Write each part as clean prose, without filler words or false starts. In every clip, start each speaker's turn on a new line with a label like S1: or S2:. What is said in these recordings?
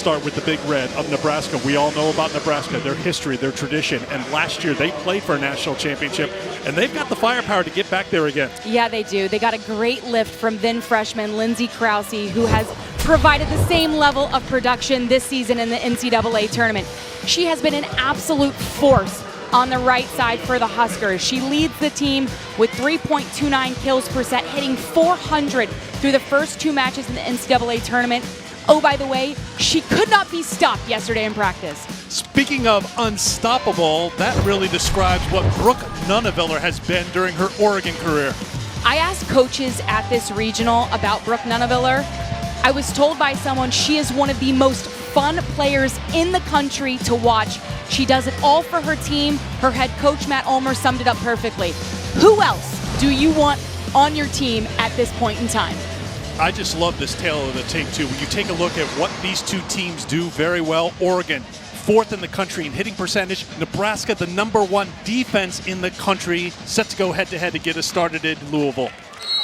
S1: start with the Big Red of Nebraska. We all know about Nebraska, their history, their tradition. And last year they played for a national championship, and they've got the firepower to get back there again.
S2: Yeah, they do. They got a great lift from then freshman Lindsey Krause, who has provided the same level of production this season in the NCAA tournament. She has been an absolute force on the right side for the Huskers. She leads the team with 3.29 kills per set, hitting 400 through the first 2 matches in the NCAA tournament. Oh, by the way, she could not be stopped yesterday in practice.
S1: Speaking of unstoppable, that really describes what Brooke Nunneveller has been during her Oregon career.
S2: I asked coaches at this regional about Brooke Nunneveller. I was told by someone she is one of the most fun players in the country to watch. She does it all for her team. Her head coach, Matt Ulmer, summed it up perfectly. Who else do you want on your team at this point in time?
S1: I just love this tale of the tape, too. When you take a look at what these two teams do very well, Oregon, 4th in the country in hitting percentage. Nebraska, the #1 defense in the country, set to go head-to-head to get us started in Louisville.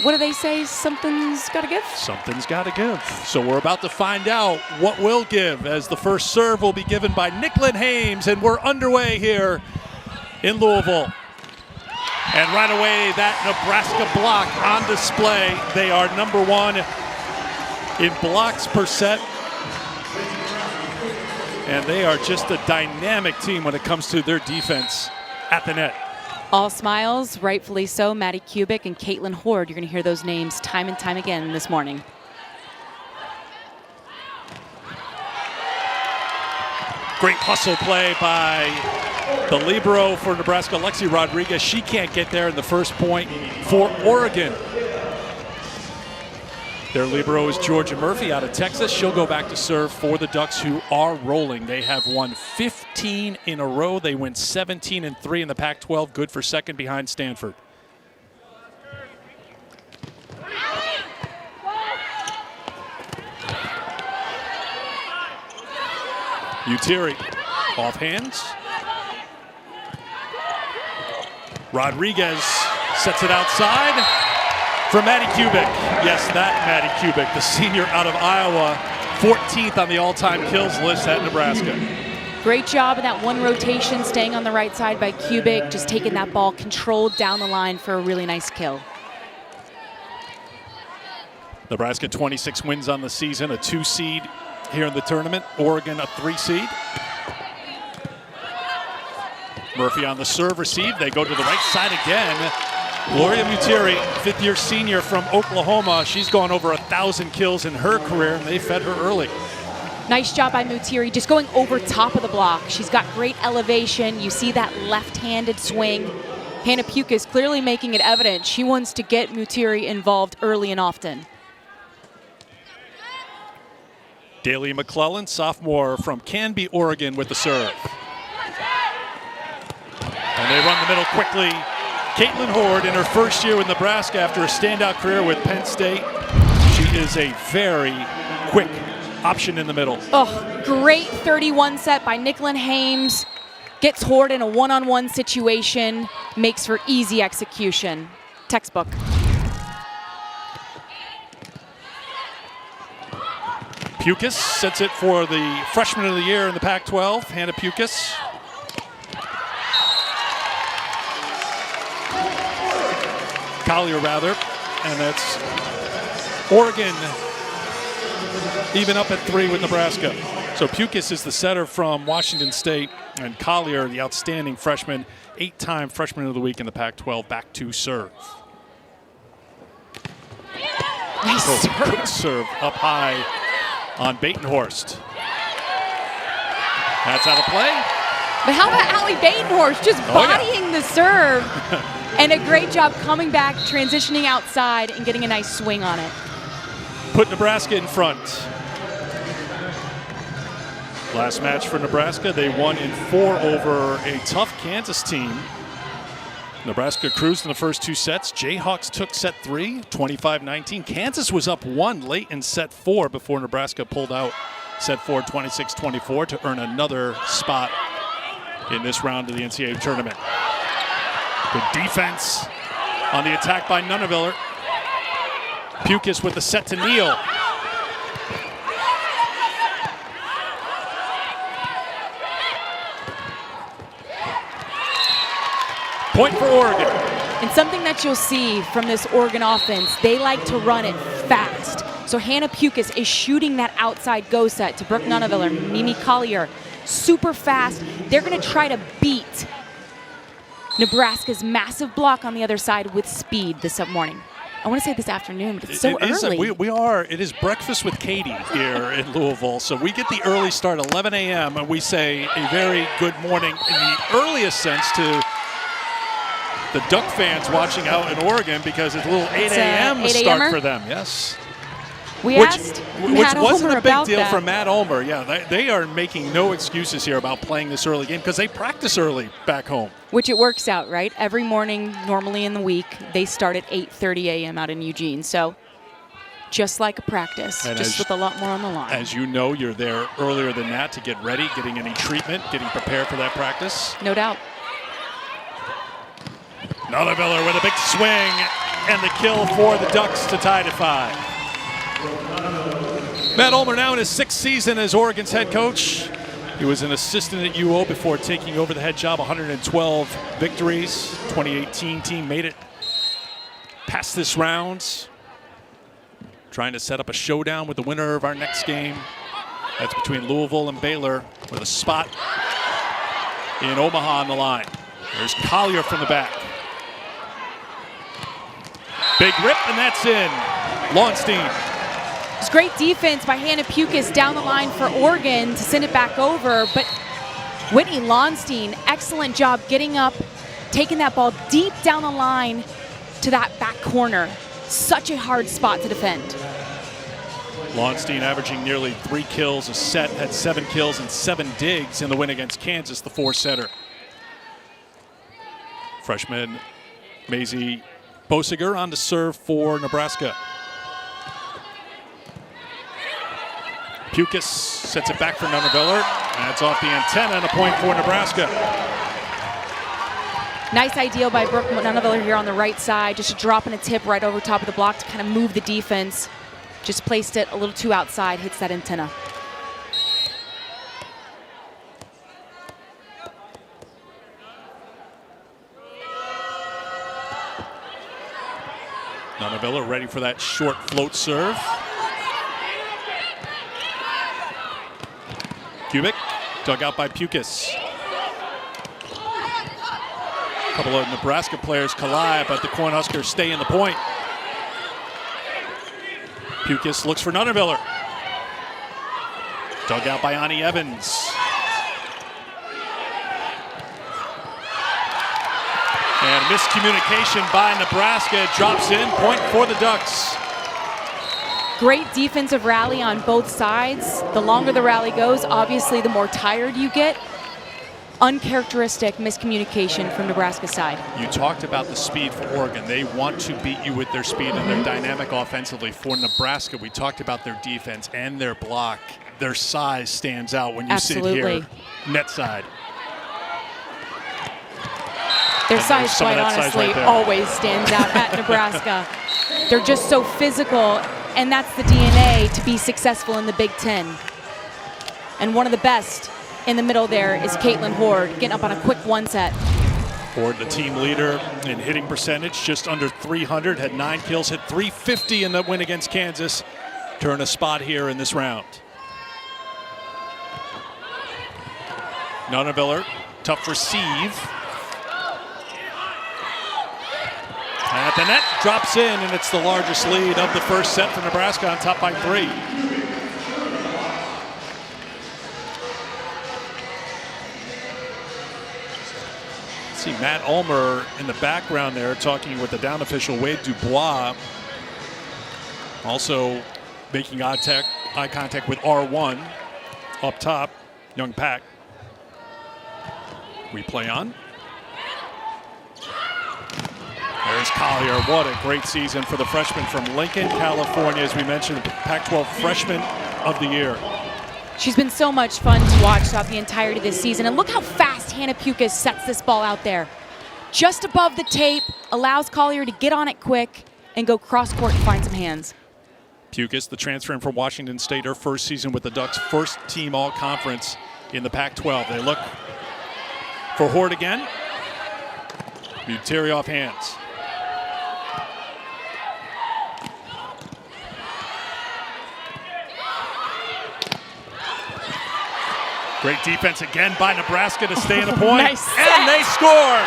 S2: What do they say? Something's got to give?
S1: Something's got to give. So we're about to find out what will give, as the first serve will be given by Nicklin Hames, and we're underway here in Louisville. And right away, that Nebraska block on display. They are #1 in blocks per set. And they are just a dynamic team when it comes to their defense at the net.
S2: All smiles, rightfully so. Maddie Kubik and Caitlin Horde. You're going to hear those names time and time again this morning.
S1: Great hustle play by the libero for Nebraska, Lexi Rodriguez. She can't get there in the first point for Oregon. Their libero is Georgia Murphy out of Texas. She'll go back to serve for the Ducks, who are rolling. They have won 15 in a row. They went 17-3 in the Pac-12, good for second behind Stanford. Utiri off hands. Rodriguez sets it outside for Maddie Kubik. Yes, that Maddie Kubik, the senior out of Iowa, 14th on the all-time kills list at Nebraska.
S2: Great job in that one rotation, staying on the right side by Kubik, just taking that ball controlled down the line for a really nice kill.
S1: Nebraska 26 wins on the season, a 2 seed here in the tournament. Oregon a 3 seed. Murphy on the serve receive. They go to the right side again. Gloria Mutiri, 5th-year senior from Oklahoma. She's gone over 1,000 kills in her career, and they fed her early.
S2: Nice job by Mutiri, just going over top of the block. She's got great elevation. You see that left-handed swing. Hannah Pukas clearly making it evident she wants to get Mutiri involved early and often.
S1: Dalia McClellan, sophomore from Canby, Oregon, with the serve. And they run the middle quickly. Caitlin Horde in her first year with Nebraska after a standout career with Penn State. She is a very quick option in the middle.
S2: Oh, great 31 set by Nicklin Hames. Gets Horde in a one-on-one situation, makes for easy execution. Textbook.
S1: Pukas sets it for the freshman of the year in the Pac-12, Hannah Pukas. Collier, rather, and that's Oregon even up at 3 with Nebraska. So Pukas is the setter from Washington State, and Collier, the outstanding freshman, 8-time freshman of the week in the Pac-12, back to serve.
S2: Nice serve.
S1: Good serve up high on Batenhorst. That's out of play.
S2: But how about Allie Batenhorst just bodying the serve? And a great job coming back, transitioning outside, and getting a nice swing on it.
S1: Put Nebraska in front. Last match for Nebraska, they won in 4 over a tough Kansas team. Nebraska cruised in the first 2 sets. Jayhawks took set 3, 25-19. Kansas was up 1 late in set 4 before Nebraska pulled out set 4, 26-24 to earn another spot in this round of the NCAA tournament. Good defense on the attack by Nunneveller. Pukas with the set to Neal. Point for Oregon.
S2: And something that you'll see from this Oregon offense, they like to run it fast. So Hannah Pukas is shooting that outside go set to Brooke Nunneveller, Mimi Collier, super fast. They're going to try to beat Nebraska's massive block on the other side with speed this morning. I want to say this afternoon, but it's so early.
S1: It is breakfast with Katie here in Louisville. So we get the early start, 11 a.m., and we say a very good morning in the earliest sense to the Duck fans watching out in Oregon, because it's a little 8 a.m. start for them. Yes.
S2: We asked Matt
S1: Which wasn't
S2: Ulmer
S1: a big
S2: about
S1: deal
S2: that.
S1: for Matt Ulmer. Yeah, they are making no excuses here about playing this early game, because they practice early back home.
S2: Which it works out, right? Every morning, normally in the week, they start at 8:30 a.m. out in Eugene. So just like a practice,
S1: and
S2: just with a lot more on the line.
S1: As you know, you're there earlier than that to get ready, getting any treatment, getting prepared for that practice.
S2: No doubt.
S1: Nunneveller with a big swing and the kill for the Ducks to tie it at 5. Matt Ulmer now in his 6th season as Oregon's head coach. He was an assistant at UO before taking over the head job. 112 victories. 2018 team made it past this round. Trying to set up a showdown with the winner of our next game. That's between Louisville and Baylor, with a spot in Omaha on the line. There's Collier from the back. Big rip, and that's in. Launstein.
S2: It's great defense by Hannah Pukas down the line for Oregon to send it back over, but Whitney Launstein, excellent job getting up, taking that ball deep down the line to that back corner. Such a hard spot to defend.
S1: Launstein averaging nearly 3 kills a set, had 7 kills and 7 digs in the win against Kansas, the 4-setter. Freshman Maisie Bosiger on to serve for Nebraska. Pukas sets it back for Nunneveller. That's off the antenna and a point for Nebraska.
S2: Nice ideal by Brooke Nunneveller here on the right side, just dropping a tip right over top of the block to kind of move the defense. Just placed it a little too outside, hits that antenna.
S1: Nunneveller ready for that short float serve. Kubik, dug out by Pukas. A couple of Nebraska players collide, but the Cornhuskers stay in the point. Pukas looks for Nunneveller. Dug out by Ani Evans. And miscommunication by Nebraska, drops in, point for the Ducks.
S2: Great defensive rally on both sides. The longer the rally goes, obviously the more tired you get. Uncharacteristic miscommunication from Nebraska's side.
S1: You talked about the speed for Oregon. They want to beat you with their speed and their dynamic offensively. For Nebraska, we talked about their defense and their block. Their size stands out when you sit here net side.
S2: Their size, quite honestly, always stands out at Nebraska. They're just so physical, and that's the DNA to be successful in the Big Ten. And one of the best in the middle there is Caitlin Hoard, getting up on a quick one set.
S1: Hoard, the team leader in hitting percentage, just under 300, had 9 kills, hit 350 in the win against Kansas. Turn a spot here in this round. Nunneveller, tough receive. At the net, drops in, and it's the largest lead of the first set for Nebraska, on top by 3. See Matt Ulmer in the background there talking with the down official Wade Dubois. Also making eye contact with R1 up top, Young Pack. Replay on. There's Collier. What a great season for the freshman from Lincoln, California. As we mentioned, Pac-12 Freshman of the Year.
S2: She's been so much fun to watch throughout the entirety of this season. And look how fast Hannah Pukas sets this ball out there. Just above the tape, allows Collier to get on it quick and go cross-court and find some hands.
S1: Pukas, the transfer in from Washington State, her first season with the Ducks, first team all-conference in the Pac-12. They look for Hoard again. Buteri off hands. Great defense again by Nebraska to stay in the point.
S2: Nice
S1: and they score!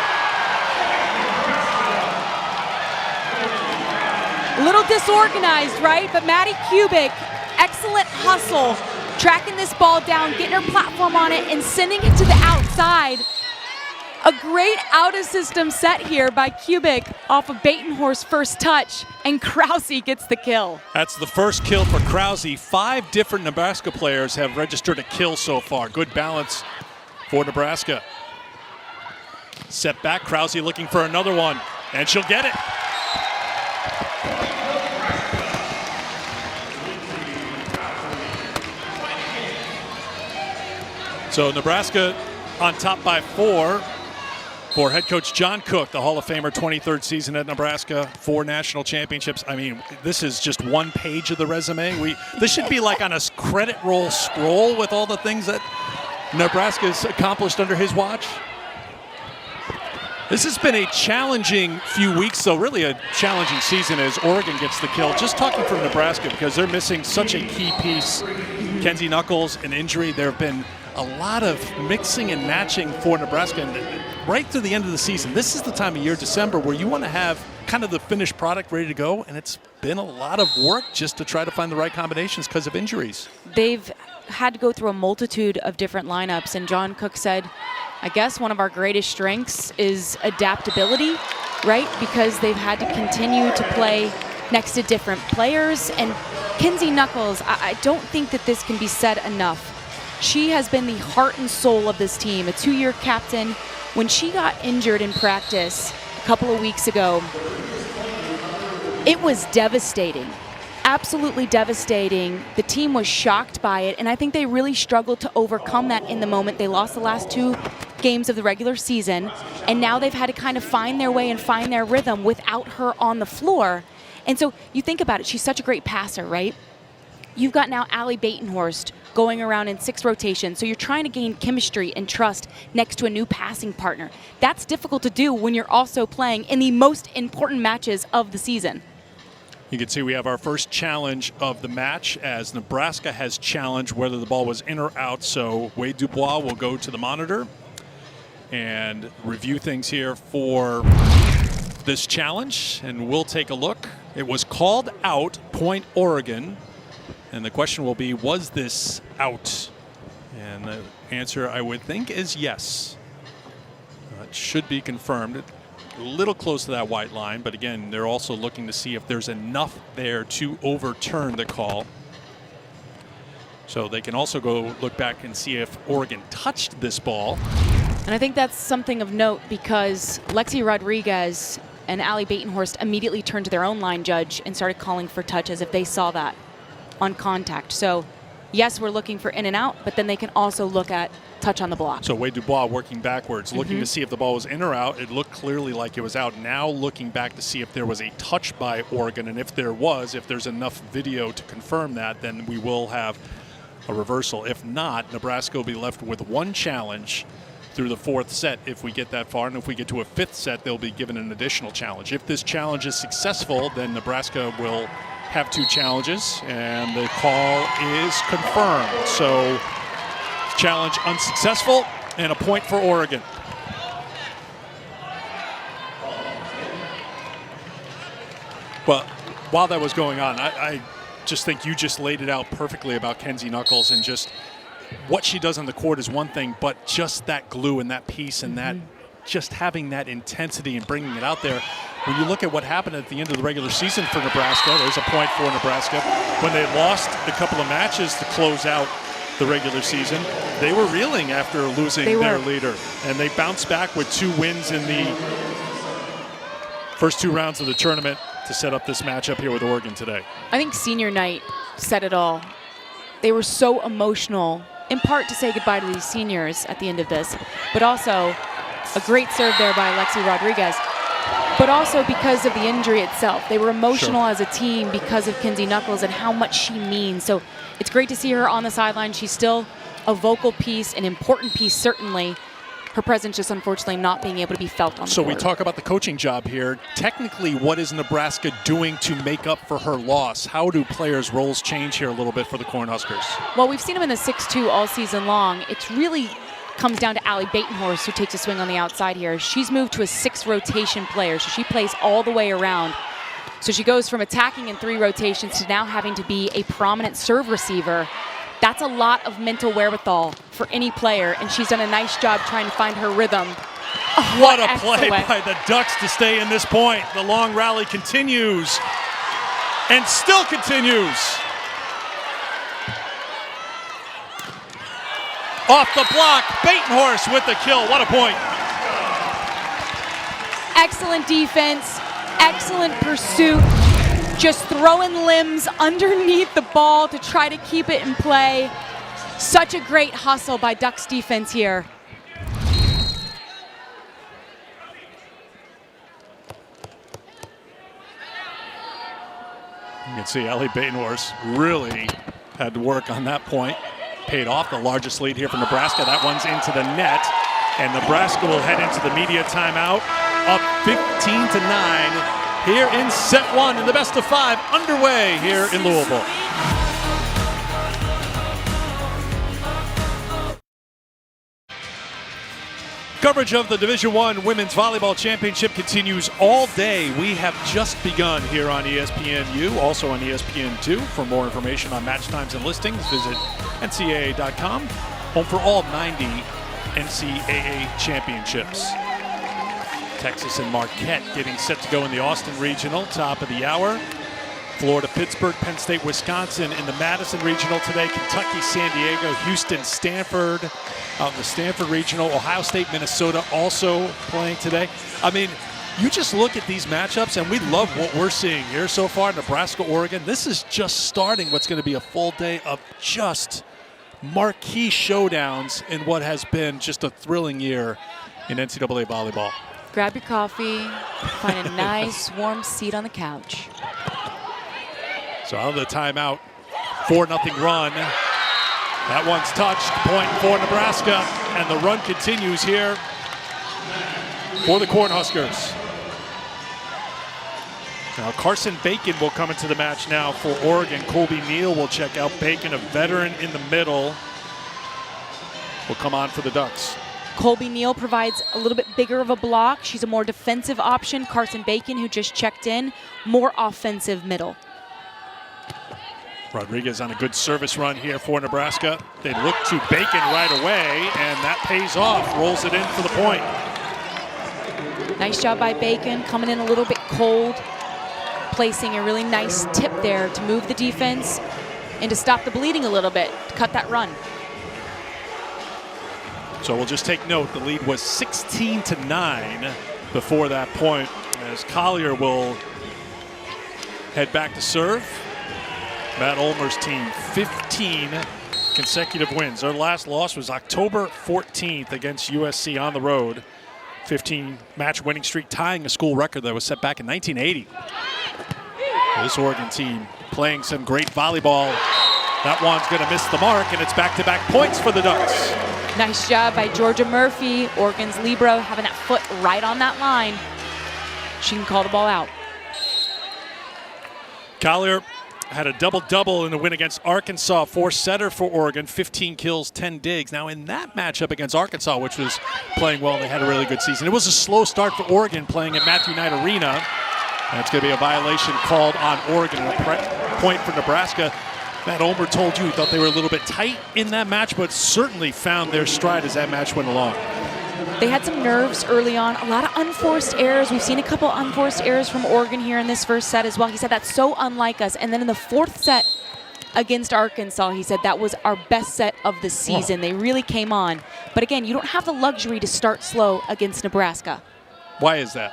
S2: A little disorganized, right? But Maddie Kubik, excellent hustle, tracking this ball down, getting her platform on it, and sending it to the outside. A great out-of-system set here by Kubik off of Batenhorst's first touch, and Krause gets the kill.
S1: That's the first kill for Krause. 5 different Nebraska players have registered a kill so far. Good balance for Nebraska. Set back, Krause looking for another one, and she'll get it. So Nebraska on top by 4 for head coach John Cook, the Hall of Famer, 23rd season at Nebraska, 4 national championships. I mean, this is just one page of the resume. This should be like on a credit roll scroll with all the things that Nebraska's accomplished under his watch. This has been a challenging few weeks, so really a challenging season as Oregon gets the kill. Just talking from Nebraska, because they're missing such a key piece. Kenzie Knuckles, an injury. There have been a lot of mixing and matching for Nebraska. And right through the end of the season, this is the time of year, December, where you want to have kind of the finished product ready to go, and it's been a lot of work just to try to find the right combinations because of injuries.
S2: They've had to go through a multitude of different lineups, and John Cook said, I guess one of our greatest strengths is adaptability, right? Because they've had to continue to play next to different players. And Kenzie Knuckles, I don't think that this can be said enough. She has been the heart and soul of this team, a 2-year captain. When she got injured in practice a couple of weeks ago, it was devastating, absolutely devastating. The team was shocked by it, and I think they really struggled to overcome that in the moment. They lost the last 2 games of the regular season, and now they've had to kind of find their way and find their rhythm without her on the floor. And so you think about it, she's such a great passer, right? You've got now Allie Batenhorst going around in 6 rotations, so you're trying to gain chemistry and trust next to a new passing partner. That's difficult to do when you're also playing in the most important matches of the season.
S1: You can see we have our first challenge of the match as Nebraska has challenged whether the ball was in or out, so Wade Dubois will go to the monitor and review things here for this challenge, and we'll take a look. It was called out, point Oregon. And the question will be, was this out? And the answer, I would think, is yes. It should be confirmed. A little close to that white line, but again, they're also looking to see if there's enough there to overturn the call. So they can also go look back and see if Oregon touched this ball.
S2: And I think that's something of note because Lexi Rodriguez and Allie Batenhorst immediately turned to their own line judge and started calling for touch as if they saw that on contact. So yes, we're looking for in and out, but then they can also look at touch on the block.
S1: So Wade Dubois working backwards, looking to see if the ball was in or out. It looked clearly like it was out. Now looking back to see if there was a touch by Oregon, and if there was, if there's enough video to confirm that, then we will have a reversal. If not, Nebraska will be left with 1 challenge through the 4th set if we get that far, and if we get to a 5th set, they'll be given an additional challenge. If this challenge is successful, then Nebraska will have 2 challenges, and the call is confirmed. So challenge unsuccessful, and a point for Oregon. Well, while that was going on, I just think you just laid it out perfectly about Kenzie Knuckles, and just what she does on the court is one thing, but just that glue and that piece and that just having that intensity and bringing it out there. When you look at what happened at the end of the regular season for Nebraska, there's a point for Nebraska. When they lost a couple of matches to close out the regular season, they were reeling after losing their leader. And they bounced back with 2 wins in the first 2 rounds of the tournament to set up this matchup here with Oregon today.
S2: I think senior night said it all. They were so emotional, in part to say goodbye to these seniors at the end of this, but also a great serve there by Lexi Rodriguez, but also because of the injury itself. They were emotional as a team because of Kenzie Knuckles and how much she means. So it's great to see her on the sideline. She's still a vocal piece, an important piece certainly, her presence just unfortunately not being able to be felt on the
S1: So
S2: court.
S1: we talk about the coaching job here. Technically, what is Nebraska doing to make up for her loss? How do players' roles change here a little bit for the Cornhuskers?
S2: Well, we've seen them in the 6-2 all season long. It's really comes down to Allie Batenhorst, who takes a swing on the outside here. She's moved to a 6 rotation player, so she plays all the way around. So she goes from attacking in 3 rotations to now having to be a prominent serve receiver. That's a lot of mental wherewithal for any player, and she's done a nice job trying to find her rhythm. Oh,
S1: What a play
S2: excellent.
S1: by the Ducks to stay in this point. The long rally continues and still continues. Off the block, Batenhorst with the kill. What a point.
S2: Excellent defense, excellent pursuit. Just throwing limbs underneath the ball to try to keep it in play. Such a great hustle by Ducks defense here.
S1: You can see Allie Batenhorst really had to work on that point. Paid off. The largest lead here for Nebraska. That one's into the net. And Nebraska will head into the media timeout, up 15-9 here in set 1, and the best of 5 underway here in Louisville. Coverage of the Division I Women's Volleyball Championship continues all day. We have just begun here on ESPNU, also on ESPN2. For more information on match times and listings, visit ncaa.com. Home for all 90 NCAA championships. Texas and Marquette getting set to go in the Austin Regional, top of the hour. Florida, Pittsburgh, Penn State, Wisconsin in the Madison Regional today. Kentucky, San Diego, Houston, Stanford out in the Stanford Regional. Ohio State, Minnesota also playing today. I mean, you just look at these matchups, and we love what we're seeing here so far. Nebraska, Oregon. This is just starting what's going to be a full day of just marquee showdowns in what has been just a thrilling year in NCAA volleyball.
S2: Grab your coffee, find a nice warm seat on the couch.
S1: So out of the timeout, 4-0 run. That one's touched, point for Nebraska, and the run continues here for the Cornhuskers. Now Carson Bacon will come into the match now for Oregon. Colby Neal will check out. Bacon, a veteran in the middle, will come on for the Ducks.
S2: Colby Neal provides a little bit bigger of a block. She's a more defensive option. Carson Bacon, who just checked in, more offensive middle.
S1: Rodriguez on a good service run here for Nebraska. They look to Bacon right away, and that pays off. Rolls it in for the point.
S2: Nice job by Bacon, coming in a little bit cold, placing a really nice tip there to move the defense and to stop the bleeding a little bit, to cut that run.
S1: So we'll just take note, the lead was 16-9 before that point, as Collier will head back to serve. Matt Ulmer's team, 15 consecutive wins. Their last loss was October 14th against USC on the road. 15-match winning streak, tying a school record that was set back in 1980. This Oregon team playing some great volleyball. That one's going to miss the mark, and it's back-to-back points for the Ducks.
S2: Nice job by Georgia Murphy, Oregon's libero, having that foot right on that line. She can call the ball out.
S1: Collier had a double-double in the win against Arkansas, 4-setter for Oregon, 15 kills, 10 digs. Now in that matchup against Arkansas, which was playing well, they had a really good season. It was a slow start for Oregon playing at Matthew Knight Arena. And it's going to be a violation called on Oregon, a point for Nebraska. Matt Ulmer told you he thought they were a little bit tight in that match, but certainly found their stride as that match went along.
S2: They had some nerves early on, a lot of unforced errors. We've seen a couple unforced errors from Oregon here in this first set as well. He said that's so unlike us. And then in the fourth set against Arkansas, he said that was our best set of the season. They really came on. But again, you don't have the luxury to start slow against Nebraska.
S1: Why is that?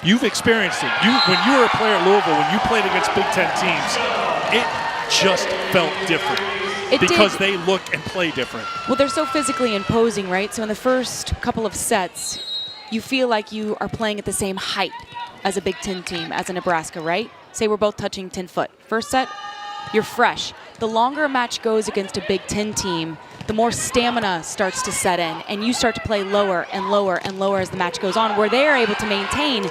S1: You've experienced it. When you were a player at Louisville, when you played against Big Ten teams, it just felt different. Because they look and play different.
S2: Well, they're so physically imposing, right? So in the first couple of sets, you feel like you are playing at the same height as a Big Ten team, as a Nebraska, right? Say we're both touching 10 foot. First set, you're fresh. The longer a match goes against a Big Ten team, the more stamina starts to set in, and you start to play lower and lower and lower as the match goes on, where they are able to maintain,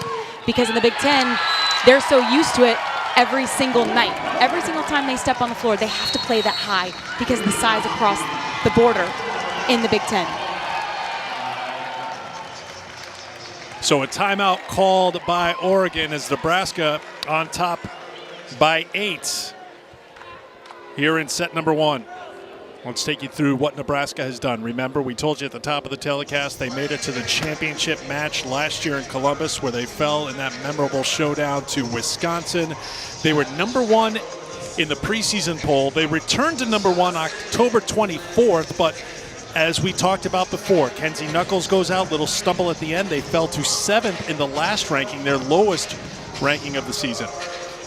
S2: because in the Big Ten, they're so used to it every single night. Every single time they step on the floor, they have to play that high because of the size across the border in the Big Ten.
S1: So a timeout called by Oregon as Nebraska on top by 8 here in set number 1. Let's take you through what Nebraska has done. Remember, we told you at the top of the telecast they made it to the championship match last year in Columbus, where they fell in that memorable showdown to Wisconsin. They were number 1 in the preseason poll. They returned to number 1 October 24th, but as we talked about before, Kenzie Knuckles goes out, little stumble at the end. They fell to 7th in the last ranking, their lowest ranking of the season.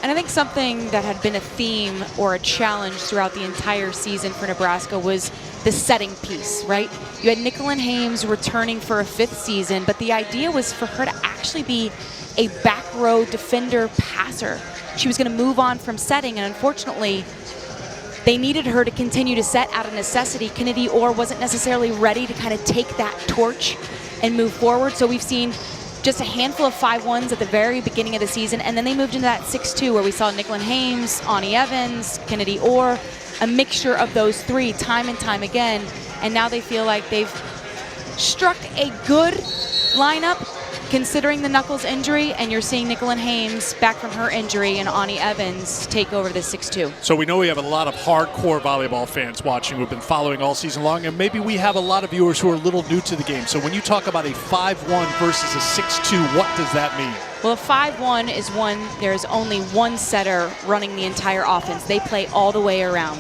S2: And I think something that had been a theme or a challenge throughout the entire season for Nebraska was the setting piece, right? You had Nicklin Hames returning for a 5th season, but the idea was for her to actually be a back row defender passer. She was going to move on from setting, and unfortunately, they needed her to continue to set out of necessity. Kennedy Orr wasn't necessarily ready to kind of take that torch and move forward, so we've seen just a handful of 5-1s at the very beginning of the season, and then they moved into that 6-2 where we saw Nicklin Hames, Ani Evans, Kennedy Orr, a mixture of those 3 time and time again, and now they feel like they've struck a good lineup considering the Knuckles injury, and you're seeing Nicklin Hames back from her injury and Ani Evans take over the 6-2.
S1: So we know we have a lot of hardcore volleyball fans watching who've been following all season long, and maybe we have a lot of viewers who are a little new to the game. So when you talk about a 5-1 versus a 6-2, what does that mean?
S2: Well, a 5-1 is one, there's only one setter running the entire offense. They play all the way around.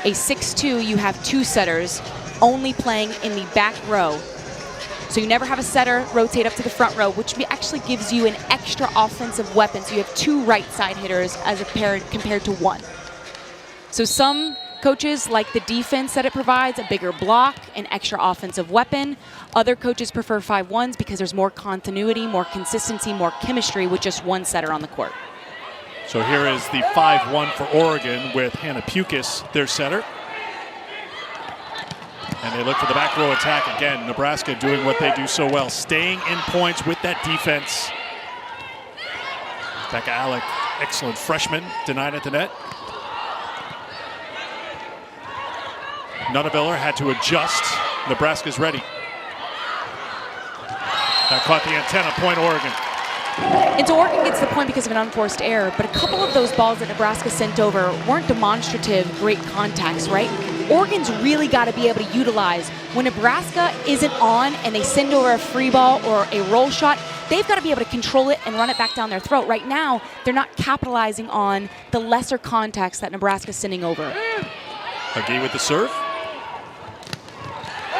S2: A 6-2, you have 2 setters only playing in the back row. So you never have a setter rotate up to the front row, which actually gives you an extra offensive weapon. So you have 2 right side hitters as compared to 1. So some coaches like the defense that it provides, a bigger block, an extra offensive weapon. Other coaches prefer 5-1s because there's more continuity, more consistency, more chemistry with just 1 setter on the court.
S1: So here is the 5-1 for Oregon with Hannah Pukis, their setter. And they look for the back row attack again. Nebraska doing what they do so well, staying in points with that defense. Becca Alec, excellent freshman, denied at the net. Nuneviller had to adjust. Nebraska's ready. That caught the antenna, point Oregon.
S2: And so Oregon gets the point because of an unforced error, but a couple of those balls that Nebraska sent over weren't demonstrative great contacts, right? Oregon's really got to be able to utilize when Nebraska isn't on and they send over a free ball or a roll shot, they've got to be able to control it and run it back down their throat. Right now, they're not capitalizing on the lesser contacts that Nebraska's sending over.
S1: McGee with the serve.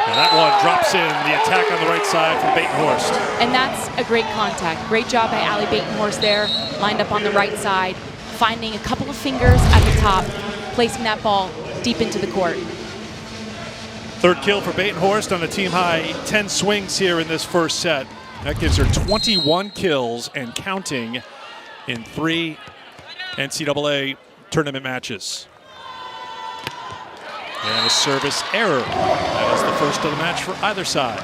S1: And that one drops in the attack on the right side from Batenhorst.
S2: And that's a great contact. Great job by Allie Batenhorst there, lined up on the right side, finding a couple of fingers at the top, placing that ball deep into the court.
S1: 3rd kill for Batenhorst on a team-high 10 swings here in this first set. That gives her 21 kills and counting in 3 NCAA tournament matches. And a service error. That is the first of the match for either side.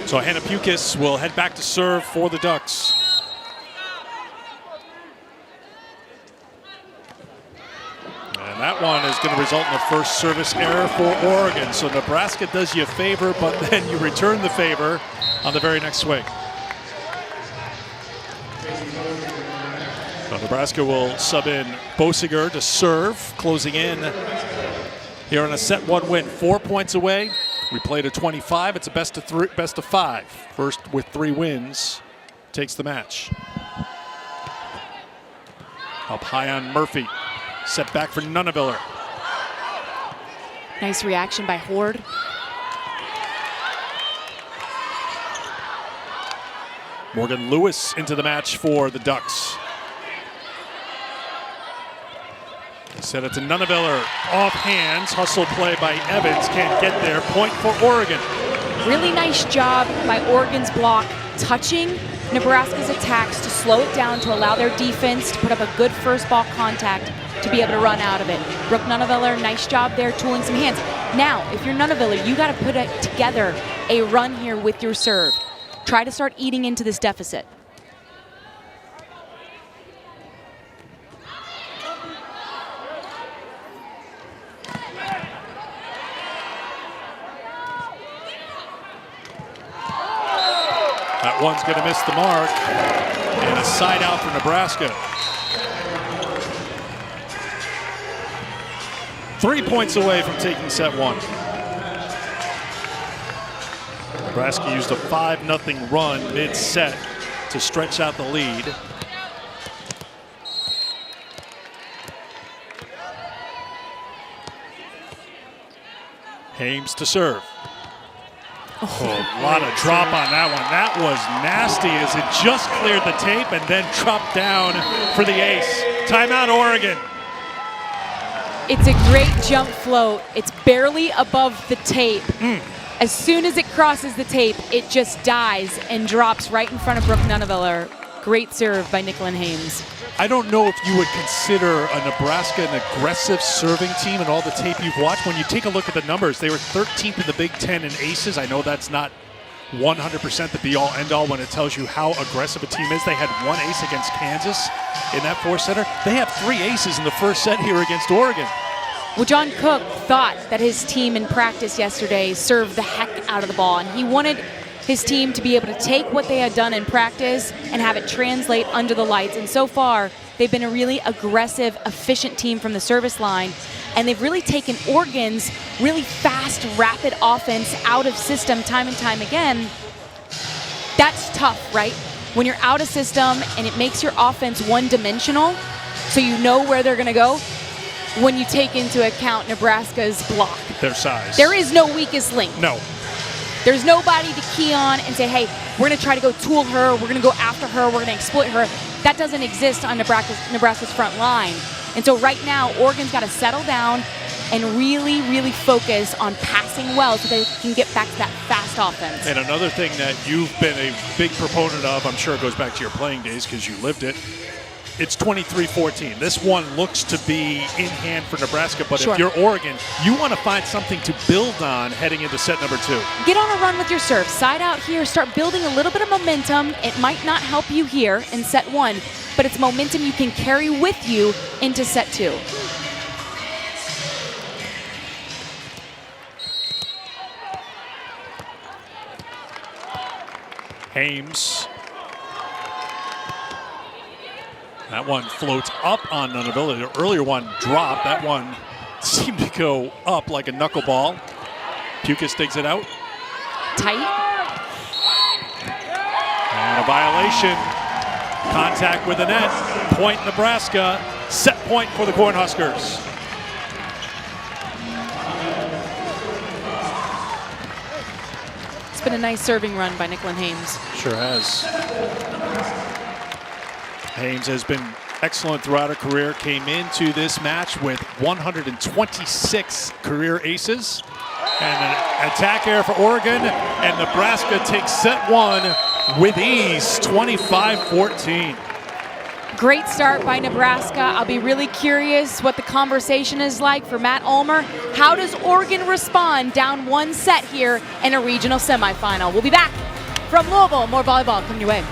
S1: So Hannah Pukis will head back to serve for the Ducks. And that one is going to result in the first service error for Oregon. So Nebraska does you a favor, but then you return the favor on the very next swing. So Nebraska will sub in Bosiger to serve, closing in here on a set 1 win. 4 points away. We played a 25. It's a best of 5. First with 3 wins takes the match. Up high on Murphy. Set back for Nuneviller.
S2: Nice reaction by Horde.
S1: Morgan Lewis into the match for the Ducks. Set it to Nuneviller, off hands, hustle play by Evans, can't get there, point for Oregon.
S2: Really nice job by Oregon's block, touching Nebraska's attacks to slow it down, to allow their defense to put up a good first ball contact to be able to run out of it. Brooke Nunneveller, nice job there tooling some hands. Now, if you're Nunneveller, you got to put it together a run here with your serve. Try to start eating into this deficit.
S1: That one's going to miss the mark, and a side out for Nebraska. 3 points away from taking set one. Nebraska used a 5-0 run mid-set to stretch out the lead. Hames to serve. Oh, a lot of drop on that one. That was nasty as it just cleared the tape and then dropped down for the ace. Timeout, Oregon.
S2: It's a great jump float. It's barely above the tape. As soon as it crosses the tape, it just dies and drops right in front of Brooke Nunneveller. Great serve by Nicklin Hames.
S1: I don't know if you would consider a Nebraska an aggressive serving team in all the tape you've watched. When you take a look at the numbers, they were 13th in the Big Ten in aces. I know that's not 100% the be-all, end-all when it tells you how aggressive a team is. They had one ace against Kansas in that four-setter. They have 3 aces in the first set here against Oregon.
S2: Well, John Cook thought that his team in practice yesterday served the heck out of the ball, and he wanted his team to be able to take what they had done in practice and have it translate under the lights. And so far, they've been a really aggressive, efficient team from the service line. And they've really taken Oregon's really fast, rapid offense out of system time and time again. That's tough, right? When you're out of system and it makes your offense one-dimensional, so you know where they're going to go, when you take into account Nebraska's block.
S1: Their size.
S2: There is no weakest link.
S1: No.
S2: There's nobody to key on and say, hey, we're going to try to go tool her, we're going to go after her, we're going to exploit her. That doesn't exist on Nebraska's front line. And so right now, Oregon's got to settle down and really, really focus on passing well so they can get back to that fast offense.
S1: And another thing that you've been a big proponent of, I'm sure it goes back to your playing days because you lived it, it's 23-14. This one looks to be in hand for Nebraska, but
S2: Sure.
S1: if you're Oregon, you want to find something to build on heading into set number 2.
S2: Get on a run with your serve. Side out here, start building a little bit of momentum. It might not help you here in set 1, but it's momentum you can carry with you into set 2.
S1: Hames. That one floats up on Nunneveller. The earlier one dropped. That one seemed to go up like a knuckleball. Pukas digs it out.
S2: Tight.
S1: And a violation. Contact with the net. Point Nebraska. Set point for the Cornhuskers.
S2: It's been a nice serving run by Nicklin Hames.
S1: Sure has. Hames has been excellent throughout her career. Came into this match with 126 career aces. And an attack error for Oregon. And Nebraska takes set 1 with ease, 25-14.
S2: Great start by Nebraska. I'll be really curious what the conversation is like for Matt Ulmer. How does Oregon respond down 1 set here in a regional semifinal? We'll be back from Louisville. More volleyball coming your way.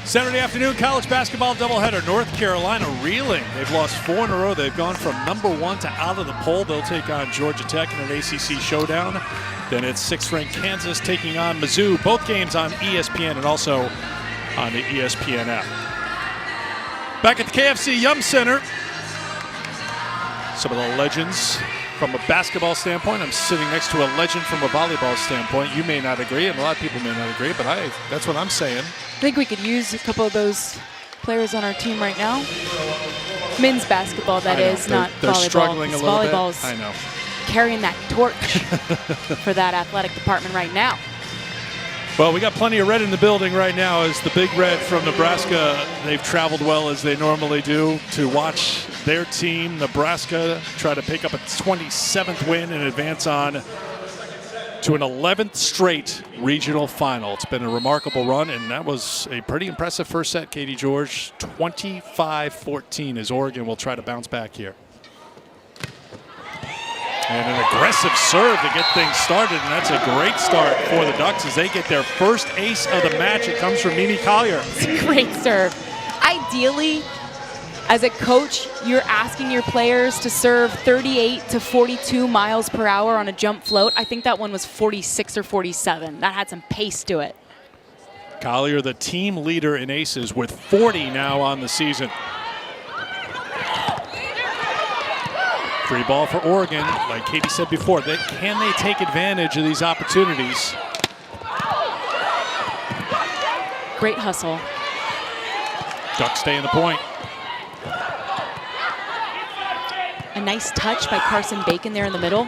S1: Saturday afternoon college basketball doubleheader. North Carolina reeling. They've lost 4 in a row. They've gone from number 1 to out of the poll. They'll take on Georgia Tech in an ACC showdown. Then it's 6th-ranked Kansas taking on Mizzou. Both games on ESPN and also on the ESPN app. Back at the KFC Yum Center. Some of the legends from a basketball standpoint. I'm sitting next to a legend from a volleyball standpoint. You may not agree, and a lot of people may not agree, but that's what I'm saying.
S2: I think we could use a couple of those players on our team right now. Men's basketball, that is, not volleyball.
S1: They're struggling a little bit.
S2: Volleyball's
S1: I know.
S2: carrying that torch for that athletic department right now.
S1: Well, we got plenty of red in the building right now as the Big Red from Nebraska, they've traveled well as they normally do to watch their team, Nebraska, try to pick up a 27th win and advance on to an 11th straight regional final. It's been a remarkable run, and that was a pretty impressive first set, Katie George. 25-14 as Oregon will try to bounce back here. And an aggressive serve to get things started, and that's a great start for the Ducks as they get their first ace of the match. It comes from Mimi Collier.
S2: It's a great serve. Ideally, as a coach, you're asking your players to serve 38 to 42 miles per hour on a jump float. I think that one was 46 or 47. That had some pace to it.
S1: Collier, the team leader in aces with 40 now on the season. Free ball for Oregon. Like Katie said before, can they take advantage of these opportunities?
S2: Great hustle.
S1: Ducks stay in the point.
S2: A nice touch by Carson Bacon there in the middle.
S1: A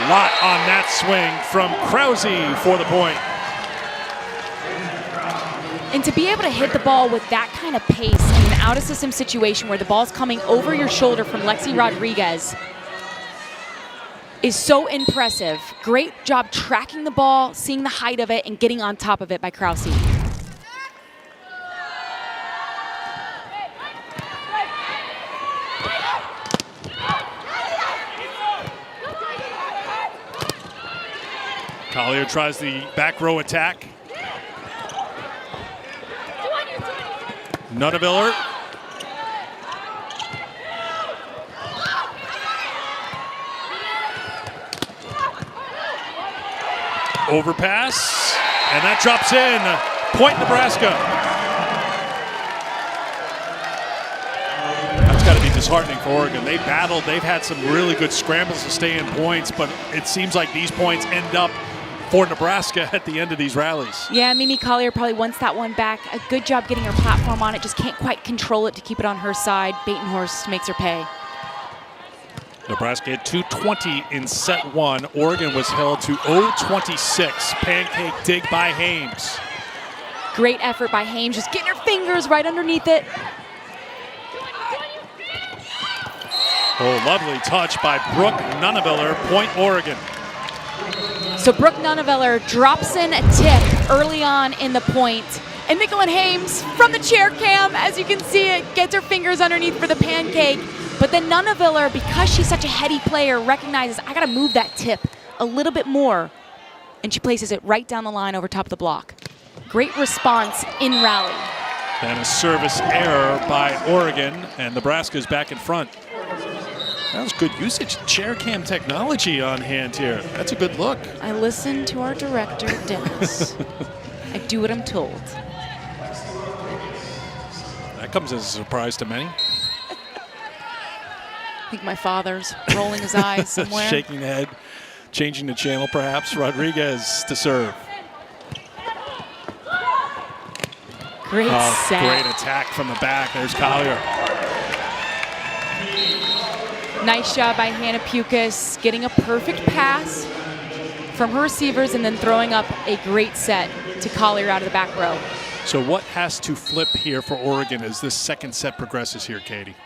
S1: lot on that swing from Krause for the point.
S2: And to be able to hit the ball with that kind of pace in an out-of-system situation where the ball's coming over your shoulder from Lexi Rodriguez is so impressive. Great job tracking the ball, seeing the height of it, and getting on top of it by Krause.
S1: Collier tries the back row attack. Nunneviller. Overpass, and that drops in. Point Nebraska. That's got to be disheartening for Oregon. They battled, they've had some really good scrambles to stay in points, but it seems like these points end up for Nebraska at the end of these rallies.
S2: Yeah, Mimi Collier probably wants that one back. A good job getting her platform on it, just can't quite control it to keep it on her side. Batenhorst makes her pay.
S1: Nebraska had 220 in set one. Oregon was held to 0-26. Pancake dig by Hames.
S2: Great effort by Hames, just getting her fingers right underneath it.
S1: Oh, lovely touch by Brooke Nunneviller. Point Oregon.
S2: So Brooke Nunneviller drops in a tip early on in the point. And Nicholin Hames from the chair cam, as you can see it, gets her fingers underneath for the pancake. But then Nunneviller, because she's such a heady player, recognizes, I gotta move that tip a little bit more. And she places it right down the line over top of the block. Great response in rally.
S1: And a service error by Oregon, and Nebraska's back in front. That was good usage. Chair cam technology on hand here. That's a good look.
S2: I listen to our director, Dennis. I do what I'm told.
S1: That comes as a surprise to many.
S2: I think my father's rolling his eyes somewhere.
S1: Shaking the head, changing the channel perhaps. Rodriguez to serve.
S2: Great set.
S1: Great attack from the back. There's Collier.
S2: Nice job by Hannah Pukas, getting a perfect pass from her receivers and then throwing up a great set to Collier out of the back row.
S1: So what has to flip here for Oregon as this second set progresses here, Katie?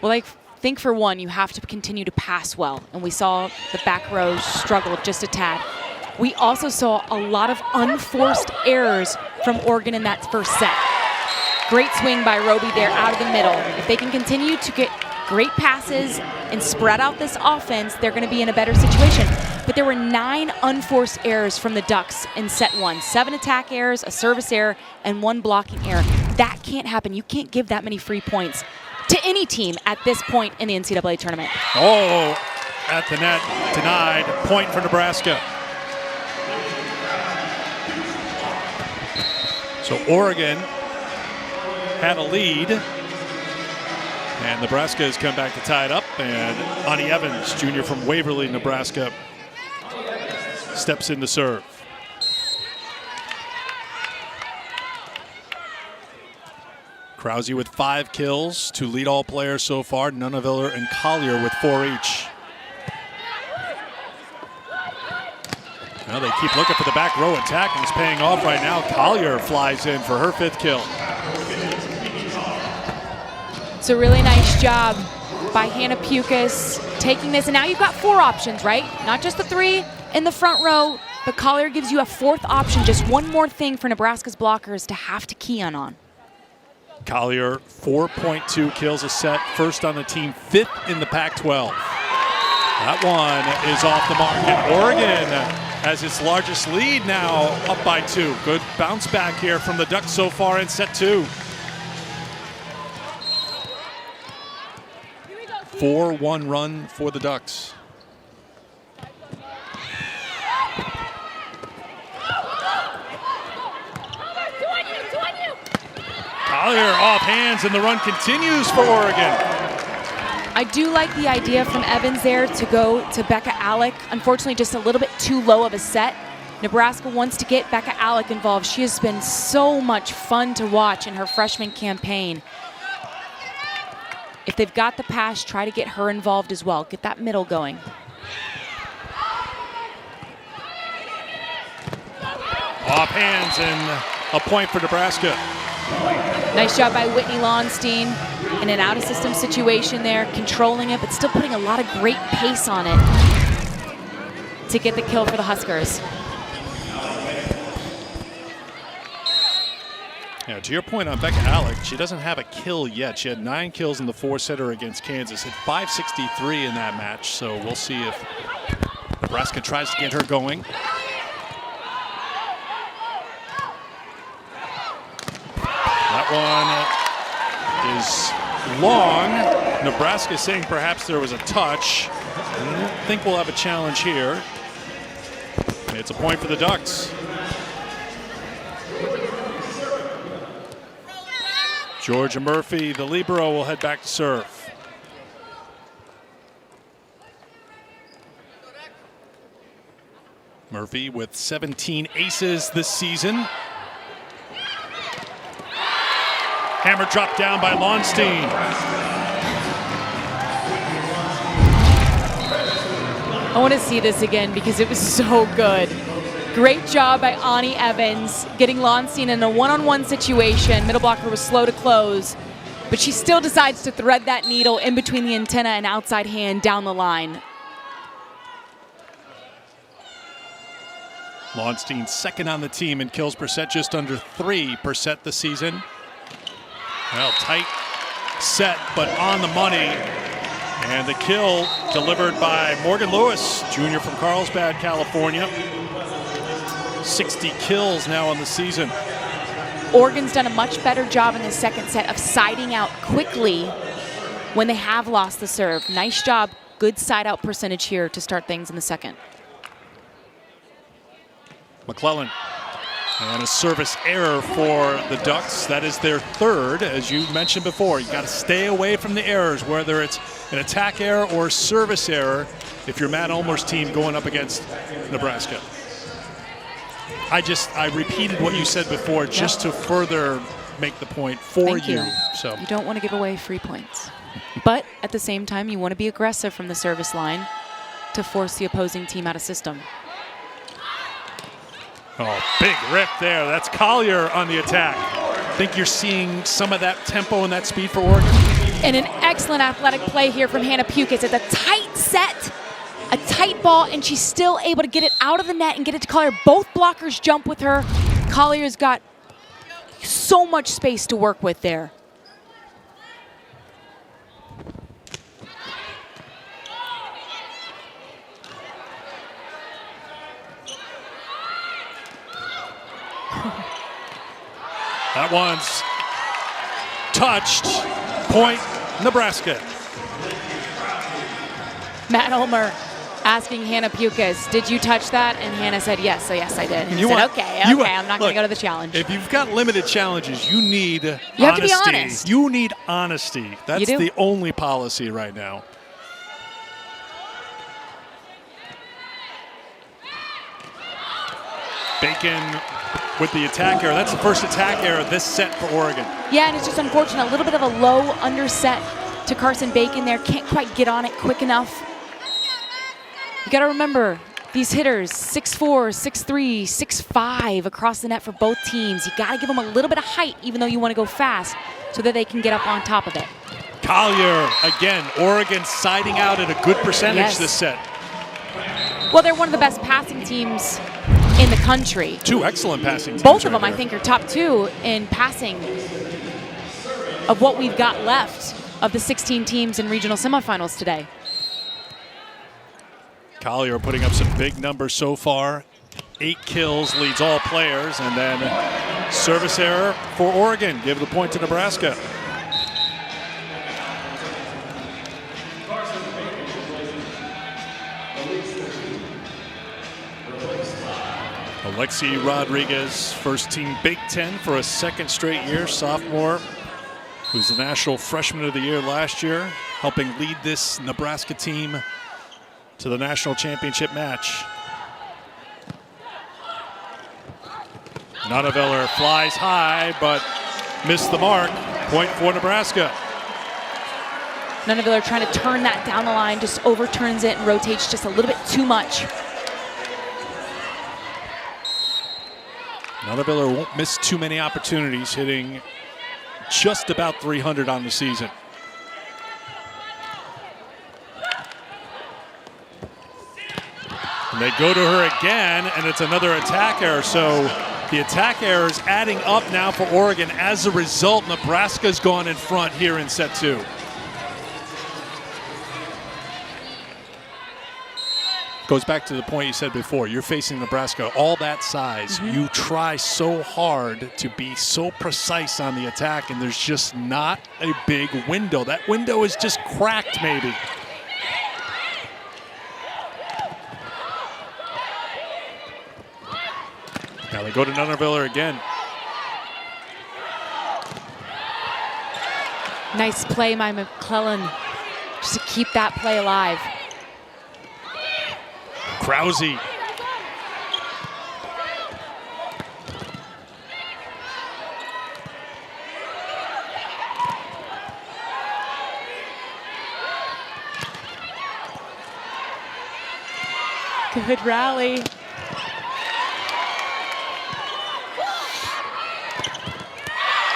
S2: Well, I think for one, you have to continue to pass well. And we saw the back row struggle just a tad. We also saw a lot of unforced errors from Oregon in that first set. Great swing by Roby there out of the middle. If they can continue to get great passes and spread out this offense, they're going to be in a better situation. But there were 9 unforced errors from the Ducks in set one. 7 attack errors, a service error, and 1 blocking error. That can't happen. You can't give that many free points to any team at this point in the NCAA tournament.
S1: Oh, at the net, denied. Point for Nebraska. So Oregon had a lead. And Nebraska has come back to tie it up. And Ani Evans, junior from Waverly, Nebraska, steps in to serve. Krause with 5 kills to lead all players so far. Nunneviller and Collier with 4 each. Well, they keep looking for the back row attack, and it's paying off right now. Collier flies in for her 5th kill.
S2: It's a really nice job by Hannah Pukas taking this, and now you've got 4 options, right? Not just the 3 in the front row, but Collier gives you a 4th option, just one more thing for Nebraska's blockers to have to key on.
S1: Collier, 4.2 kills a set, first on the team, 5th in the Pac-12. That one is off the mark, and Oregon has its largest lead now, up by 2. Good bounce back here from the Ducks so far in set 2. 4-1 run for the Ducks. Collier off hands, and the run continues for Oregon.
S2: I do like the idea from Evans there to go to Becca Alec. Unfortunately, just a little bit too low of a set. Nebraska wants to get Becca Alec involved. She has been so much fun to watch in her freshman campaign. If they've got the pass, try to get her involved as well. Get that middle going.
S1: Off hands, and a point for Nebraska.
S2: Nice job by Whitney Lonstein in an out-of-system situation there, controlling it, but still putting a lot of great pace on it to get the kill for the Huskers.
S1: Yeah, to your point on Becca Alec, she doesn't have a kill yet. She had 9 kills in the 4-setter against Kansas, hit .563 in that match, so we'll see if Nebraska tries to get her going. That one is long. Nebraska saying perhaps there was a touch. I don't think we'll have a challenge here. It's a point for the Ducks. Georgia Murphy, the libero, will head back to serve. Murphy with 17 aces this season. Hammer dropped down by Lonstein.
S2: I want to see this again because it was so good. Great job by Ani Evans getting Lonstein in a one-on-one situation. Middle blocker was slow to close, but she still decides to thread that needle in between the antenna and outside hand down the line.
S1: Lonstein second on the team in kills per set, just under 3 per set this season. Well, tight set, but on the money. And the kill delivered by Morgan Lewis, junior from Carlsbad, California. 60 kills now on the season.
S2: Oregon's done a much better job in the second set of siding out quickly when they have lost the serve. Nice job, good side out percentage here to start things in the second.
S1: McClellan. And a service error for the Ducks. That is their 3rd, as you mentioned before. You got to stay away from the errors, whether it's an attack error or a service error, if you're Matt Ulmer's team going up against Nebraska. I repeated what you said before just to further make the point for
S2: Thank you.
S1: So
S2: you don't want to give away free points. But at the same time, you want to be aggressive from the service line to force the opposing team out of system.
S1: Oh, big rip there. That's Collier on the attack. I think you're seeing some of that tempo and that speed for Oregon.
S2: And an excellent athletic play here from Hannah Pukas. It's a tight set, a tight ball, and she's still able to get it out of the net and get it to Collier. Both blockers jump with her. Collier's got so much space to work with there.
S1: That one's touched. Point, Nebraska.
S2: Matt Ulmer asking Hannah Pukas, did you touch that? And Hannah said yes, so yes, I did. And he said, okay, I'm not going to go to the challenge.
S1: If you've got limited challenges, you need honesty.
S2: You have to be honest.
S1: You need honesty. That's the only policy right now. Bacon with the attack error. That's the first attack error this set for Oregon.
S2: Yeah, and it's just unfortunate. A little bit of a low underset to Carson Bacon there. Can't quite get on it quick enough. You got to remember, these hitters, 6'4", 6'3", 6'5", across the net for both teams. You got to give them a little bit of height, even though you want to go fast, so that they can get up on top of it.
S1: Collier, again, Oregon siding out at a good percentage this set.
S2: Well, they're one of the best passing teams in the country.
S1: 2 excellent passing teams.
S2: Both of them, I think, are top 2 in passing of what we've got left of the 16 teams in regional semifinals today.
S1: Collier putting up some big numbers so far. 8 kills, leads all players, and then service error for Oregon. Give the point to Nebraska. Alexi Rodriguez, first team Big Ten for a 2nd straight year, sophomore, who's the National Freshman of the Year last year, helping lead this Nebraska team to the national championship match. Nunneveller flies high, but missed the mark. Point for Nebraska.
S2: Nunneveller trying to turn that down the line, just overturns it and rotates just a little bit too much.
S1: Nunneveller won't miss too many opportunities, hitting just about 300 on the season. And they go to her again, and it's another attack error. So the attack error is adding up now for Oregon. As a result, Nebraska's gone in front here in set 2. Goes back to the point you said before. You're facing Nebraska, all that size. You try so hard to be so precise on the attack, and there's just not a big window. That window is just cracked, maybe. Now they go to Nunneveller again.
S2: Nice play by McClellan, just to keep that play alive.
S1: Krause.
S2: Good rally.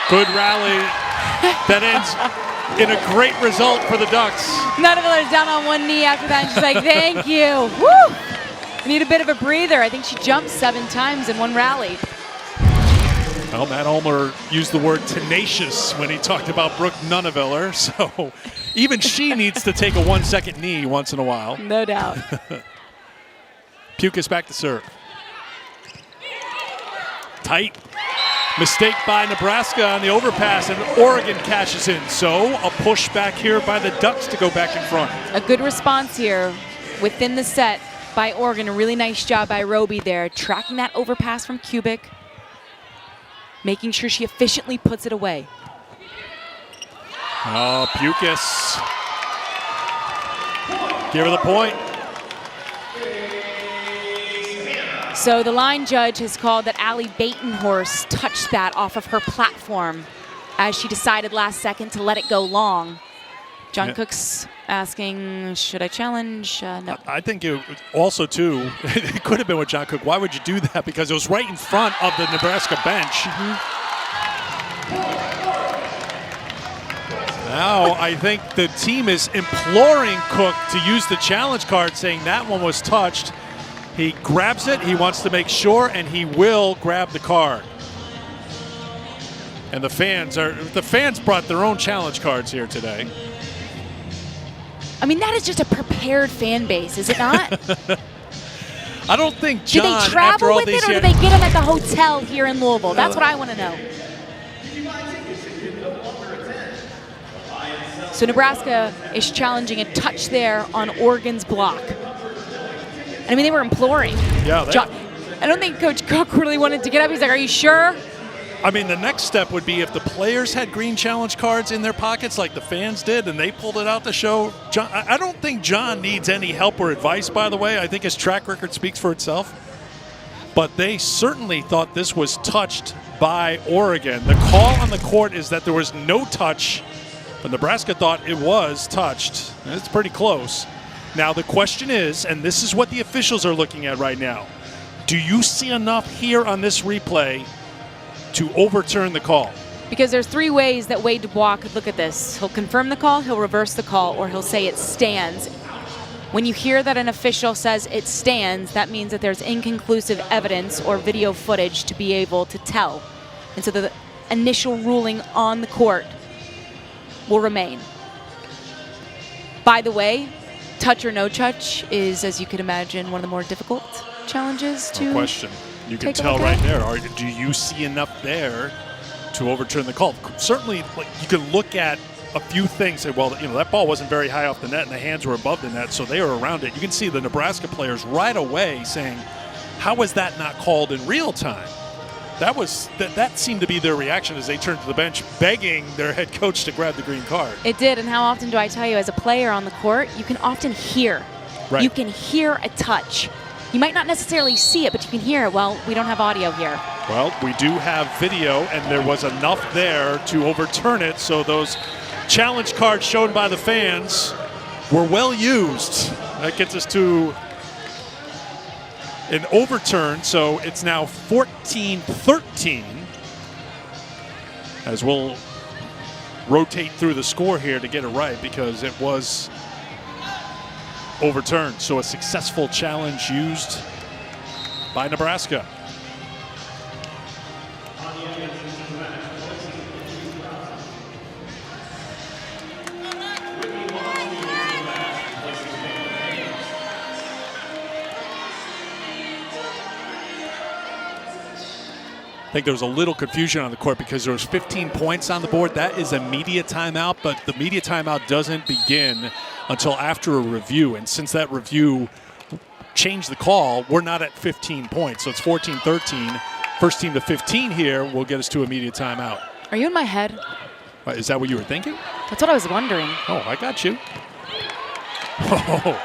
S1: Good rally. That ends in a great result for the Ducks.
S2: Nunneveller's down on one knee after that, and she's like, thank you. Woo! I need a bit of a breather. I think she jumped 7 times in one rally.
S1: Well, Matt Ulmer used the word tenacious when he talked about Brooke Nunneveller, so even she needs to take a 1-second knee once in a while.
S2: No doubt.
S1: Pukas back to serve. Tight. Mistake by Nebraska on the overpass, and Oregon cashes in. So a push back here by the Ducks to go back in front.
S2: A good response here within the set by Oregon. A really nice job by Roby there, tracking that overpass from Kubik, making sure she efficiently puts it away.
S1: Oh, Pukas. Give her the point.
S2: So the line judge has called that Allie Batenhorst touched that off of her platform as she decided last second to let it go long. John Cook's asking, should I challenge? No.
S1: I think it also, too, it could have been with John Cook. Why would you do that? Because it was right in front of the Nebraska bench. Now I think the team is imploring Cook to use the challenge card, saying that one was touched. He grabs it, he wants to make sure, and he will grab the card. And the fans brought their own challenge cards here today.
S2: I mean, that is just a prepared fan base, is it not?
S1: I don't think John,
S2: did they travel with it, or did they get them at the hotel here in Louisville? That's what I want to know. So Nebraska is challenging a touch there on Oregon's block. I mean, they were imploring.
S1: Yeah.
S2: I don't think Coach Cook really wanted to get up. He's like, are you sure?
S1: I mean, the next step would be if the players had green challenge cards in their pockets like the fans did and they pulled it out to show John. I don't think John needs any help or advice, by the way. I think his track record speaks for itself. But they certainly thought this was touched by Oregon. The call on the court is that there was no touch, but Nebraska thought it was touched. And it's pretty close. Now the question is, and this is what the officials are looking at right now, do you see enough here on this replay to overturn the call?
S2: Because there's 3 ways that Wade Dubois could look at this. He'll confirm the call, he'll reverse the call, or he'll say it stands. When you hear that an official says it stands, that means that there's inconclusive evidence or video footage to be able to tell. And so the initial ruling on the court will remain. By the way, touch or no touch is, as you could imagine, one of the more difficult challenges to
S1: No question. You can tell right there. Do you see enough there to overturn the call? Certainly, you can look at a few things. Say, well, that ball wasn't very high off the net, and the hands were above the net, so they were around it. You can see the Nebraska players right away saying, "How was that not called in real time?" That seemed to be their reaction as they turned to the bench, begging their head coach to grab the green card.
S2: It did, and how often do I tell you, as a player on the court, you can often hear.
S1: Right.
S2: You can hear a touch. You might not necessarily see it, but you can hear it. Well, we don't have audio here.
S1: Well, we do have video, and there was enough there to overturn it, so those challenge cards shown by the fans were well used. That gets us to an overturn, so it's now 14-13. As we'll rotate through the score here to get it right, because it was overturned. So a successful challenge used by Nebraska. I think there was a little confusion on the court because there was 15 points on the board. That is a media timeout, but the media timeout doesn't begin until after a review. And since that review changed the call, we're not at 15 points. So it's 14-13. First team to 15 here will get us to a media timeout.
S2: Are you in my head?
S1: Is that what you were thinking?
S2: That's what I was wondering.
S1: Oh, I got you. Oh,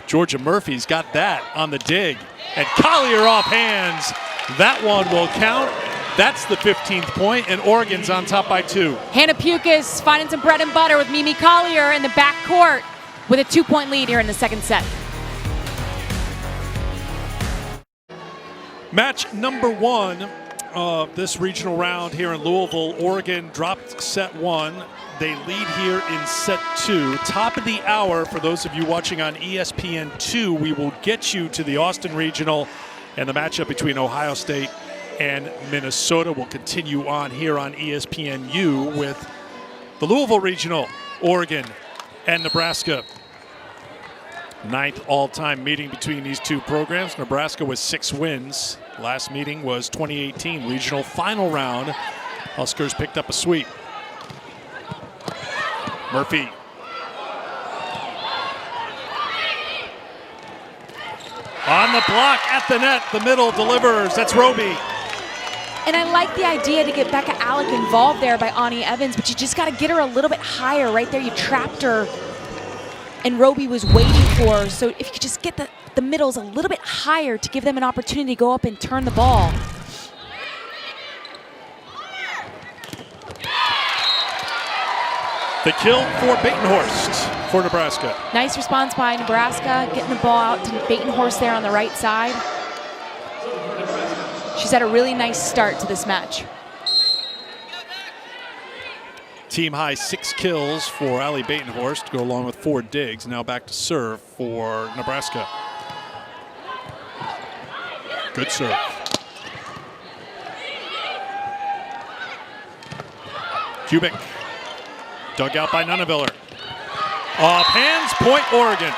S1: Georgia Murphy's got that on the dig. And Collier off hands. That one will count. That's the 15th point, and Oregon's on top by 2.
S2: Hannah Pukas finding some bread and butter with Mimi Collier in the back court with a 2-point lead here in the second set.
S1: Match number 1 of this regional round here in Louisville. Oregon dropped set 1. They lead here in set 2. Top of the hour, for those of you watching on ESPN2, we will get you to the Austin Regional, and the matchup between Ohio State and Minnesota will continue on here on ESPNU with the Louisville Regional, Oregon and Nebraska. 9th all-time meeting between these two programs. Nebraska with 6 wins. Last meeting was 2018 regional final round. Huskers picked up a sweep. Murphy. On the block, at the net, the middle delivers. That's Roby.
S2: And I like the idea to get Becca Alec involved there by Ani Evans, but you just got to get her a little bit higher right there. You trapped her, and Roby was waiting for her. So if you could just get the middles a little bit higher to give them an opportunity to go up and turn the ball.
S1: The kill for Batenhorst for Nebraska.
S2: Nice response by Nebraska, getting the ball out to Batenhorst there on the right side. She's had a really nice start to this match.
S1: Team high 6 kills for Allie Batenhorst, go along with 4 digs. Now back to serve for Nebraska. Good serve. Kubik. Dug out by Nuneviller. Off hands, point Oregon.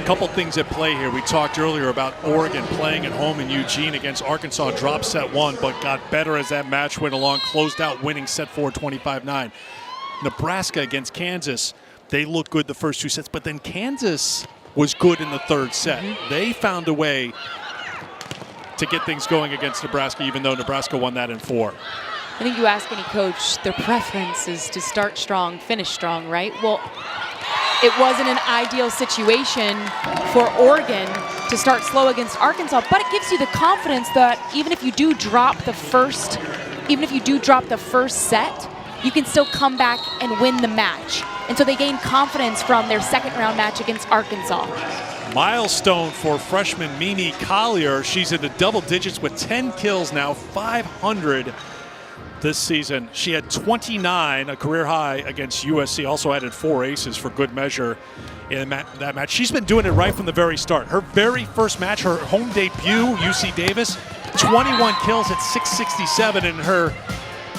S1: A couple things at play here. We talked earlier about Oregon playing at home in Eugene against Arkansas. Dropped set 1, but got better as that match went along. Closed out winning set 4, 25-9. Nebraska against Kansas. They looked good the first 2 sets, but then Kansas was good in the 3rd set. They found a way to get things going against Nebraska, even though Nebraska won that in 4.
S2: I think you ask any coach, their preference is to start strong, finish strong, right? Well, it wasn't an ideal situation for Oregon to start slow against Arkansas, but it gives you the confidence that even if you do drop the first set, you can still come back and win the match. And so they gained confidence from their 2nd round match against Arkansas.
S1: Milestone for freshman Mimi Collier. She's in the double digits with 10 kills now, 500 this season. She had 29, a career high against USC. Also added 4 aces for good measure in that match. She's been doing it right from the very start. Her very first match, her home debut, UC Davis, 21 kills at 667 in her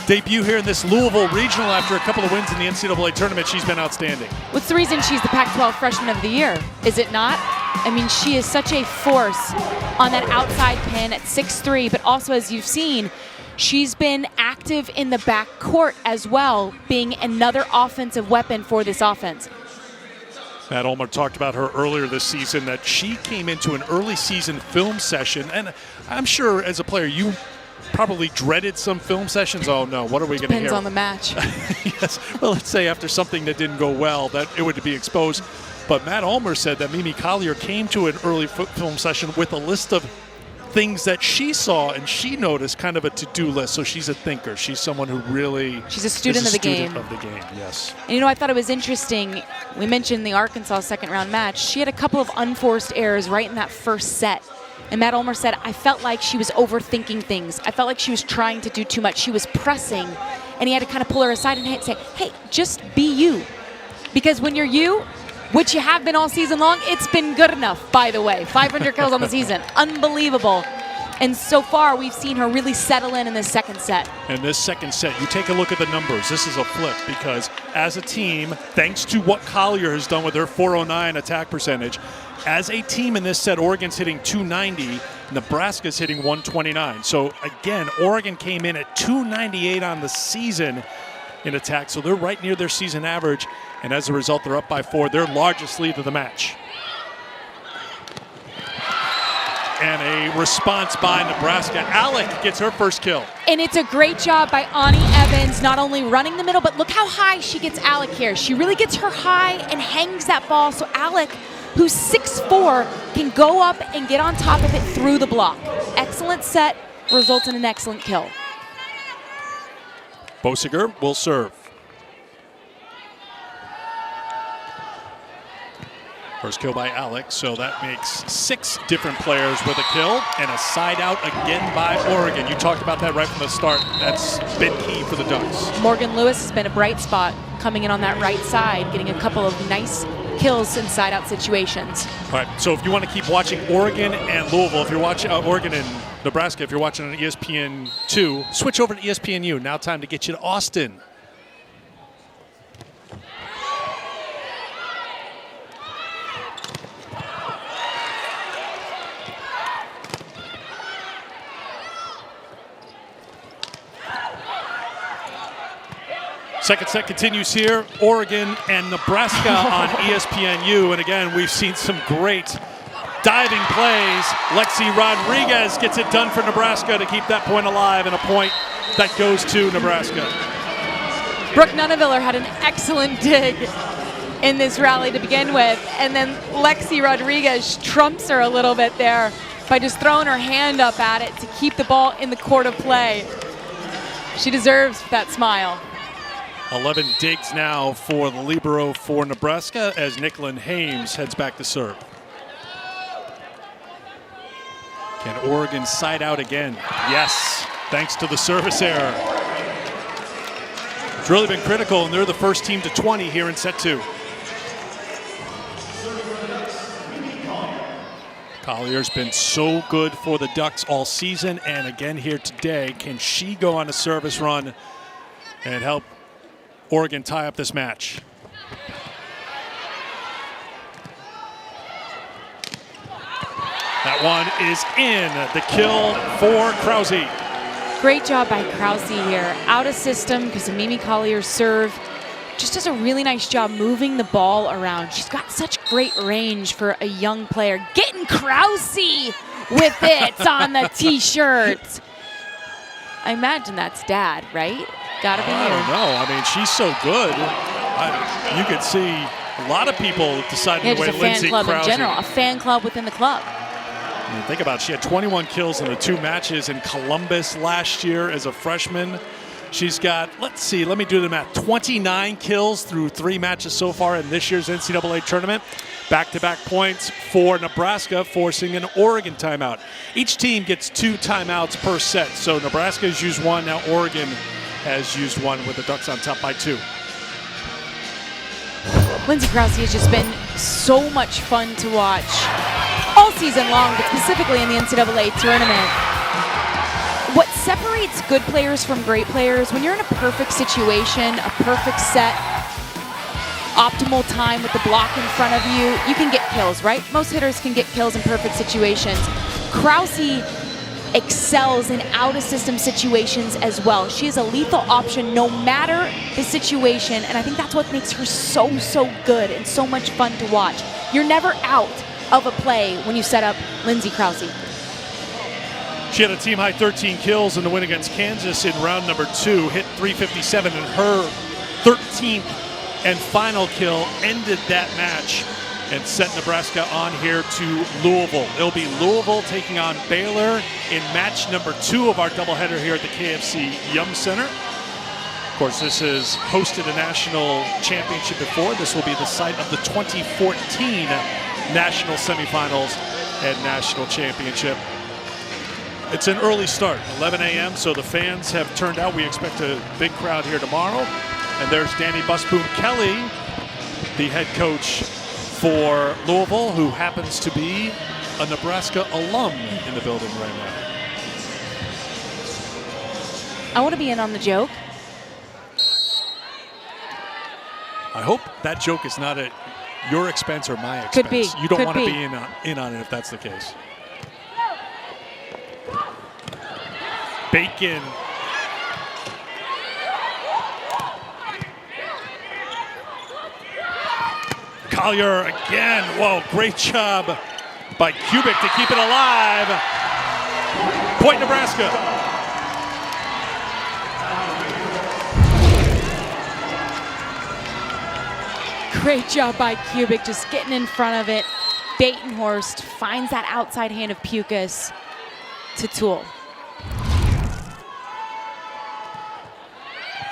S1: debut here in this Louisville regional. After a couple of wins in the NCAA tournament, she's been outstanding.
S2: What's the reason she's the Pac-12 Freshman of the Year? Is it not? I mean, she is such a force on that outside pin at 6'3", but also, as you've seen, she's been active in the backcourt as well, being another offensive weapon for this offense.
S1: Matt Ulmer talked about her earlier this season, that she came into an early season film session, and I'm sure as a player you probably dreaded some film sessions. Oh no, what are we going to hear?
S2: Depends on the match.
S1: Yes, well, let's say after something that didn't go well, that it would be exposed. But Matt Ulmer said that Mimi Collier came to an early film session with a list of things that she saw and she noticed, kind of a to-do list. So she's a thinker. She's someone who really
S2: she's a student of the game.
S1: Yes.
S2: And you know, I thought it was interesting. We mentioned the Arkansas second round match. She had a couple of unforced errors right in that first set. And Matt Ulmer said, I felt like she was overthinking things. I felt like she was trying to do too much. She was pressing, and he had to kind of pull her aside and say, hey, just be you. Because when you're you, which you have been all season long, it's been good enough, by the way. 500 kills on the season. Unbelievable. And so far, we've seen her really settle in this second set.
S1: And this second set, you take a look at the numbers. This is a flip, because as a team, thanks to what Collier has done with her 409 attack percentage, as a team in this set, Oregon's hitting 290, Nebraska's hitting 129. So again, Oregon came in at 298 on the season in attack, so they're right near their season average, and as a result, they're up by 4, their largest lead of the match. And a response by Nebraska. Alec gets her first kill.
S2: And it's a great job by Ani Evans, not only running the middle, but look how high she gets Alec here. She really gets her high and hangs that ball, so Alec, who's 6'4", can go up and get on top of it through the block. Excellent set, results in an excellent kill.
S1: Bosiger will serve. First kill by Alex, so that makes 6 different players with a kill, and a side out again by Oregon. You talked about that right from the start. That's been key for the Ducks.
S2: Morgan Lewis has been a bright spot coming in on that right side, getting a couple of nice kills in side out situations.
S1: All right, so if you want to keep watching Oregon and Louisville, if you're watching Oregon and Nebraska, if you're watching on ESPN2, switch over to ESPNU. Now time to get you to Austin. Second set continues here, Oregon and Nebraska on ESPNU. And again, we've seen some great diving plays. Lexi Rodriguez gets it done for Nebraska to keep that point alive, and a point that goes to Nebraska.
S2: Brooke Nuneviller had an excellent dig in this rally to begin with, and then Lexi Rodriguez trumps her a little bit there by just throwing her hand up at it to keep the ball in the court of play. She deserves that smile.
S1: 11 digs now for the libero for Nebraska as Nicklin Hames heads back to serve. Can Oregon side out again? Yes, thanks to the service error. It's really been critical, and they're the first team to 20 here in set 2. Collier's been so good for the Ducks all season, and again here today. Can she go on a service run and help Oregon tie up this match? That one is in. The kill for Krause.
S2: Great job by Krause here. Out of system because of Mimi Collier's serve. Just does a really nice job moving the ball around. She's got such great range for a young player. Getting Krause with it on the t-shirt. I imagine that's Dad, right? Gotta be here.
S1: I don't know. I mean, she's so good. You could see a lot of people deciding to wear Lindsay Krause.
S2: A fan club in general, a fan club within the club.
S1: I mean, think about it. She had 21 kills in the 2 matches in Columbus last year as a freshman. She's got, let's see, let me do the math, 29 kills through 3 matches so far in this year's NCAA tournament. Back-to-back points for Nebraska, forcing an Oregon timeout. Each team gets 2 timeouts per set. So Nebraska has used 1, now Oregon has used 1 with the Ducks on top by 2.
S2: Lindsey Krause has just been so much fun to watch all season long, but specifically in the NCAA tournament. What separates good players from great players, when you're in a perfect situation, a perfect set, optimal time with the block in front of you, you can get kills, right? Most hitters can get kills in perfect situations. Krause excels in out-of-system situations as well. She is a lethal option no matter the situation, and I think that's what makes her so good and so much fun to watch. You're never out of a play when you set up Lindsey Krause.
S1: She had a team-high 13 kills in the win against Kansas in round number 2, hit .357, and her 13th and final kill ended that match and set Nebraska on here to Louisville. It'll be Louisville taking on Baylor in match number 2 of our doubleheader here at the KFC Yum Center. Of course, this has hosted a national championship before. This will be the site of the 2014 national semifinals and national championship. It's an early start, 11 a.m., so the fans have turned out. We expect a big crowd here tomorrow. And there's Danny Busboom Kelly, the head coach for Louisville, who happens to be a Nebraska alum in the building right now.
S2: I want to be in on the joke.
S1: I hope that joke is not at your expense or my expense.
S2: Could be.
S1: You don't
S2: Could
S1: want to
S2: be
S1: be in on it if that's the case. Bacon. Collier again. Whoa, great job by Kubik to keep it alive. Point Nebraska.
S2: Great job by Kubik, just getting in front of it. Batenhorst finds that outside hand of Pukas to Toole.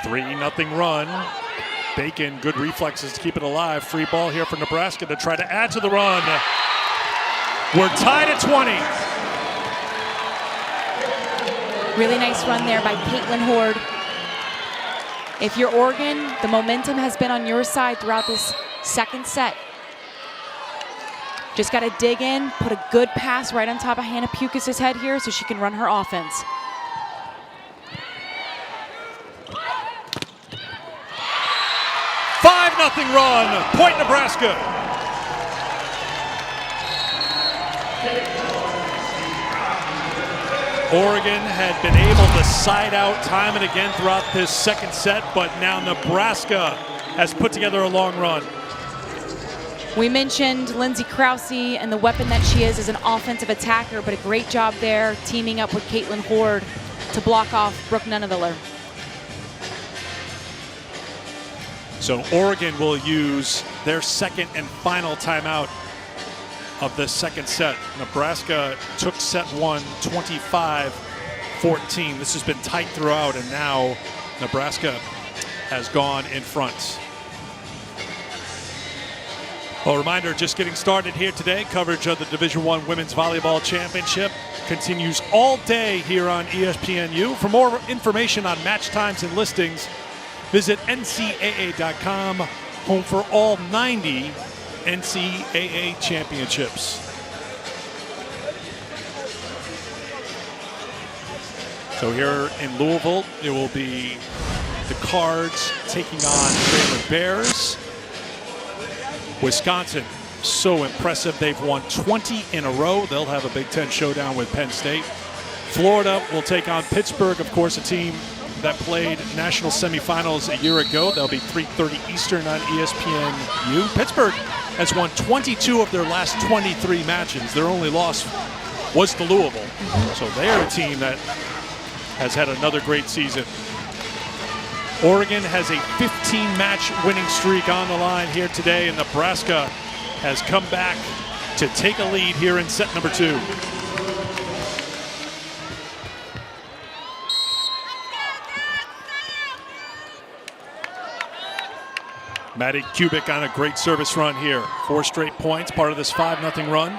S1: 3-0 run. Bacon, good reflexes to keep it alive. Free ball here for Nebraska to try to add to the run. We're tied at 20.
S2: Really nice run there by Caitlin Horde. If you're Oregon, the momentum has been on your side throughout this second set. Just got to dig in, put a good pass right on top of Hannah Pukas' head here so she can run her offense.
S1: Nothing run, point Nebraska. Oregon had been able to side out time and again throughout this second set, but now Nebraska has put together a long run.
S2: We mentioned Lindsey Krause and the weapon that she is as an offensive attacker, but a great job there teaming up with Caitlin Horde to block off Brooke Nunneveller.
S1: So Oregon will use their second and final timeout of the second set. Nebraska took set 1, 25-14. This has been tight throughout, and now Nebraska has gone in front. A reminder, just getting started here today. Coverage of the Division I Women's Volleyball Championship continues all day here on ESPNU. For more information on match times and listings, visit ncaa.com, home for all 90 NCAA championships. So here in Louisville, it will be the Cards taking on Baylor Bears. Wisconsin, so impressive. They've won 20 in a row. They'll have a Big Ten showdown with Penn State. Florida will take on Pittsburgh, of course, a team that played national semifinals a year ago. They'll be 3:30 Eastern on ESPNU. Pittsburgh has won 22 of their last 23 matches. Their only loss was to Louisville. So they're a team that has had another great season. Oregon has a 15-match winning streak on the line here today, and Nebraska has come back to take a lead here in set number 2. Maddie Kubik on a great service run here. 4 straight points, part of this 5-0 run.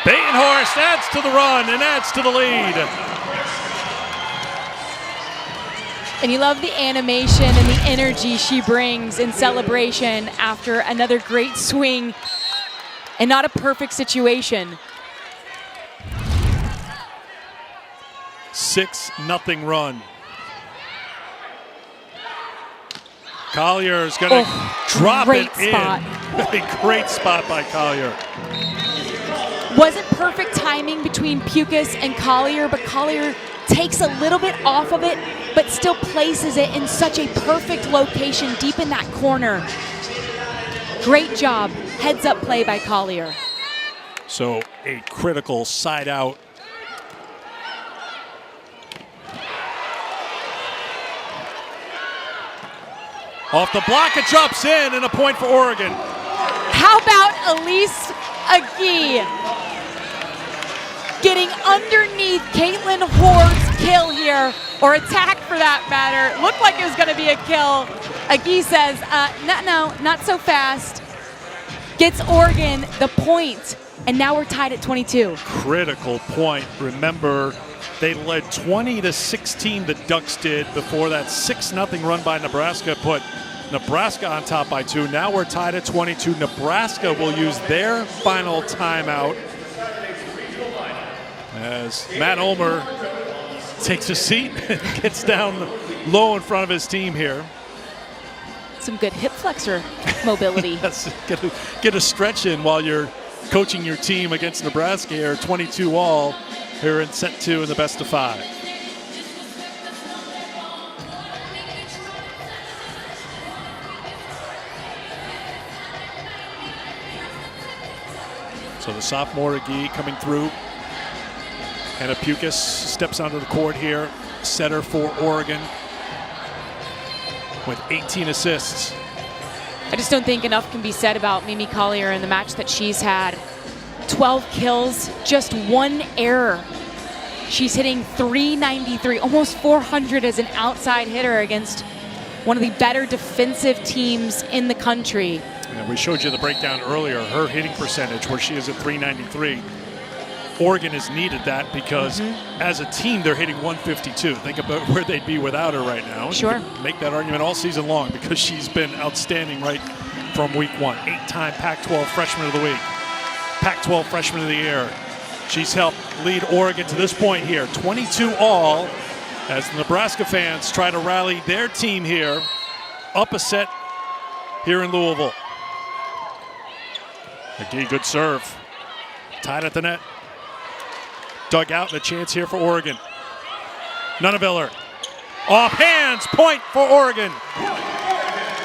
S1: Batenhorst adds to the run and adds to the lead.
S2: And you love the animation and the energy she brings in celebration after another great swing and not a perfect situation.
S1: 6-0 run. Collier's going to drop it
S2: spot.
S1: in. A great spot by Collier.
S2: Wasn't perfect timing between Pukas and Collier, but Collier takes a little bit off of it, but still places it in such a perfect location deep in that corner. Great job. Heads up play by Collier.
S1: So a critical side out. Off the block, it drops in, and a point for Oregon.
S2: How about Elise Agee getting underneath Caitlin Hoard's kill here, or attack for that matter? Looked like it was going to be a kill. Agee says, no, not so fast. Gets Oregon the point, and now we're tied at 22.
S1: Critical point. Remember, they led 20-16, the Ducks did, before that 6-0 run by Nebraska put Nebraska on top by 2. Now we're tied at 22. Nebraska will use their final timeout as Matt Ulmer takes a seat and gets down low in front of his team here.
S2: Some good hip flexor mobility.
S1: Yes, get a stretch in while you're coaching your team against Nebraska here, 22-all here in set 2 in the best of 5. So the sophomore Agee coming through. Hannah Pukas steps onto the court here, setter for Oregon with 18 assists.
S2: I just don't think enough can be said about Mimi Collier in the match that she's had. 12 kills, just 1 error. She's hitting .393, almost 400 as an outside hitter against one of the better defensive teams in the country.
S1: And we showed you the breakdown earlier, her hitting percentage where she is at .393. Oregon has needed that because as a team they're hitting .152. Think about where they'd be without her right now.
S2: Sure.
S1: You can make that argument all season long because she's been outstanding right from week 1. 8-time Pac-12 Freshman of the Week. Pac-12 Freshman of the Year. She's helped lead Oregon to this point here, 22-all, as the Nebraska fans try to rally their team here, up a set here in Louisville. Agee, good serve. Tied at the net. Dug out and a chance here for Oregon. Nuneviller. Off hands, point for Oregon.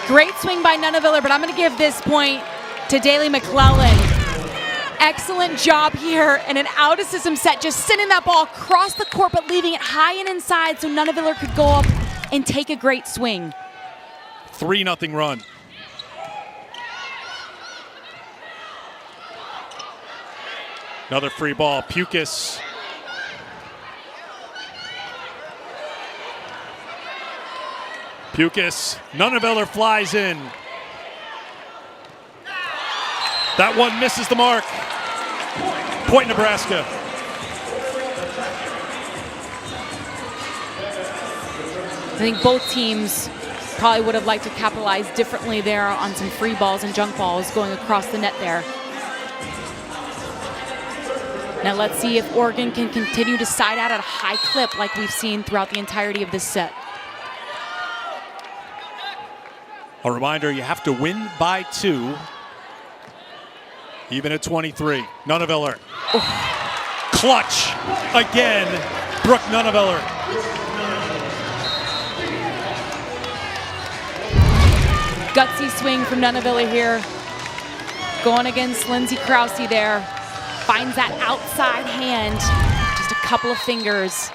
S2: Great swing by Nuneviller, but I'm going to give this point to Daly McClellan. Excellent job here in an out-of-system set, just sending that ball across the court but leaving it high and inside so Nuneviller could go up and take a great swing.
S1: 3-0 run. Another free ball. Pukas. Pukas. Nuneviller flies in. That one misses the mark. Point Nebraska.
S2: I think both teams probably would have liked to capitalize differently there on some free balls and junk balls going across the net there. Now let's see if Oregon can continue to side out at a high clip like we've seen throughout the entirety of this set.
S1: A reminder, you have to win by 2, even at 23. Nuneviller. Oh. Clutch again, Brooke Nuneviller.
S2: Gutsy swing from Nuneviller here. Going against Lindsay Krause there. Finds that outside hand, just a couple of fingers.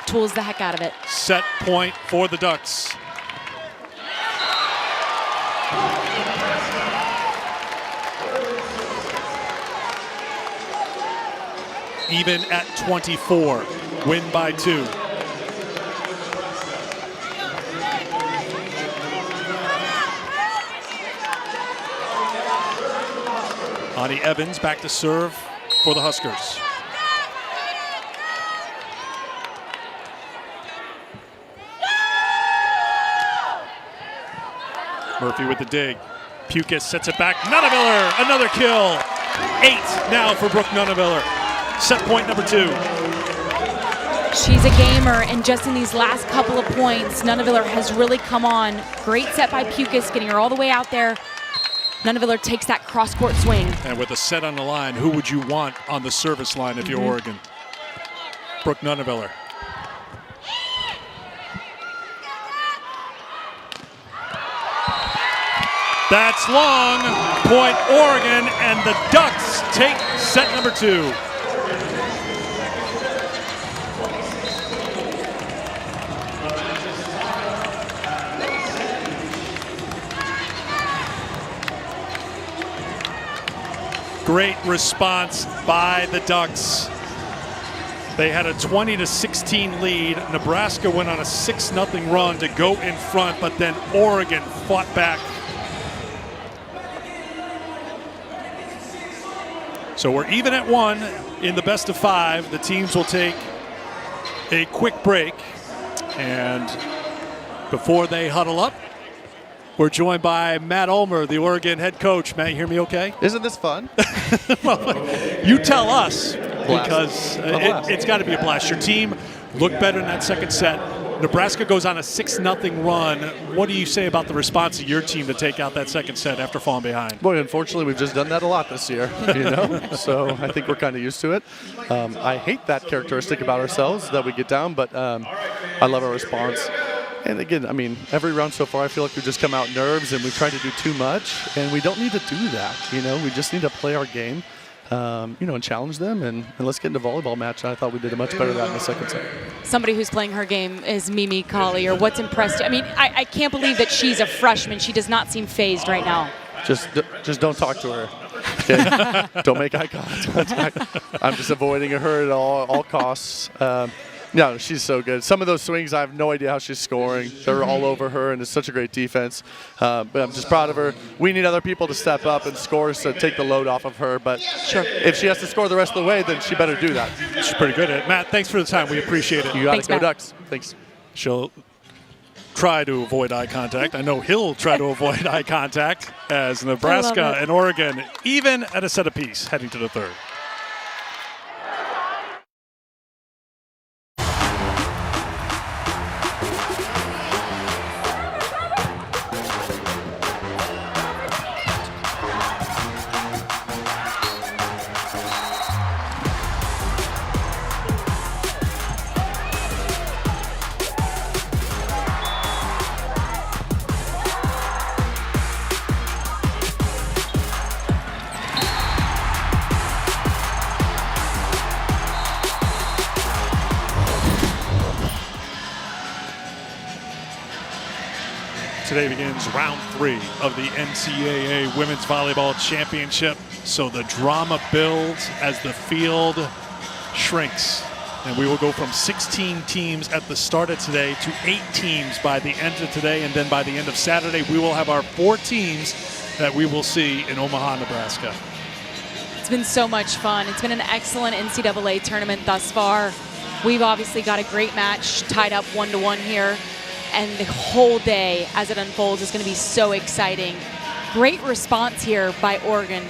S2: Tools the heck out of it.
S1: Set point for the Ducks. Even at 24. win by 2. Ani Evans back to serve for the Huskers. Murphy with the dig. Pukas sets it back. Nuneviller, another kill. 8 now for Brooke Nuneviller. Set point number 2.
S2: She's a gamer, and just in these last couple of points, Nuneviller has really come on. Great set by Pukas, getting her all the way out there. Nuneviller takes that cross-court swing.
S1: And with a set on the line, who would you want on the service line if you're Oregon? Brooke Nuneviller. That's long. Point Oregon, and the Ducks take set number 2. Great response by the Ducks. They had a 20-16 lead. Nebraska went on a 6-0 run to go in front, but then Oregon fought back. So we're even at 1 in the best of 5. The teams will take a quick break. And before they huddle up, we're joined by Matt Ulmer, the Oregon head coach. Matt, you hear me okay?
S3: Isn't this fun?
S1: Well, you tell us, because it's got to be a blast. Your team looked better in that second set. Nebraska goes on a 6-0 run. What do you say about the response of your team to take out that second set after falling behind?
S3: Boy, unfortunately, we've just done that a lot this year, So I think we're kind of used to it. I hate that characteristic about ourselves, that we get down, but I love our response. And again, I mean, every round so far, I feel like we just come out nerves and we try to do too much, and we don't need to do that. We just need to play our game, and challenge them, and let's get into volleyball match. I thought we did a much better of that in the second set.
S2: Somebody who's playing her game is Mimi Collier. What's impressed you? I mean, I can't believe that she's a freshman. She does not seem phased right now.
S3: Just don't talk to her. Okay? Don't make eye contact. I'm just avoiding her at all costs. No, she's so good. Some of those swings, I have no idea how she's scoring. They're all over her, and it's such a great defense. But I'm just proud of her. We need other people to step up and score to take the load off of her. But sure, if she has to score the rest of the way, then she better do that.
S1: She's pretty good at it. Matt, thanks for the time. We appreciate it.
S3: You got
S2: Thanks,
S3: it. Go
S2: Matt.
S3: Ducks. Thanks.
S1: She'll try to avoid eye contact. I know he'll try to avoid eye contact as Nebraska and Oregon even at a set apiece heading to the third. Today begins round 3 of the NCAA Women's Volleyball Championship. So the drama builds as the field shrinks. And we will go from 16 teams at the start of today to 8 teams by the end of today. And then by the end of Saturday, we will have our 4 teams that we will see in Omaha, Nebraska.
S2: It's been so much fun. It's been an excellent NCAA tournament thus far. We've obviously got a great match tied up 1-1 here. And the whole day as it unfolds is going to be so exciting. Great response here by Oregon.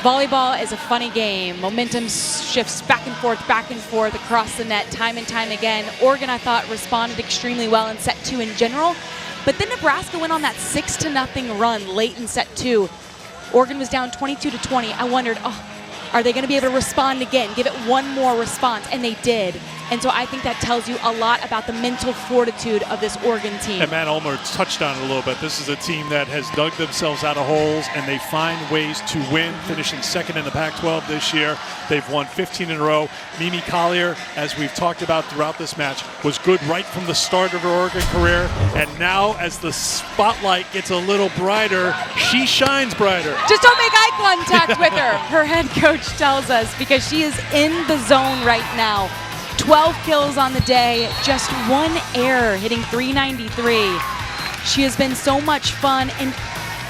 S2: Volleyball is a funny game. Momentum shifts back and forth across the net time and time again. Oregon, I thought, responded extremely well in set 2 in general. But then Nebraska went on that 6-0 run late in set 2. Oregon was down 22-20. I wondered, are they going to be able to respond again, give it one more response? And they did. And so I think that tells you a lot about the mental fortitude of this Oregon team.
S1: And Matt Ulmer touched on it a little bit. This is a team that has dug themselves out of holes, and they find ways to win, finishing second in the Pac-12 this year. They've won 15 in a row. Mimi Collier, as we've talked about throughout this match, was good right from the start of her Oregon career. And now as the spotlight gets a little brighter, she shines brighter.
S2: Just don't make eye contact with her, her head coach tells us, because she is in the zone right now. 12 kills on the day, just one error, hitting .393. She has been so much fun and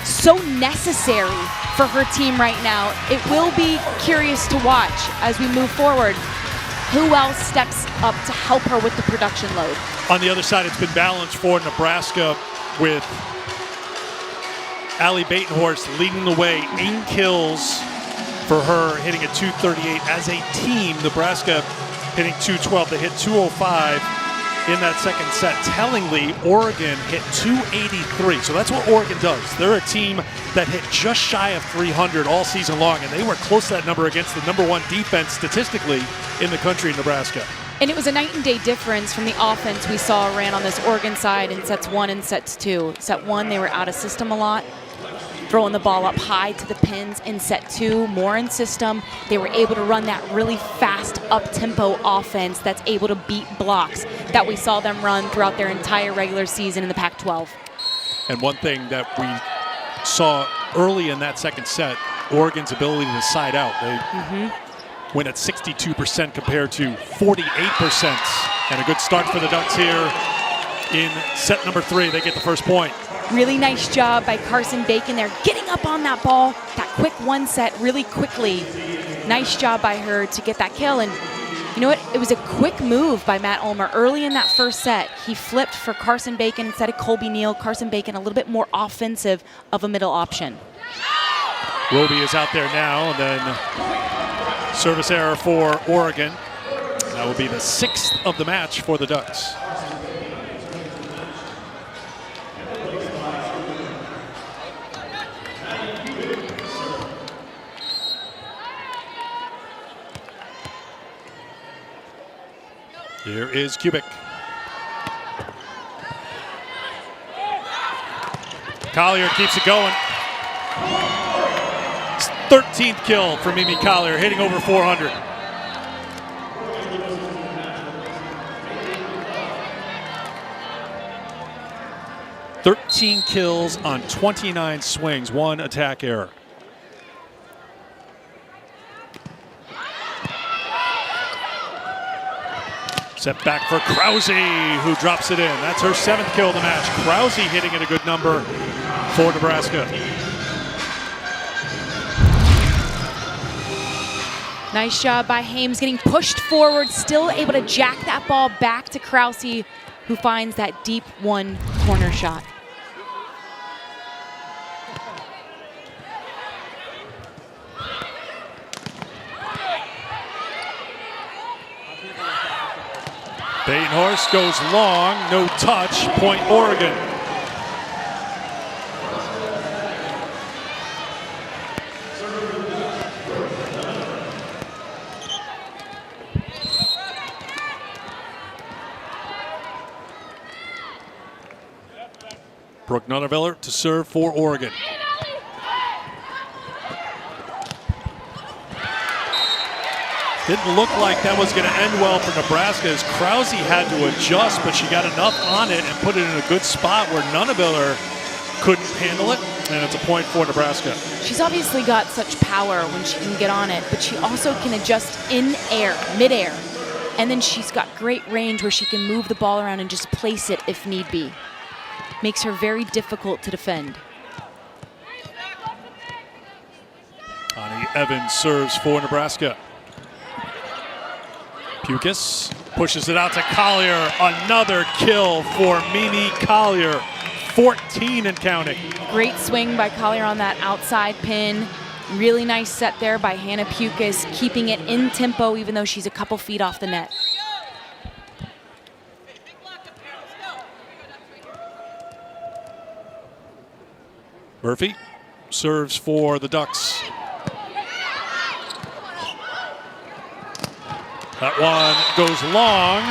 S2: so necessary for her team right now. It will be curious to watch as we move forward who else steps up to help her with the production load.
S1: On the other side, it's been balanced for Nebraska with Allie Batenhorst leading the way, 8 kills for her, hitting at .238. As a team, Nebraska hitting .212. They hit .205 in that second set. Tellingly, Oregon hit .283. So that's what Oregon does. They're a team that hit just shy of 300 all season long, and they were close to that number against the #1 defense statistically in the country, Nebraska.
S2: And it was a night and day difference from the offense we saw ran on this Oregon side in sets 1 and sets 2. Set 1, they were out of system a lot, throwing the ball up high to the pins. In set 2, more in system. They were able to run that really fast up-tempo offense that's able to beat blocks that we saw them run throughout their entire regular season in the Pac-12.
S1: And one thing that we saw early in that second set, Oregon's ability to side out. They win at 62% compared to 48%. And a good start for the Ducks here in set number 3. They get the first point.
S2: Really nice job by Carson Bacon there, getting up on that ball, that quick one set really quickly. Nice job by her to get that kill. And you know what? It was a quick move by Matt Ulmer early in that first set. He flipped for Carson Bacon instead of Colby Neal. Carson Bacon a little bit more offensive of a middle option.
S1: Roby is out there now, and then service error for Oregon. That will be the 6th of the match for the Ducks. Here is Kubik. Collier keeps it going. 13th kill for Mimi Collier, hitting over 400. "13 kills on 29 swings, 1 attack error." Set back for Krause, who drops it in. That's her 7th kill of the match. Krause hitting at a good number for Nebraska.
S2: Nice job by Hames, getting pushed forward, still able to jack that ball back to Krause, who finds that deep one corner shot.
S1: Batenhorst goes long, no touch, point Oregon. Brooke Nunneveller to serve for Oregon. Didn't look like that was going to end well for Nebraska as Krause had to adjust, but she got enough on it and put it in a good spot where Nunneveller couldn't handle it, and it's a point for Nebraska.
S2: She's obviously got such power when she can get on it, but she also can adjust in air, mid-air, and then she's got great range where she can move the ball around and just place it if need be. Makes her very difficult to defend.
S1: Ani Evans serves for Nebraska. Pukas pushes it out to Collier. Another kill for Mimi Collier. 14 and counting.
S2: Great swing by Collier on that outside pin. Really nice set there by Hannah Pukas, keeping it in tempo even though she's a couple feet off the net.
S1: Murphy serves for the Ducks. That one goes long.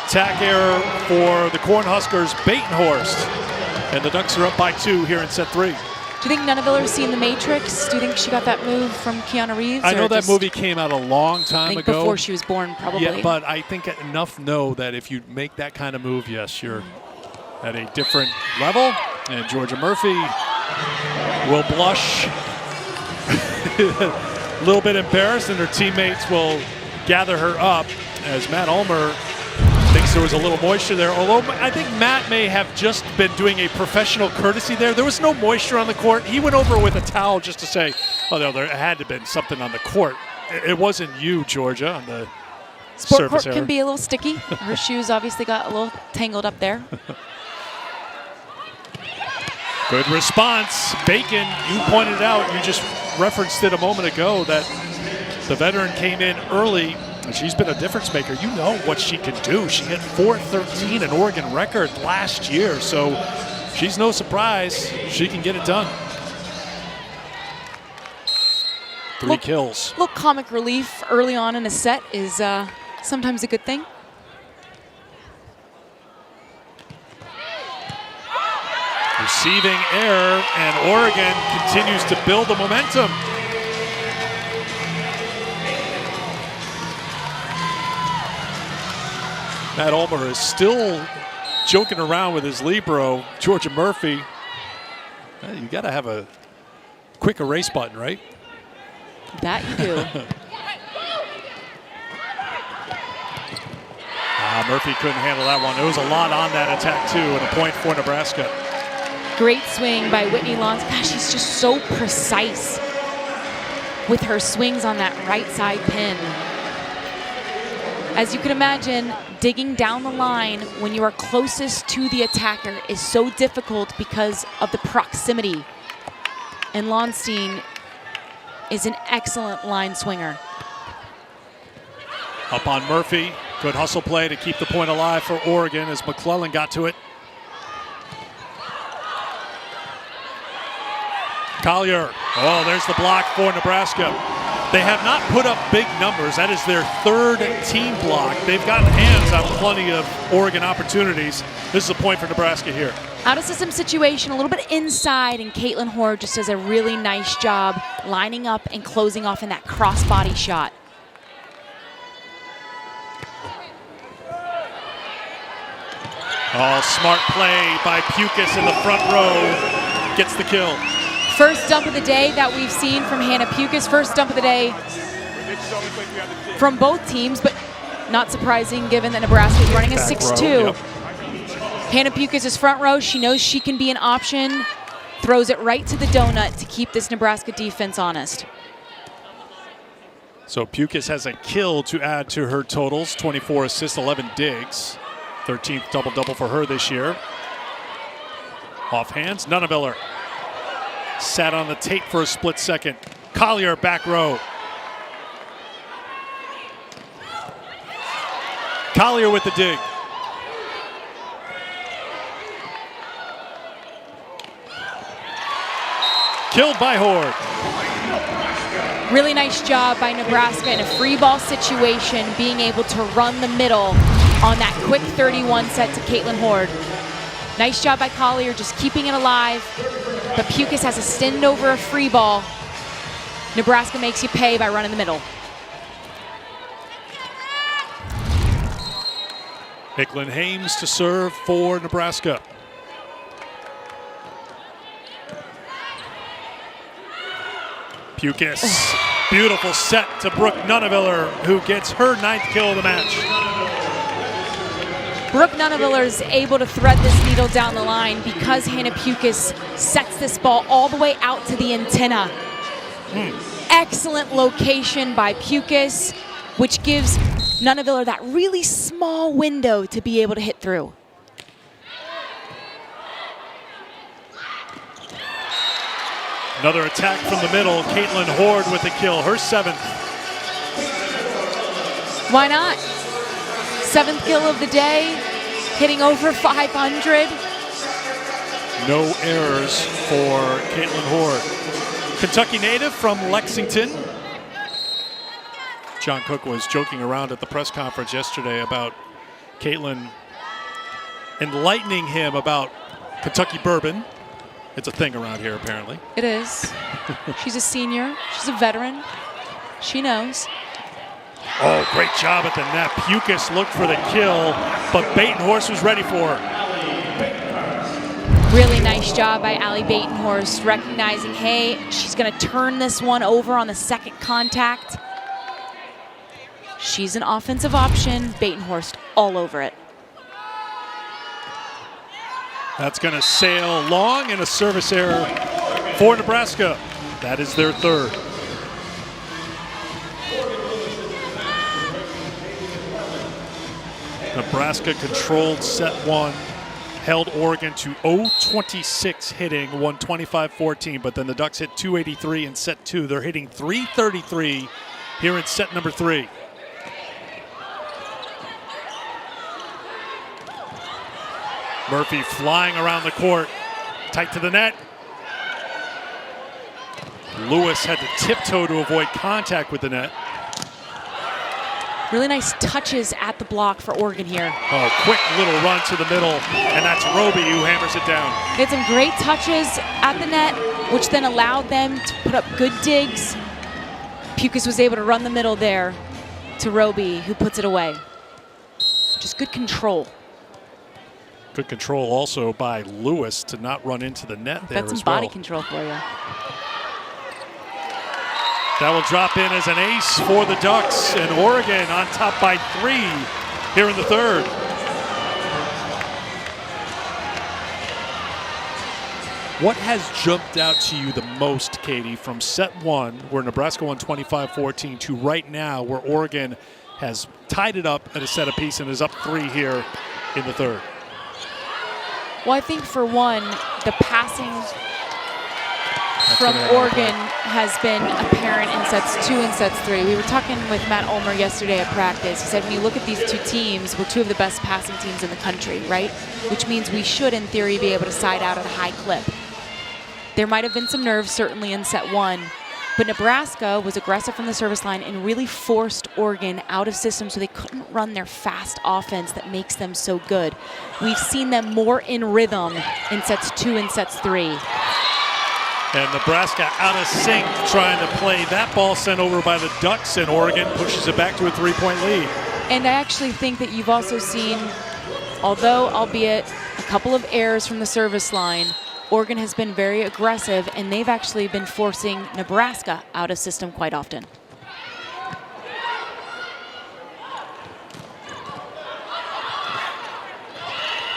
S1: Tack error for the Cornhuskers, Batenhorst. And the Ducks are up by 2 here in set 3.
S2: Do you think Nunneveller's seen The Matrix? Do you think she got that move from Keanu Reeves?
S1: I know that movie came out a long time ago.
S2: Before she was born, probably.
S1: Yeah, but I think enough know that if you make that kind of move, yes, you're at a different level. And Georgia Murphy will blush. A little bit embarrassed, and her teammates will gather her up as Matt Ulmer thinks there was a little moisture there. Although I think Matt may have just been doing a professional courtesy there. There was no moisture on the court. He went over with a towel just to say, oh, no, there had to have been something on the court. It wasn't you, Georgia, on the
S2: Sport court
S1: surface
S2: can be a little sticky. Her shoes obviously got a little tangled up there.
S1: Good response. Bacon, you pointed out, you just referenced it a moment ago, that the veteran came in early, and she's been a difference maker. You know what she can do. She hit .413, an Oregon record last year, so she's no surprise. She can get it done. 3 kills.
S2: A little comic relief early on in a set is sometimes a good thing.
S1: Receiving error, and Oregon continues to build the momentum. Matt Ulmer is still joking around with his libero, Georgia Murphy. You got to have a quick erase button, right?
S2: That you do.
S1: Murphy couldn't handle that one. There was a lot on that attack, too, and a point for Nebraska.
S2: Great swing by Whitney Lons. Gosh, she's just so precise with her swings on that right side pin. As you can imagine, digging down the line when you are closest to the attacker is so difficult because of the proximity. And Lonstein is an excellent line swinger.
S1: Up on Murphy. Good hustle play to keep the point alive for Oregon as McClellan got to it. Collier. Oh, there's the block for Nebraska. They have not put up big numbers. That is their 3rd team block. They've gotten hands on plenty of Oregon opportunities. This is a point for Nebraska here.
S2: Out of system situation, a little bit inside, and Caitlin Hoard just does a really nice job lining up and closing off in that crossbody shot.
S1: Oh, smart play by Pukas in the front row. Gets the kill.
S2: First dump of the day that we've seen from Hannah Pukas. First dump of the day from both teams, but not surprising given that Nebraska is running a 6-2.
S1: Yep.
S2: Hannah Pukas is front row. She knows she can be an option. Throws it right to the donut to keep this Nebraska defense honest.
S1: So Pukas has a kill to add to her totals. 24 assists, 11 digs. 13th double-double for her this year. Off hands, Nuneviller. Sat on the tape for a split second. Collier back row. Collier with the dig. Killed by Hoard.
S2: Really nice job by Nebraska in a free ball situation, being able to run the middle on that quick 31 set to Caitlin Hoard. Nice job by Collier, just keeping it alive. But Pukas has a stint over a free ball. Nebraska makes you pay by running the middle.
S1: Hicklin Hames to serve for Nebraska. Pukas, beautiful set to Brooke Nuneviller, who gets her 9th kill of the match.
S2: Brooke Nuneviller is able to thread this needle down the line because Hannah Pukas sets this ball all the way out to the antenna. Excellent location by Pukas, which gives Nuneviller that really small window to be able to hit through.
S1: Another attack from the middle. Caitlin Hoard with the kill, her 7th.
S2: Why not? 7th kill of the day, hitting over 500.
S1: No errors for Caitlin Hoard. Kentucky native from Lexington. John Cook was joking around at the press conference yesterday about Caitlin enlightening him about Kentucky bourbon. It's a thing around here, apparently.
S2: It is. She's a senior. She's a veteran. She knows.
S1: Oh, great job at the net. Pukas looked for the kill, but Batenhorst was ready for her.
S2: Really nice job by Allie Batenhorst, recognizing, hey, she's going to turn this one over on the second contact. She's an offensive option. Batenhorst all over it.
S1: That's going to sail long, and a service error for Nebraska. That is their third. Nebraska controlled set one, held Oregon to 0-26 hitting, won 25-14, but then the Ducks hit 283 in set two. They're hitting 333 here in set number three. Murphy flying around the court, tight to the net. Lewis had to tiptoe to avoid contact with the net.
S2: Really nice touches at the block for Oregon here.
S1: Oh, quick little run to the middle, and that's Roby who hammers it down.
S2: They had some great touches at the net, which then allowed them to put up good digs. Pukas was able to run the middle there to Roby, who puts it away. Just good control.
S1: Good control also by Lewis to not run into the net there as well.
S2: That's some body control for you.
S1: That will drop in as an ace for the Ducks, and Oregon on top by 3 here in the third. What has jumped out to you the most, Katie, from set one, where Nebraska won 25-14, to right now, where Oregon has tied it up at a set apiece and is up 3 here in the third?
S2: Well, I think for one, the passing from Oregon has been apparent in sets 2 and sets 3. We were talking with Matt Ulmer yesterday at practice. He said, when you look at these two teams, we're two of the best passing teams in the country, right? Which means we should, in theory, be able to side out at a high clip. There might have been some nerves, certainly, in set 1. But Nebraska was aggressive from the service line and really forced Oregon out of system so they couldn't run their fast offense that makes them so good. We've seen them more in rhythm in sets 2 and sets 3.
S1: And Nebraska out of sync trying to play that ball sent over by the Ducks, and Oregon pushes it back to a 3-point lead.
S2: And I actually think that you've also seen, although albeit a couple of errors from the service line, Oregon has been very aggressive, and they've actually been forcing Nebraska out of system quite often.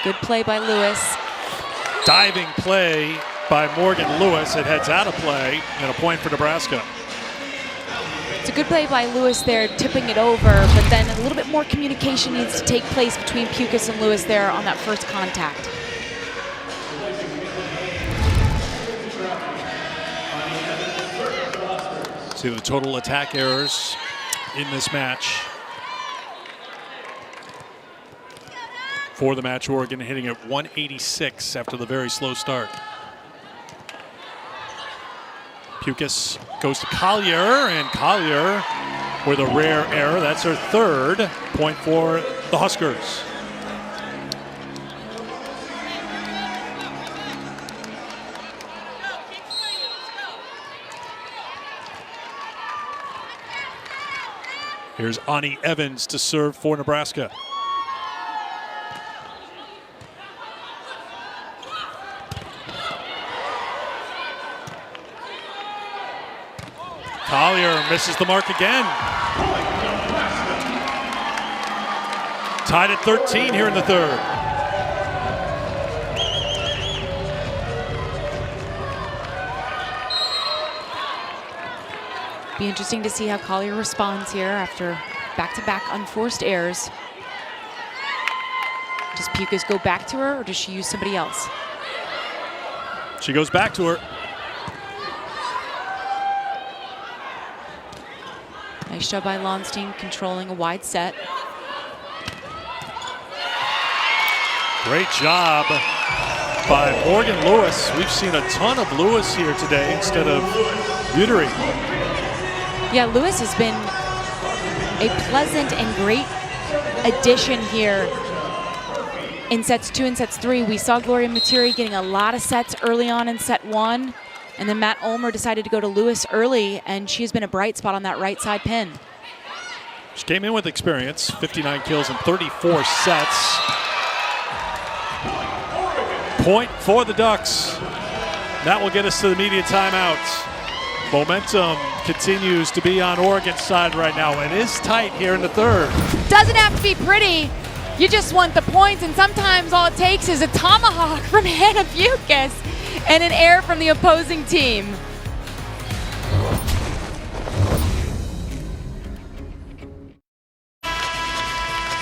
S2: Good play by Lewis.
S1: Diving play by Morgan Lewis. It heads out of play, and a point for Nebraska.
S2: It's a good play by Lewis there, tipping it over, but then a little bit more communication needs to take place between Pukas and Lewis there on that first contact.
S1: See the total attack errors in this match. For the match, Oregon hitting at 186 after the very slow start. Pukas goes to Collier, and Collier with a rare error. That's her third point for the Huskers. Here's Ani Evans to serve for Nebraska. Collier misses the mark again. Tied at 13 here in the third.
S2: Be interesting to see how Collier responds here after back-to-back unforced errors. Does Pukas go back to her, or does she use somebody else?
S1: She goes back to her.
S2: Nice job by Lonstein controlling a wide set.
S1: Great job by Morgan Lewis. We've seen a ton of Lewis here today instead of Butery.
S2: Yeah, Lewis has been a pleasant and great addition here in sets 2 and sets 3. We saw Gloria Maturi getting a lot of sets early on in set 1, and then Matt Ulmer decided to go to Lewis early, and she's been a bright spot on that right side pin.
S1: She came in with experience, 59 kills in 34 sets. Point for the Ducks. That will get us to the media timeout. Momentum continues to be on Oregon's side right now. It is tight here in the third.
S2: Doesn't have to be pretty. You just want the points, and sometimes all it takes is a tomahawk from Hannah Bukis and an error from the opposing team.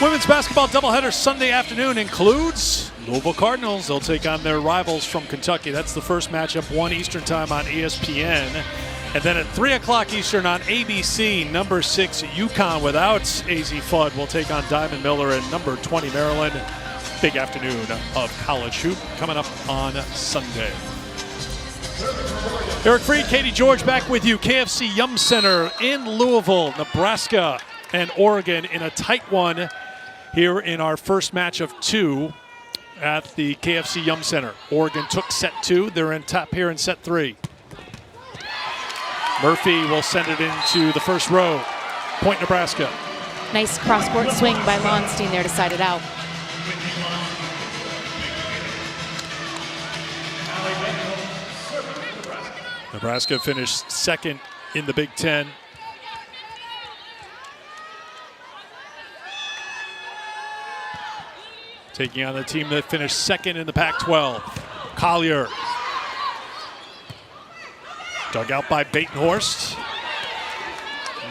S1: Women's basketball doubleheader Sunday afternoon includes Louisville Cardinals. They'll take on their rivals from Kentucky. That's the first matchup, 1 Eastern time on ESPN. And then at 3 o'clock Eastern on ABC, number 6 UConn without AZ Flood will take on Diamond Miller and number 20 Maryland. Big afternoon of college hoop coming up on Sunday. Eric Freed, Katie George back with you. KFC Yum Center in Louisville, Nebraska and Oregon in a tight one here in our first match of 2 at the KFC Yum Center. Oregon took set 2. They're in top here in set 3. Murphy will send it into the first row. Point Nebraska.
S2: Nice cross-court swing by Lonstein there to side it out.
S1: Nebraska finished second in the Big Ten. Taking on the team that finished second in the Pac-12. Collier. Dug out by Batenhorst.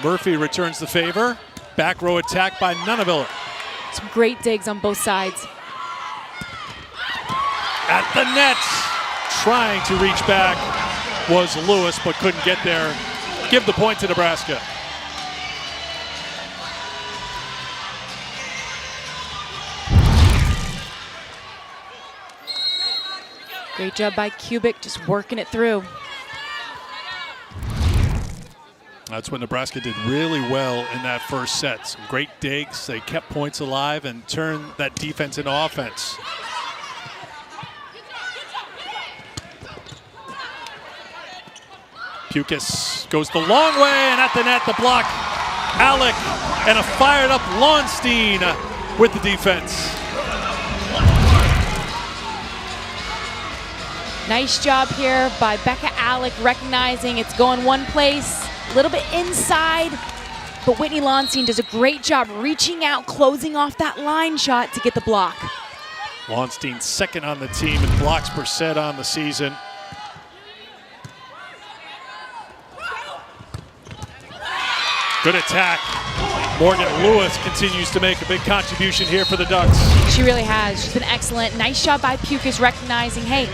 S1: Murphy returns the favor. Back row attack by Nuneviller.
S2: Some great digs on both sides.
S1: At the net, trying to reach back was Lewis, but couldn't get there. Give the point to Nebraska.
S2: Great job by Kubik, just working it through.
S1: That's what Nebraska did really well in that first set. Some great digs. They kept points alive and turned that defense into offense. Bukis goes the long way, and at the net, the block. Alec and a fired up Lonstein with the defense.
S2: Nice job here by Becca Alec, recognizing it's going one place, a little bit inside, but Whitney Lonstein does a great job reaching out, closing off that line shot to get the block.
S1: Lonstein second on the team in blocks per set on the season. Good attack. Morgan Lewis continues to make a big contribution here for the Ducks.
S2: She really has. She's been excellent. Nice job by Bukis, recognizing, hey,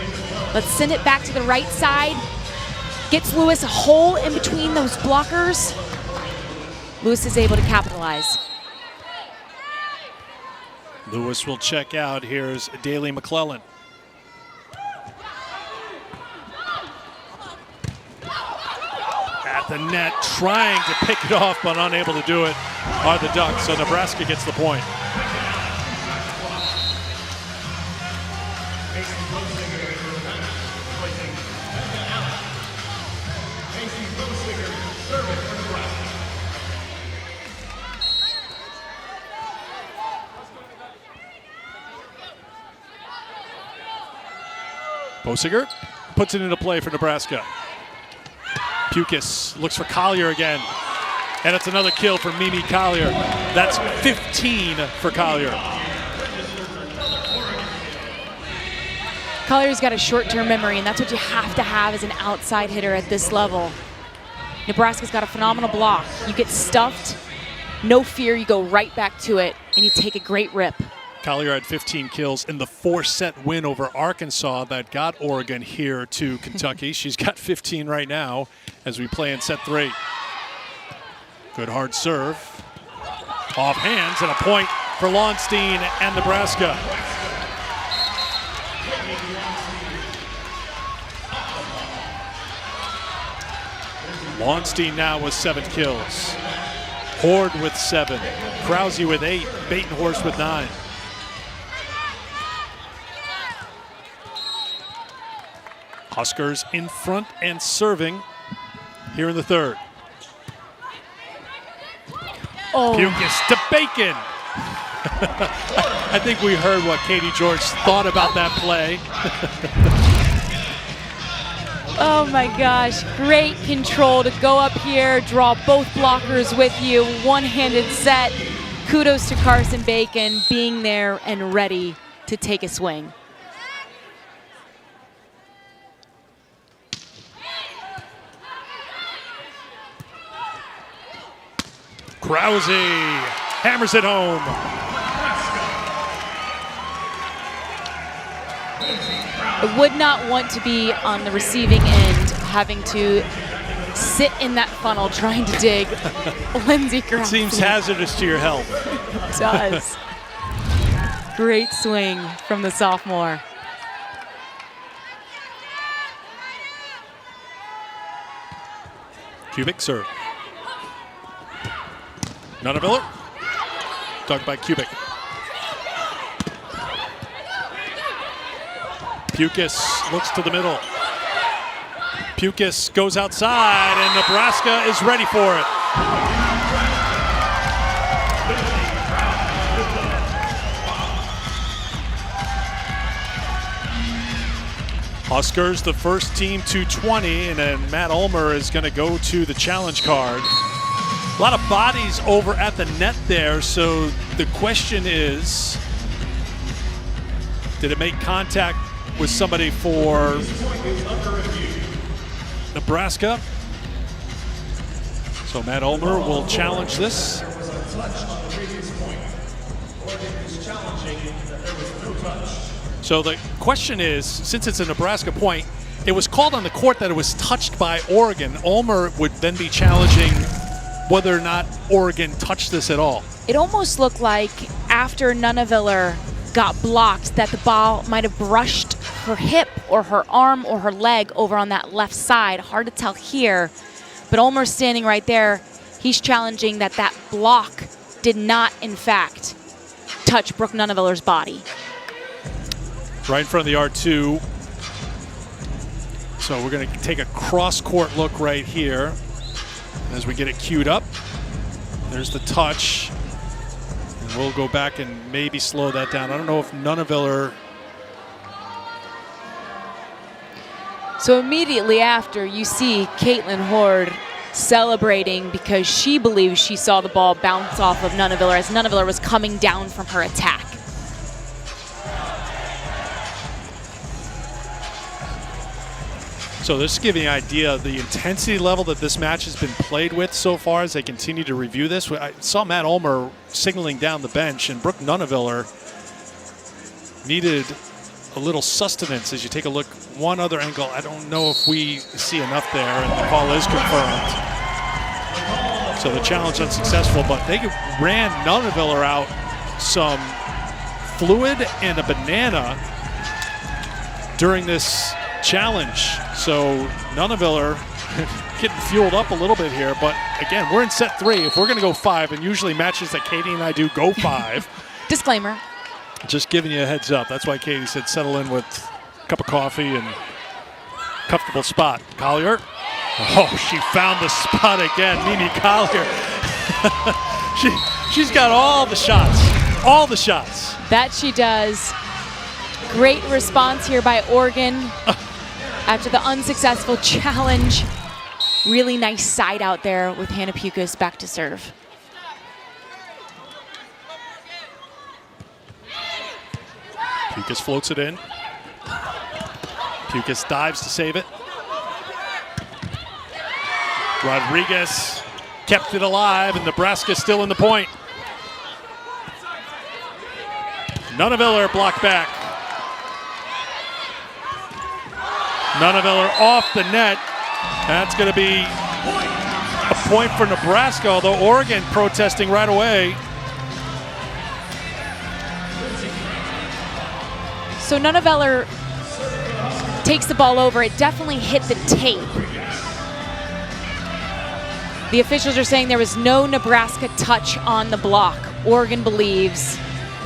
S2: let's send it back to the right side. Gets Lewis a hole in between those blockers. Lewis is able to capitalize.
S1: Lewis will check out. Here's Daly McClellan. At the net, trying to pick it off, but unable to do it are the Ducks, so Nebraska gets the point. Bosiger puts it into play for Nebraska. Bukis looks for Collier again. And it's another kill for Mimi Collier. That's 15 for Collier.
S2: Collier's got a short-term memory, and that's what you have to have as an outside hitter at this level. Nebraska's got a phenomenal block. You get stuffed, no fear, you go right back to it, and you take a great rip.
S1: Collier had 15 kills in the 4-set win over Arkansas that got Oregon here to Kentucky. She's got 15 right now as we play in set 3. Good hard serve. Off hands and a point for Lonstein and Nebraska. Lonstein now with 7 kills. Horde with 7. Krause with 8. Batenhorst with 9. Huskers in front and serving here in the third.
S2: Oh.
S1: Bukis to Bacon. I think we heard what Katie George thought about that play.
S2: Oh my gosh, great control to go up here, draw both blockers with you, one-handed set. Kudos to Carson Bacon being there and ready to take a swing.
S1: Krause hammers it home.
S2: I would not want to be on the receiving end, having to sit in that funnel trying to dig Lindsey Krause.
S1: Seems hazardous to your health.
S2: It does. Great swing from the sophomore.
S1: Kubik serve. Nunaviller. Dug by Kubik. Pukas looks to the middle. Pukas goes outside, and Nebraska is ready for it. Huskers, the first team to 20, and then Matt Ulmer is going to go to the challenge card. A lot of bodies over at the net there, so the question is, did it make contact with somebody for Nebraska? So Matt Ulmer will challenge this. So the question is, since it's a Nebraska point, it was called on the court that it was touched by Oregon. Ulmer would then be challenging whether or not Oregon touched this at all.
S2: It almost looked like after Nunaviller got blocked that the ball might have brushed her hip or her arm or her leg over on that left side. Hard to tell here, but Ulmer's standing right there. He's challenging that that block did not, in fact, touch Brooke Nunaviller's body.
S1: Right in front of the R2. So we're going to take a cross-court look right here as we get it queued up. There's the touch. And we'll go back and maybe slow that down. I don't know if Nunaviller...
S2: So immediately after, you see Caitlin Horde celebrating because she believes she saw the ball bounce off of Nunaviller as Nunaviller was coming down from her attack.
S1: So this is giving you an idea of the intensity level that this match has been played with so far as they continue to review this. I saw Matt Ulmer signaling down the bench, and Brooke Nunaviller needed a little sustenance as you take a look. One other angle, I don't know if we see enough there, and the call is confirmed. So the challenge unsuccessful, but they ran Nunaviller out some fluid and a banana during this challenge. So Nunaviller getting fueled up a little bit here, but again, we're in set 3. If we're going to go 5, and usually matches that Katie and I do go 5.
S2: Disclaimer.
S1: Just giving you a heads up. That's why Katie said settle in with a cup of coffee and comfortable spot. Collier. Oh, she found the spot again. Mimi Collier. She's got all the shots. All the shots.
S2: That she does. Great response here by Oregon after the unsuccessful challenge. Really nice side out there with Hannah Pukas back to serve.
S1: Pukas floats it in. Pukas dives to save it. Rodriguez kept it alive, and Nebraska still in the point. Nunaviller blocked back. Nunaviller off the net. That's going to be a point for Nebraska, although Oregon protesting right away.
S2: So Nunaviller takes the ball over. It definitely hit the tape. The officials are saying there was no Nebraska touch on the block. Oregon believes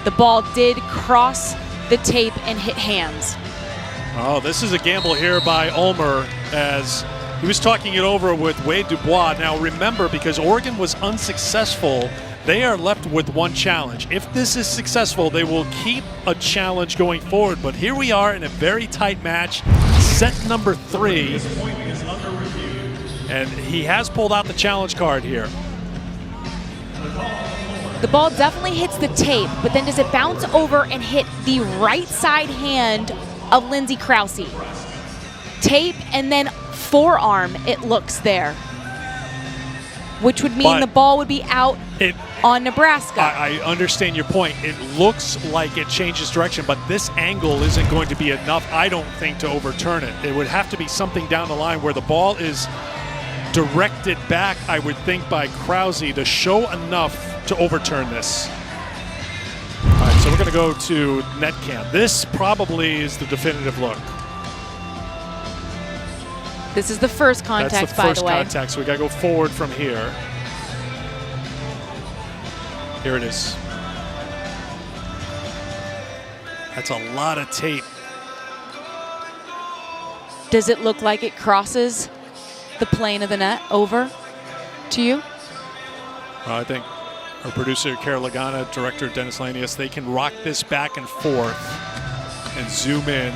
S2: the ball did cross the tape and hit hands.
S1: Oh, this is a gamble here by Ulmer as he was talking it over with Wade Dubois. Now remember, because Oregon was unsuccessful, they are left with one challenge. If this is successful, they will keep a challenge going forward. But here we are in a very tight match, set number 3. And he has pulled out the challenge card here.
S2: The ball definitely hits the tape, but then does it bounce over and hit the right side hand of Lindsay Krause? Tape and then forearm, it looks there, which would mean the ball would be out on Nebraska.
S1: I understand your point. It looks like it changes direction, but this angle isn't going to be enough, I don't think, to overturn it. It would have to be something down the line where the ball is directed back, I would think, by Krause to show enough to overturn this. All right, so we're going to go to net cam. This probably is the definitive look.
S2: This is the first contact, by the way.
S1: That's the first contact, so we got to go forward from here. Here it is. That's a lot of tape.
S2: Does it look like it crosses the plane of the net over to you?
S1: Well, I think our producer, Kara Lagana, director Dennis Lanius, they can rock this back and forth and zoom in.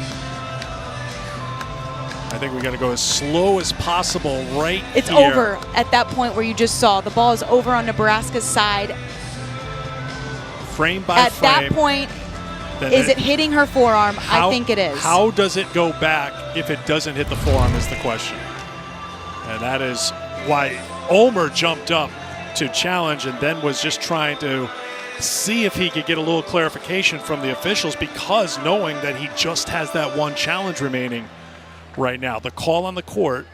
S1: I think we got to go as slow as possible right
S2: It's
S1: here.
S2: over at that point where you just saw. The ball is over on Nebraska's side.
S1: Frame by
S2: at
S1: frame.
S2: At that point, is it hitting her forearm? I think it is.
S1: How does it go back if it doesn't hit the forearm is the question. And that is why Ulmer jumped up to challenge and then was just trying to see if he could get a little clarification from the officials, because knowing that he just has that one challenge remaining right now. The call on the court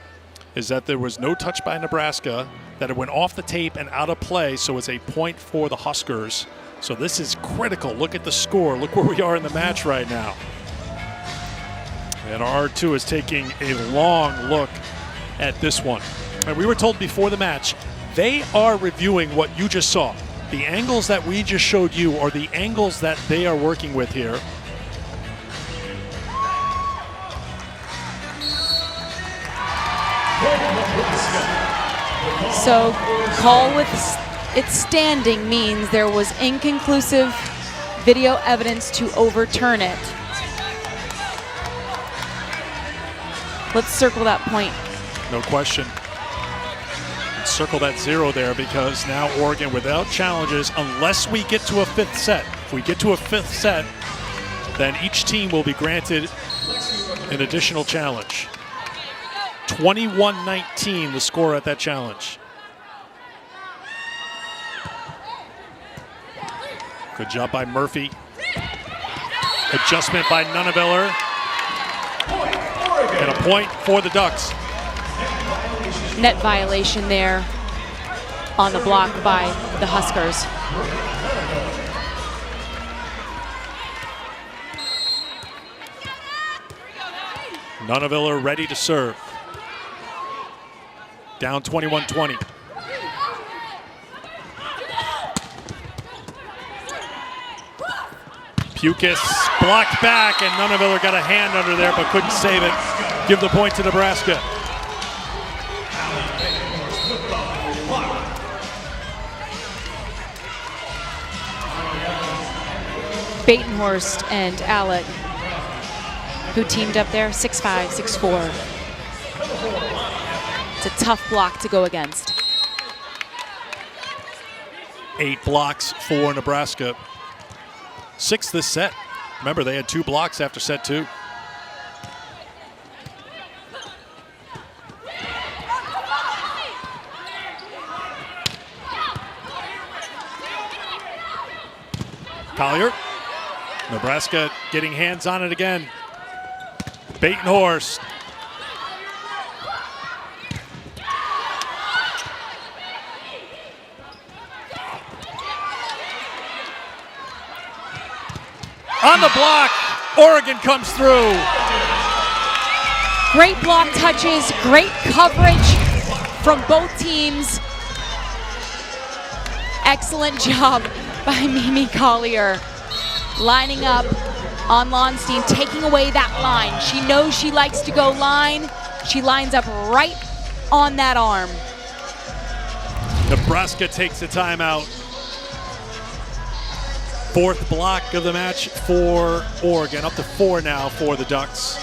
S1: is that there was no touch by Nebraska, that it went off the tape and out of play, so it's a point for the Huskers. So this is critical. Look at the score. Look where we are in the match right now. And our R2 is taking a long look at this one. And we were told before the match, they are reviewing what you just saw. The angles that we just showed you are the angles that they are working with here.
S2: So call with it standing means there was inconclusive video evidence to overturn it. Let's circle that point.
S1: No question. Let's circle that 0 there, because now Oregon without challenges, unless we get to a 5th set. If we get to a 5th set, then each team will be granted an additional challenge. 21-19 the score at that challenge. Good job by Murphy. Adjustment by Nunneveller. And a point for the Ducks.
S2: Net violation there on the block by the Huskers.
S1: Nunneveller ready to serve. Down 21-20. Pukas blocked back, and Nunneveller got a hand under there but couldn't save it. Give the point to Nebraska.
S2: Batenhorst and Alec, who teamed up there, 6'5", 6'4". It's a tough block to go against.
S1: 8 blocks for Nebraska. 6 this set. Remember, they had 2 blocks after set 2. Collier. Nebraska getting hands on it again. Batenhorst. On the block, Oregon comes through.
S2: Great block touches, great coverage from both teams. Excellent job by Mimi Collier, lining up on Lonstein, taking away that line. She knows she likes to go line. She lines up right on that arm.
S1: Nebraska takes a timeout. 4th block of the match for Oregon, up to 4 now for the Ducks.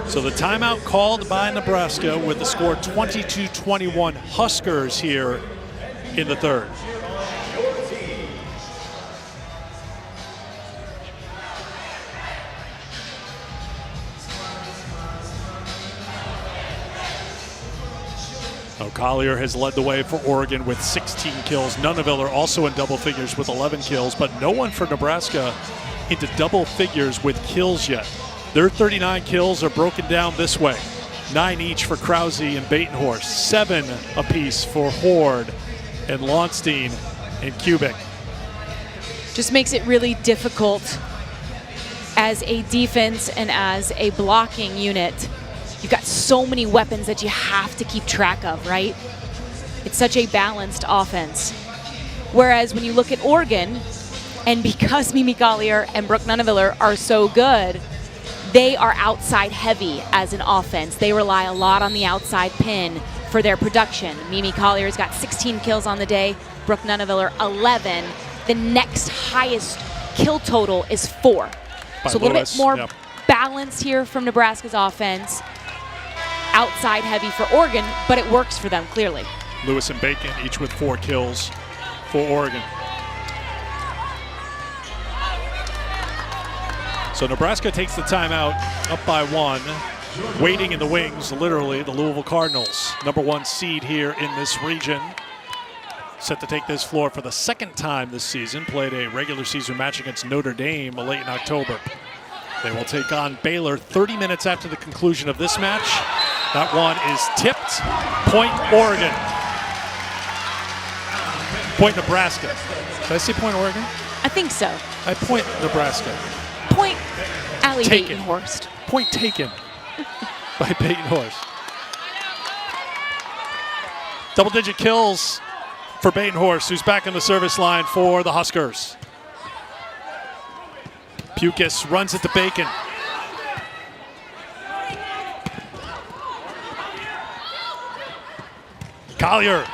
S1: So the timeout called by Nebraska with the score 22-21 Huskers here in the third. Collier has led the way for Oregon with 16 kills. Nuneviller also in double figures with 11 kills, but no one for Nebraska into double figures with kills yet. Their 39 kills are broken down this way. 9 each for Krause and Batenhorst, 7 apiece for Horde and Launstein and Kubik.
S2: Just makes it really difficult as a defense and as a blocking unit. You've got so many weapons that you have to keep track of, right? It's such a balanced offense. Whereas when you look at Oregon, and because Mimi Collier and Brooke Nuneviller are so good, they are outside heavy as an offense. They rely a lot on the outside pin for their production. Mimi Collier's got 16 kills on the day, Brooke Nuneviller 11. The next highest kill total is 4. So a little bit more balanced here from Nebraska's offense. Outside heavy for Oregon, but it works for them, clearly.
S1: Lewis and Bacon each with 4 kills for Oregon. So Nebraska takes the timeout up by 1. Waiting in the wings, literally, the Louisville Cardinals, #1 seed here in this region. Set to take this floor for the second time this season. Played a regular season match against Notre Dame late in October. They will take on Baylor 30 minutes after the conclusion of this match. That one is tipped. Point Oregon. Point Nebraska. Did I say point Oregon?
S2: I think so.
S1: I point Nebraska.
S2: Point Allie
S1: Taken.
S2: Batenhorst.
S1: Point taken by Batenhorst. Double-digit kills for Batenhorst, who's back in the service line for the Huskers. Pukas runs it to Bacon. Collier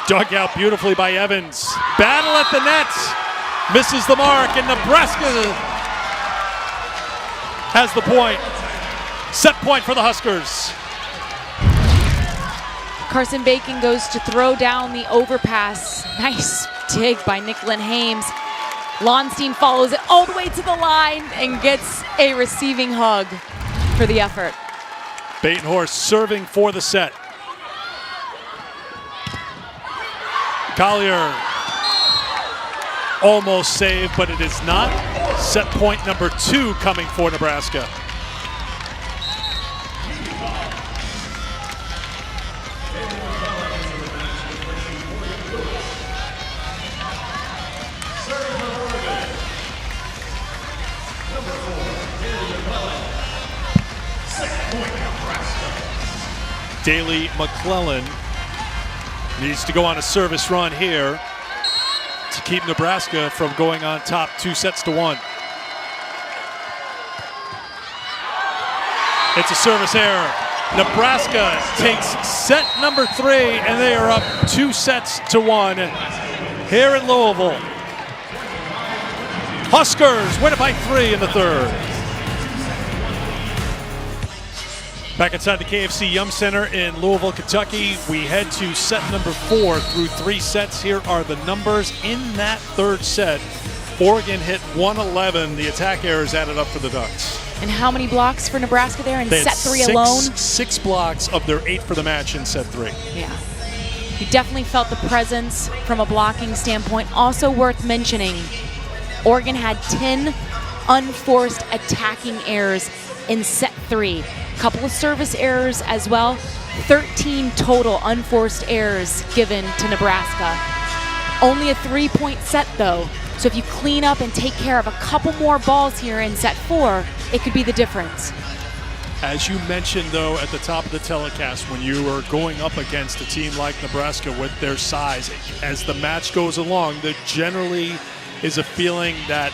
S1: dug out beautifully by Evans. Battle at the net. Misses the mark, and Nebraska has the point. Set point for the Huskers.
S2: Carson Bacon goes to throw down the overpass. Nice dig by Nicklin Hames. Launstein follows it all the way to the line and gets a receiving hug for the effort.
S1: Batenhorst serving for the set. Collier almost saved, but it is not. Set point #2 coming for Nebraska. Daley McClellan needs to go on a service run here to keep Nebraska from going on top 2-1. It's a service error. Nebraska takes set #3, and they are up 2-1 here in Louisville. Huskers win it by 3 in the third. Back inside the KFC Yum Center in Louisville, Kentucky, we head to set #4 through 3 sets. Here are the numbers in that third set. Oregon hit 111. The attack errors added up for the Ducks.
S2: And how many blocks for Nebraska there in
S1: They had
S2: set 3 alone?
S1: 6 blocks of their 8 for the match in set 3.
S2: Yeah. You definitely felt the presence from a blocking standpoint. Also worth mentioning, Oregon had 10 unforced attacking errors in set 3. Couple of service errors as well. 13 total unforced errors given to Nebraska. Only a 3-point set though. So if you clean up and take care of a couple more balls here in set 4, it could be the difference.
S1: As you mentioned, though, at the top of the telecast, when you are going up against a team like Nebraska with their size, as the match goes along, there generally is a feeling that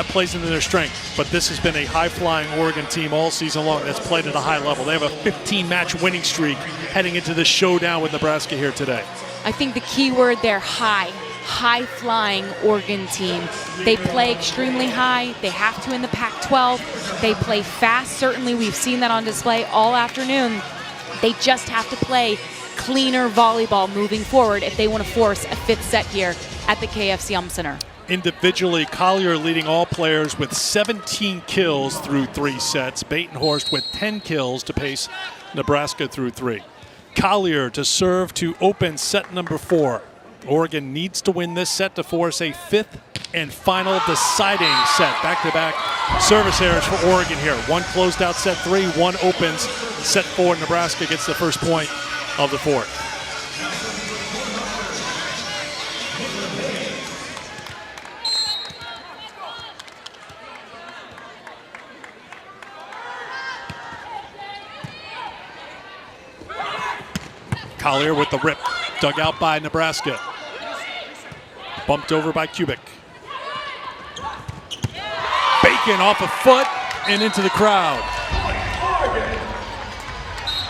S1: plays into their strength. But this has been a high-flying Oregon team all season long that's played at a high level. They have a 15-match winning streak heading into this showdown with Nebraska here today.
S2: I think the key word there, high. high-flying Oregon team. They play extremely high. They have to in the Pac-12. They play fast. Certainly, we've seen that on display all afternoon. They just have to play cleaner volleyball moving forward if they want to force a fifth set here at the KFC Center.
S1: Individually, Collier leading all players with 17 kills through 3 sets. Batenhorst with 10 kills to pace Nebraska through 3. Collier to serve to open set number 4. Oregon needs to win this set to force a 5th and final deciding set. Back-to-back service errors for Oregon here. One closed out set 3, one opens set 4. Nebraska gets the first point of the 4th. Collier with the rip, dug out by Nebraska. Bumped over by Kubik. Bacon off a foot and into the crowd.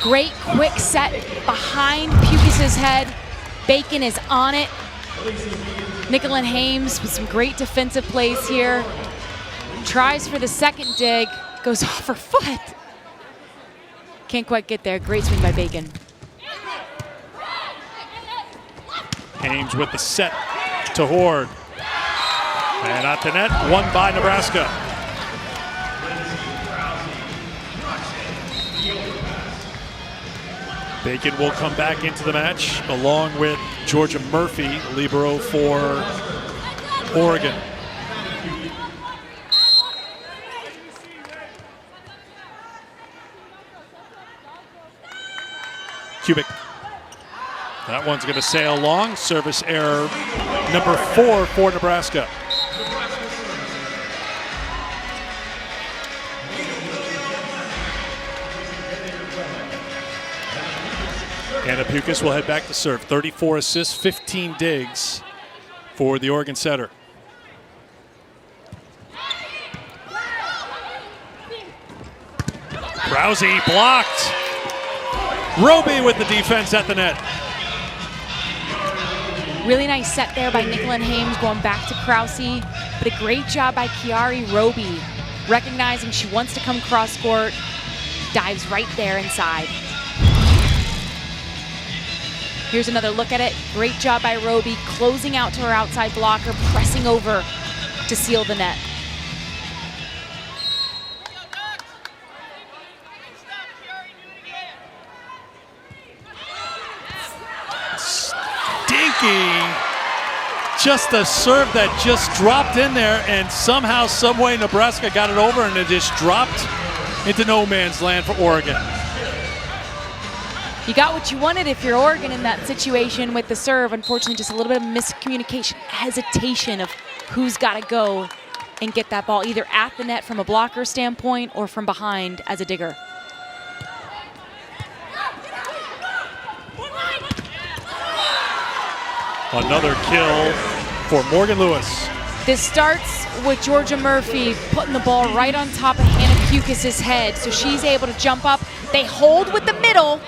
S2: Great quick set behind Pukis's head. Bacon is on it. Nicolin Hames with some great defensive plays here. Tries for the second dig, goes off her foot. Can't quite get there. Great swing by Bacon.
S1: Hames with the set to Horde. And at the net, won by Nebraska. Bacon will come back into the match along with Georgia Murphy, libero for Oregon. Kubik. That one's going to sail long. Service error number 4 for Nebraska. Anna Pukis will head back to serve. 34 assists, 15 digs for the Oregon setter. Krause blocked. Roby with the defense at the net.
S2: Really nice set there by Nicolin Hames going back to Krause, but a great job by Kiari Roby, recognizing she wants to come cross court, dives right there inside. Here's another look at it. Great job by Roby, closing out to her outside blocker, pressing over to seal the net.
S1: Just a serve that just dropped in there, and somehow, someway, Nebraska got it over, and it just dropped into no man's land for Oregon.
S2: You got what you wanted if you're Oregon in that situation with the serve. Unfortunately, just a little bit of miscommunication, hesitation of who's got to go and get that ball either at the net from a blocker standpoint or from behind as a digger.
S1: Another kill for Morgan Lewis.
S2: This starts with Georgia Murphy putting the ball right on top of Hannah Pukis' head, so she's able to jump up. They hold with the middle,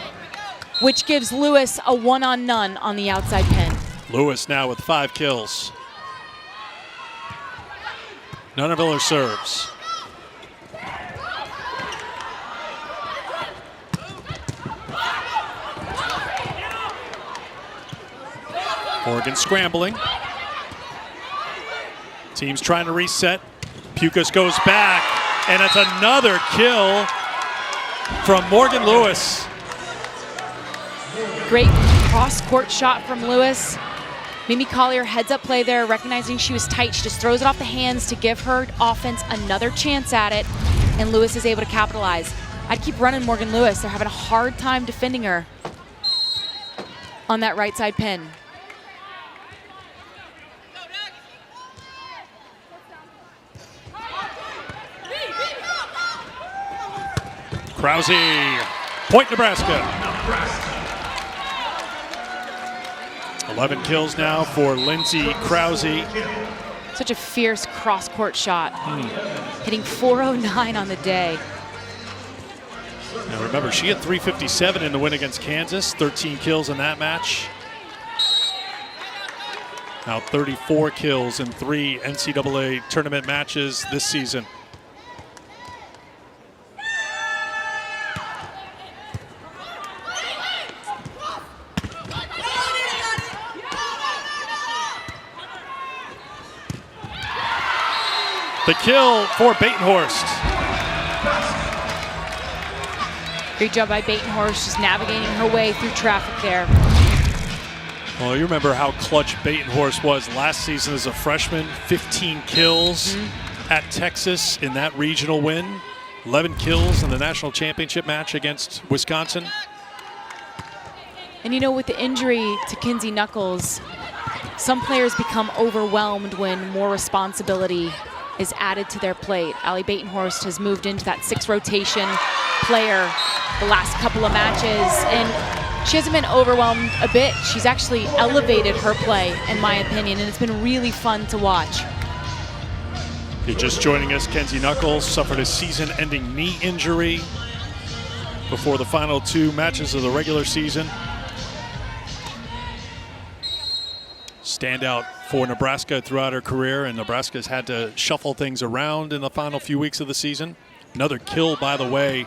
S2: which gives Lewis a one-on-none on the outside pin.
S1: Lewis now with 5 kills. Nunaviller serves. Oregon scrambling. Team's trying to reset. Pukis goes back, and it's another kill from Morgan Lewis.
S2: Great cross-court shot from Lewis. Mimi Collier heads up play there, recognizing she was tight. She just throws it off the hands to give her offense another chance at it, and Lewis is able to capitalize. I'd keep running Morgan Lewis. They're having a hard time defending her on that right side pin.
S1: Krause, point Nebraska. 11 kills now for Lindsay Krause.
S2: Such a fierce cross-court shot. Hitting 409 on the day.
S1: Now remember, she had 357 in the win against Kansas, 13 kills in that match. Now 34 kills in 3 NCAA tournament matches this season. The kill for Batenhorst.
S2: Great job by Batenhorst, just navigating her way through traffic there.
S1: Well, you remember how clutch Batenhorst was last season as a freshman. 15 kills at Texas in that regional win. 11 kills in the national championship match against Wisconsin.
S2: And you know, with the injury to Kinsey Knuckles, some players become overwhelmed when more responsibility is added to their plate. Allie Batenhorst has moved into that 6 rotation player the last couple of matches, and she hasn't been overwhelmed a bit. She's actually elevated her play, in my opinion, and it's been really fun to watch.
S1: If you're just joining us, Kinsey Knuckles suffered a season-ending knee injury before the final 2 matches of the regular season. Standout for Nebraska throughout her career, and Nebraska's had to shuffle things around in the final few weeks of the season. Another kill, by the way,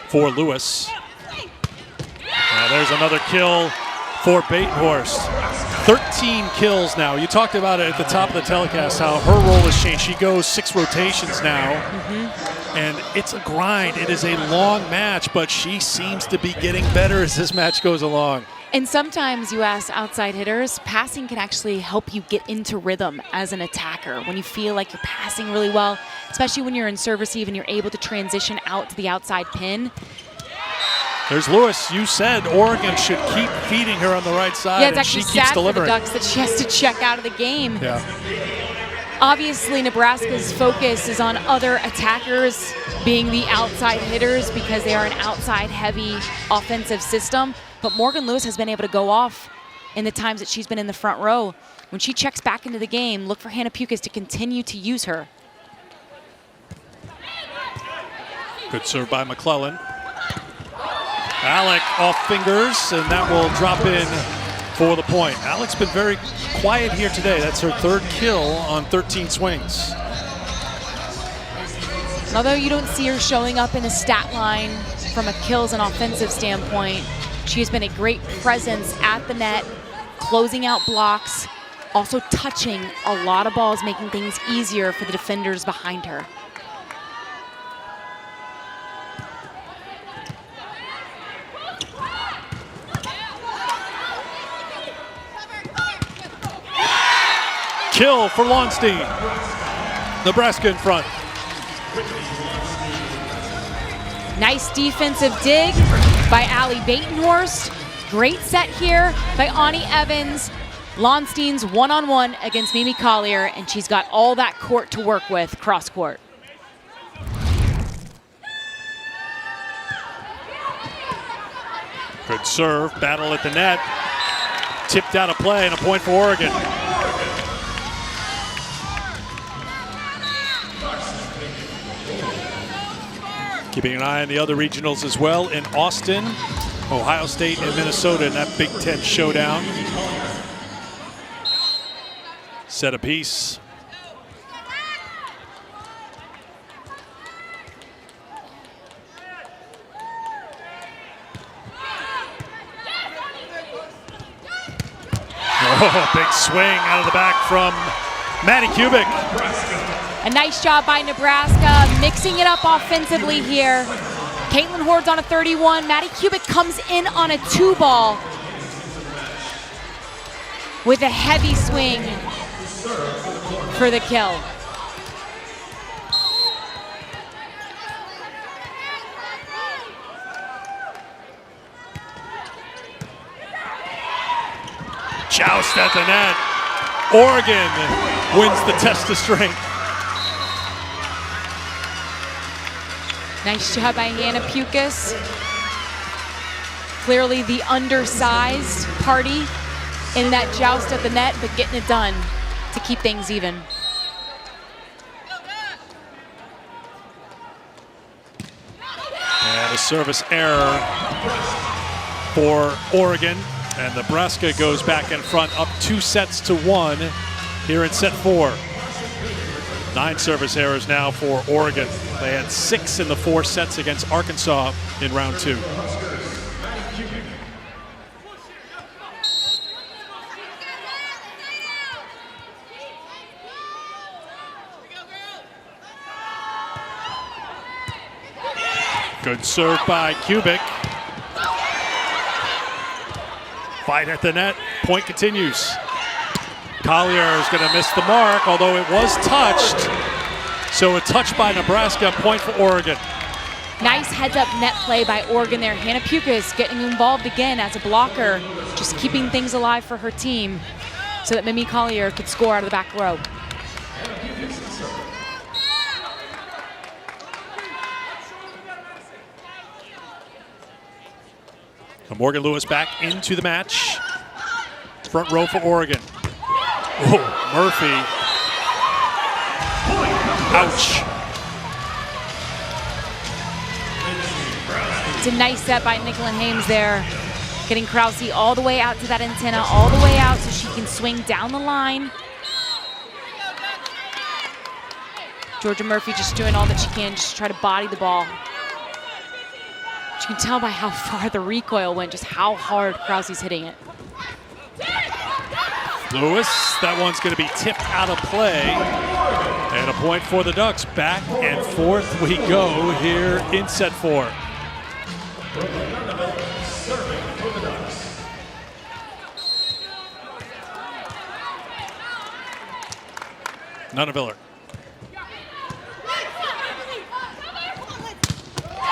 S1: for Lewis. There's another kill for Batenhorst. 13 kills now. You talked about it at the top of the telecast, how her role has changed. She goes 6 rotations now, and it's a grind. It is a long match, but she seems to be getting better as this match goes along.
S2: And sometimes you ask outside hitters, passing can actually help you get into rhythm as an attacker. When you feel like you're passing really well, especially when you're in serve receive and you're able to transition out to the outside pin.
S1: There's Lewis. You said Oregon should keep feeding her on the right side,
S2: Yeah, it's
S1: and she
S2: actually
S1: keeps
S2: sad for the
S1: delivering.
S2: Ducks that she has to check out of the game.
S1: Yeah.
S2: Obviously, Nebraska's focus is on other attackers being the outside hitters because they are an outside-heavy offensive system. But Morgan Lewis has been able to go off in the times that she's been in the front row. When she checks back into the game, look for Hannah Pukas to continue to use her.
S1: Good serve by McClellan. Alec off fingers, and that will drop in for the point. Alec's been very quiet here today. That's her 3rd kill on 13 swings.
S2: And although you don't see her showing up in a stat line from a kills and offensive standpoint, she has been a great presence at the net, closing out blocks, also touching a lot of balls, making things easier for the defenders behind her.
S1: Kill for Lonstein. Nebraska in front.
S2: Nice defensive dig by Allie Batenhorst. Great set here by Ani Evans. Lonstein's one-on-one against Mimi Collier, and she's got all that court to work with cross court.
S1: Good serve, battle at the net. Tipped out of play, and a point for Oregon. Keeping an eye on the other regionals as well in Austin, Ohio State and Minnesota in that Big Ten showdown. Set a piece. Oh, big swing out of the back from Maddie Kubik.
S2: A nice job by Nebraska, mixing it up offensively here. Caitlin Hoard's on a 31. Maddie Kubik comes in on a 2-ball with a heavy swing for the kill.
S1: Joust at the net. Oregon wins the test of strength.
S2: Nice job by Hannah Pukas. Clearly the undersized party in that joust at the net, but getting it done to keep things even.
S1: And a service error for Oregon. And Nebraska goes back in front, up 2-1 here in set 4. 9 service errors now for Oregon. They had 6 in the 4 sets against Arkansas in round 2. Good serve by Kubik. Fight at the net. Point continues. Collier is going to miss the mark, although it was touched. So a touch by Nebraska, point for Oregon.
S2: Nice heads-up net play by Oregon there. Hannah Pukas getting involved again as a blocker, just keeping things alive for her team so that Mimi Collier could score out of the back row.
S1: Morgan Lewis back into the match. Front row for Oregon. Oh, Murphy. Ouch.
S2: It's a nice set by Nicola Hames there. Getting Krause all the way out to that antenna, all the way out so she can swing down the line. Georgia Murphy just doing all that she can, just try to body the ball. You can tell by how far the recoil went, just how hard Krause's hitting it.
S1: Lewis, that one's going to be tipped out of play. And a point for the Ducks. Back and forth we go here in set 4. Nunaviller.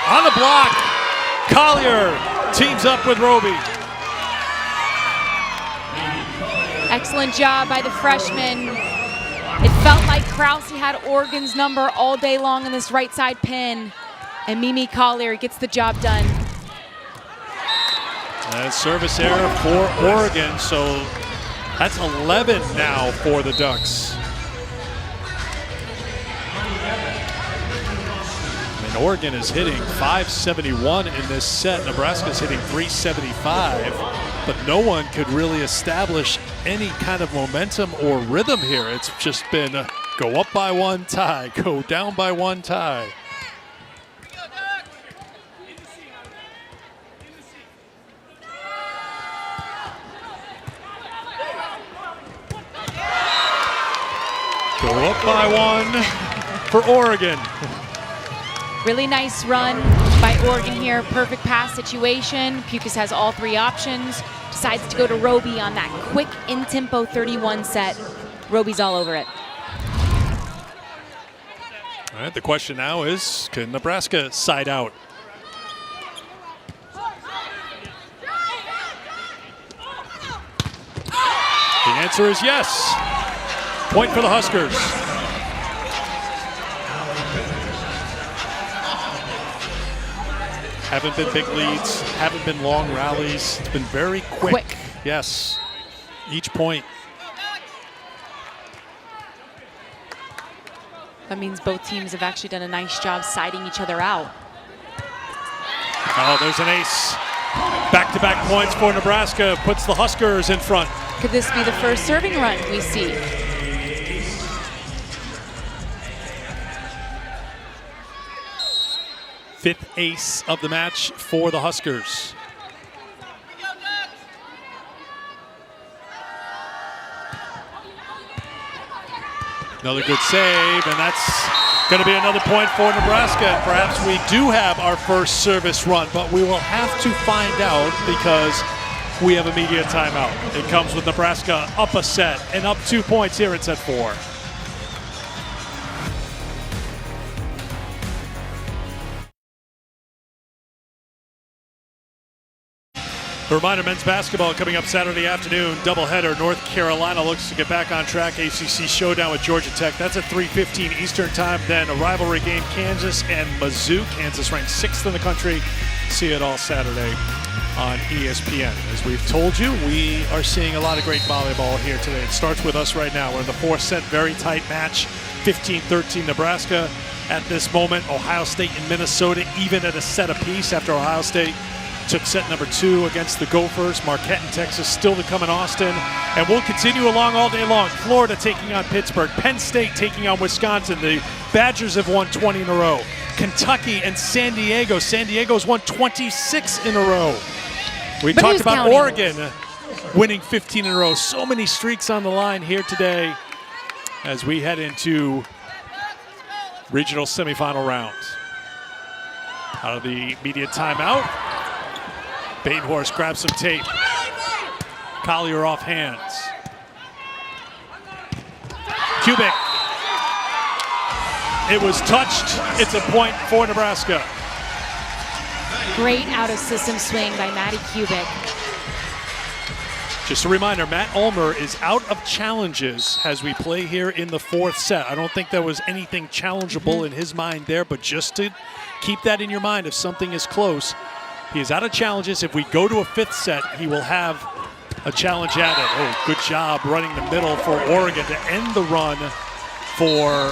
S1: On the block. Collier teams up with Roby.
S2: Excellent job by the freshman. It felt like Krause had Oregon's number all day long in this right side pin. And Mimi Collier gets the job done.
S1: And service error for Oregon, so that's 11 now for the Ducks. And Oregon is hitting .571 in this set. Nebraska's hitting .375, but no one could really establish any kind of momentum or rhythm here. It's just been go up by 1, tie, go down by 1, tie. Go up by 1 for Oregon.
S2: Really nice run by Oregon here. Perfect pass situation. Pukas has all 3 options. Decides to go to Roby on that quick in-tempo 31 set. Roby's all over it.
S1: All right, the question now is, can Nebraska side out? The answer is yes. Point for the Huskers. Haven't been big leads, haven't been long rallies. It's been very quick. Yes, each point.
S2: That means both teams have actually done a nice job siding each other out.
S1: Oh, there's an ace. Back-to-back points for Nebraska, puts the Huskers in front.
S2: Could this be the first serving run we see?
S1: Fifth ace of the match for the Huskers. Another good save, and that's going to be another point for Nebraska. Perhaps we do have our first service run, but we will have to find out because we have a media timeout. It comes with Nebraska up a set and up 2 points here in set 4. A reminder, men's basketball coming up Saturday afternoon, doubleheader. North Carolina looks to get back on track. ACC showdown with Georgia Tech. That's at 3:15 Eastern time. Then a rivalry game, Kansas and Mizzou. Kansas ranked 6th in the country. See it all Saturday on ESPN. As we've told you, we are seeing a lot of great volleyball here today. It starts with us right now. We're in the 4th set, very tight match. 15-13 Nebraska. At this moment, Ohio State and Minnesota even at a set apiece after Ohio State took set number 2 against the Gophers. Marquette in Texas still to come in Austin. And we'll continue along all day long. Florida taking on Pittsburgh. Penn State taking on Wisconsin. The Badgers have won 20 in a row. Kentucky and San Diego. San Diego's won 26 in a row. We talked about
S2: counting?
S1: Oregon winning 15 in a row. So many streaks on the line here today as we head into regional semifinal rounds. Out of the media timeout, Batenhorst grabs some tape. Collier off hands. Kubik. It was touched. It's a point for Nebraska.
S2: Great out-of-system swing by Maddie Kubik.
S1: Just a reminder, Matt Ulmer is out of challenges as we play here in the 4th set. I don't think there was anything challengeable in his mind there, but just to keep that in your mind if something is close. He is out of challenges. If we go to a 5th set, he will have a challenge added. Oh, good job running the middle for Oregon to end the run for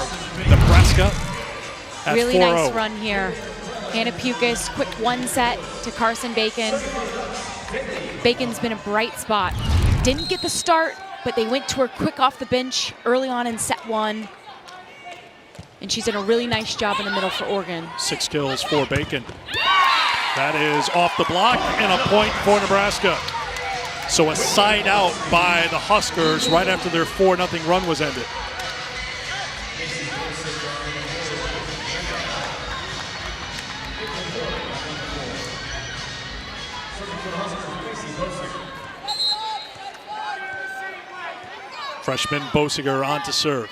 S1: Nebraska at
S2: Really
S1: 4-0.
S2: nice run here. Hannah Pukis, quick 1 set to Carson Bacon. Bacon's been a bright spot. Didn't get the start, but they went to her quick off the bench early on in set 1. And she's done a really nice job in the middle for Oregon.
S1: 6 kills for Bacon. That is off the block and a point for Nebraska. So a side out by the Huskers right after their 4-0 run was ended. Freshman Bosiger on to serve.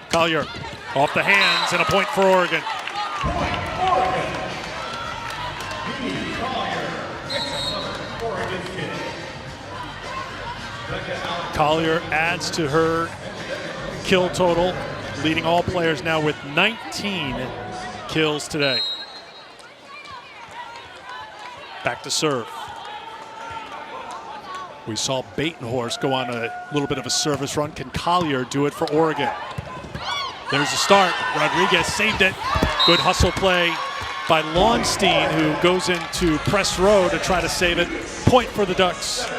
S1: Collier off the hands and a point for Oregon. Collier adds to her kill total, leading all players now with 19 kills today. Back to serve. We saw Batenhorst go on a little bit of a service run. Can Collier do it for Oregon? There's a start. Rodriguez saved it. Good hustle play by Launstein, who goes into press row to try to save it. Point for the Ducks.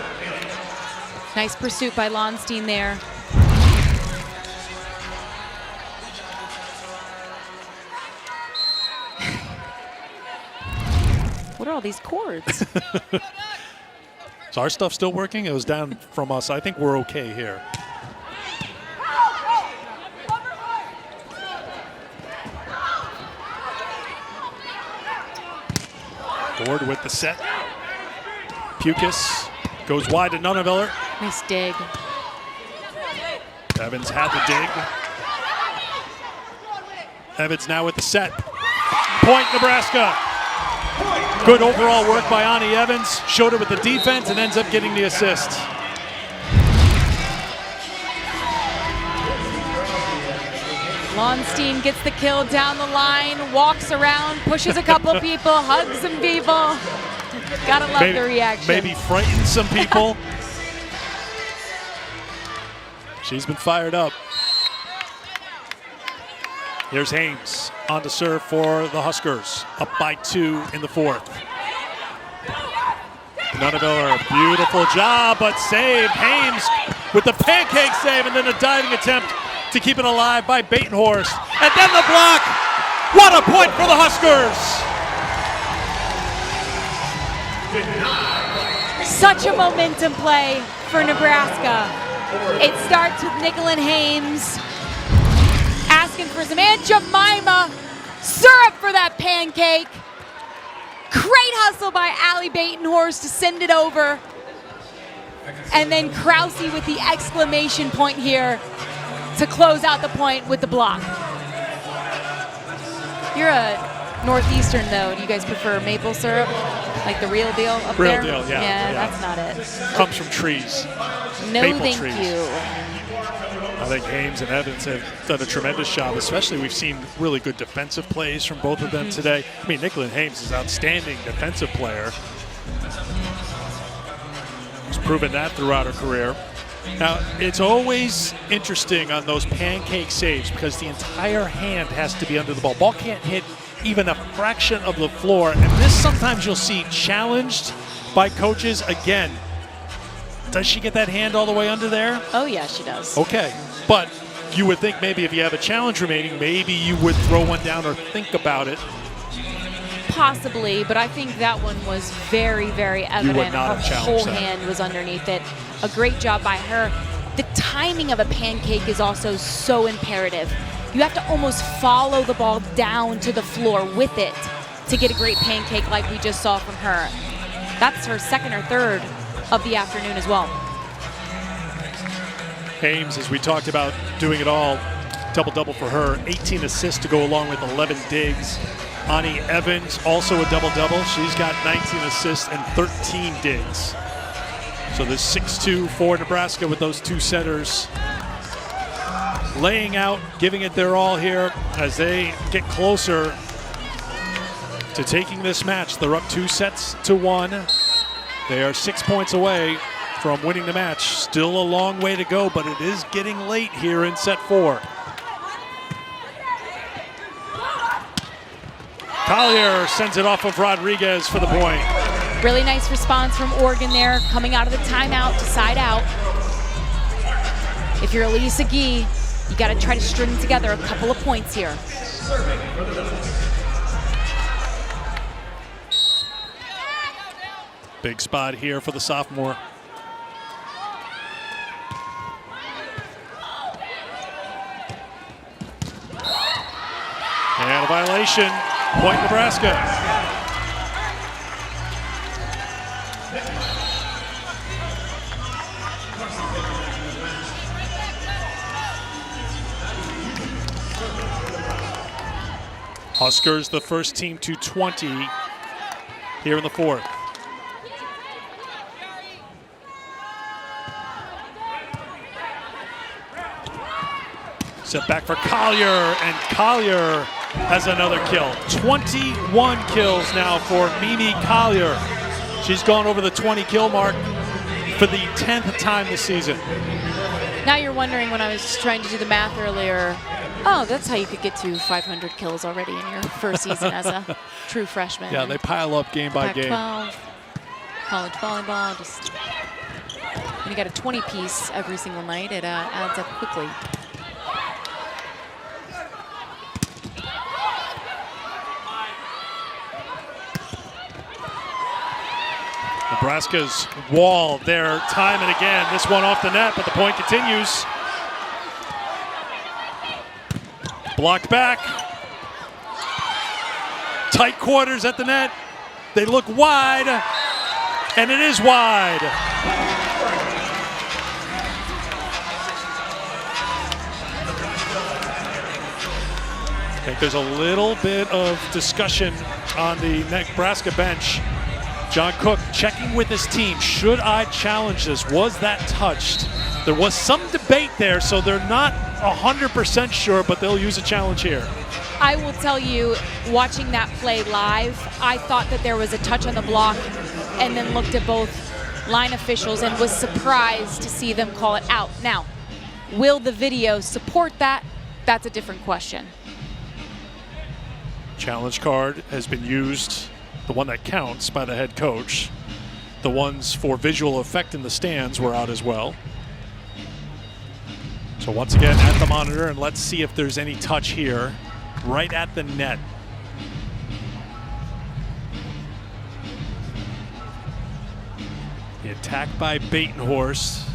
S2: Nice pursuit by Launstein there. What are all these cords?
S1: Is our stuff still working? It was down from us. I think we're okay here. Ford with the set. Pukis goes wide to Nunneveller.
S2: Nice dig.
S1: Evans had the dig. Evans now with the set. Point Nebraska. Good overall work by Ani Evans. Showed it with the defense and ends up getting the assist.
S2: Launstein gets the kill down the line, walks around, pushes a couple of people, hugs some people. Gotta love the reaction.
S1: Maybe frighten some people. She's been fired up. Here's Hames on to serve for the Huskers. Up by 2 in the 4th. Nunneveller, beautiful job, but save. Hames with the pancake save and then a diving attempt to keep it alive by Batenhorst. And then the block. What a point for the Huskers.
S2: Such a momentum play for Nebraska. It starts with Nicklin Hames asking for some Aunt Jemima syrup for that pancake. Great hustle by Allie Batenhorst to send it over. And then Krause with the exclamation point here to close out the point with the block. You're a Northeastern though. Do you guys prefer maple syrup? Like the real deal up
S1: Real
S2: there?
S1: deal, yeah.
S2: Yeah, that's not it.
S1: Comes from trees.
S2: No,
S1: Maple
S2: thank
S1: trees.
S2: you.
S1: I think Hames and Evans have done a tremendous job, especially we've seen really good defensive plays from both of them today. I mean, Nicklin Hames is an outstanding defensive player. She's proven that throughout her career. Now, it's always interesting on those pancake saves because the entire hand has to be under the ball. Ball can't hit even a fraction of the floor. And this sometimes you'll see challenged by coaches. Again, does she get that hand all the way under there?
S2: Oh, yeah, she does.
S1: Okay, but you would think maybe if you have a challenge remaining, maybe you would throw one down or think about it.
S2: Possibly, but I think that one was very, very evident.
S1: would not
S2: Her
S1: have challenged
S2: whole
S1: that.
S2: hand was underneath it. A great job by her. The timing of a pancake is also so imperative. You have to almost follow the ball down to the floor with it to get a great pancake like we just saw from her. That's her second or third of the afternoon as well.
S1: Ames, as we talked about, doing it all. Double-double for her. 18 assists to go along with 11 digs. Ani Evans, also a double-double. She's got 19 assists and 13 digs. So there's 6-2 for Nebraska with those two setters laying out, giving it their all here as they get closer to taking this match. They're up 2-1. They are 6 points away from winning the match. Still a long way to go, but it is getting late here in set 4. Collier sends it off of Rodriguez for the point.
S2: Really nice response from Oregon there, coming out of the timeout to side out. If you're Elise Agee, you got to try to string together a couple of points here.
S1: Big spot here for the sophomore. And a violation. Point Nebraska. Huskers, the first team to 20 here in the fourth. Set back for Collier, and Collier has another kill. 21 kills now for Mimi Collier. She's gone over the 20 kill mark for the 10th time this season.
S2: Now you're wondering, when I was trying to do the math earlier, oh, that's how you could get to 500 kills already in your first season as a true freshman.
S1: Yeah, they pile up game by game.
S2: Pac-12, college volleyball, just when you got a 20-piece every single night, it adds up quickly.
S1: Nebraska's wall there time and again. This one off the net, but the point continues. Blocked back. Tight quarters at the net. They look wide, and it is wide. I think there's a little bit of discussion on the Nebraska bench. John Cook checking with his team. Should I challenge this? Was that touched? There was some debate there, so they're not 100% sure, but they'll use a challenge here.
S2: I will tell you, watching that play live, I thought that there was a touch on the block and then looked at both line officials and was surprised to see them call it out. Now, will the video support that? That's a different question.
S1: Challenge card has been used, the one that counts, by the head coach. The ones for visual effect in the stands were out as well. So once again at the monitor, and let's see if there's any touch here right at the net. The attack by Batenhorst.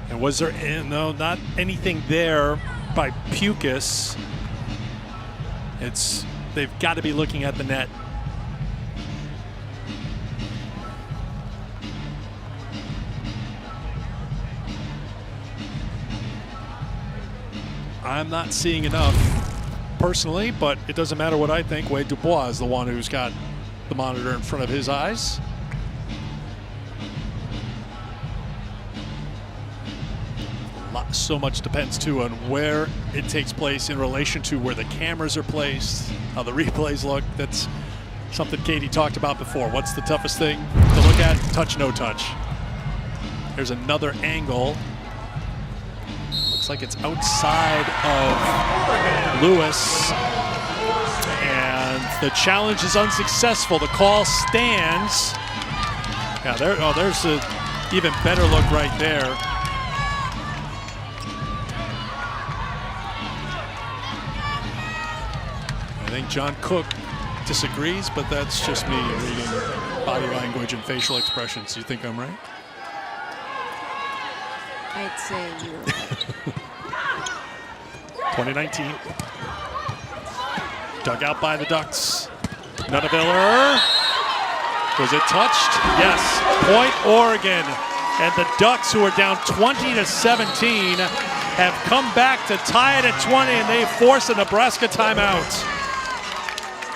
S1: And was there, no, not anything there by Pukas. They've got to be looking at the net. I'm not seeing enough personally, but it doesn't matter what I think. Wade Dubois is the one who's got the monitor in front of his eyes. So much depends too on where it takes place in relation to where the cameras are placed, how the replays look. That's something Katie talked about before. What's the toughest thing to look at? Touch, no touch. There's another angle. Looks like it's outside of Lewis. And the challenge is unsuccessful. The call stands. Yeah, there's an even better look right there. I think John Cook disagrees, but that's just me reading body language and facial expressions. You think I'm right?
S2: I'd say you're right.
S1: 2019. Dug out by the Ducks. Nunaviller. Was it touched? Yes. Point Oregon. And the Ducks, who are down 20-17, have come back to tie it at 20, and they force a Nebraska timeout.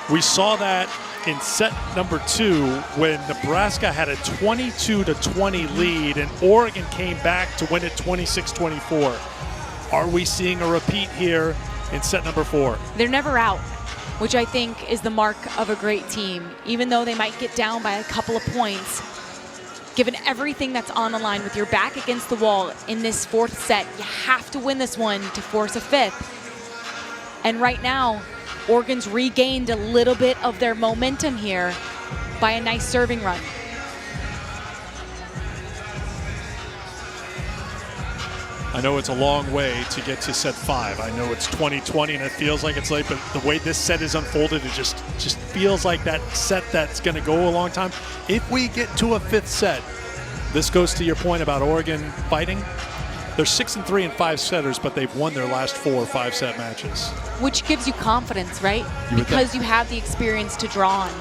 S1: We saw that in set number 2 when Nebraska had a 22-20 lead and Oregon came back to win it 26-24. Are we seeing a repeat here in set number 4?
S2: They're never out, which I think is the mark of a great team. Even though they might get down by a couple of points, given everything that's on the line with your back against the wall in this 4th set, you have to win this one to force a 5th. And right now, Oregon's regained a little bit of their momentum here by a nice serving run.
S1: I know it's a long way to get to set 5. I know it's 2020 and it feels like it's late, but the way this set is unfolded, it just feels like that set that's going to go a long time. If we get to a 5th set, this goes to your point about Oregon fighting. They're 6-3 in 5-setters, but they've won their last 4 5-set matches.
S2: Which gives you confidence, right? Because you have the experience to draw on.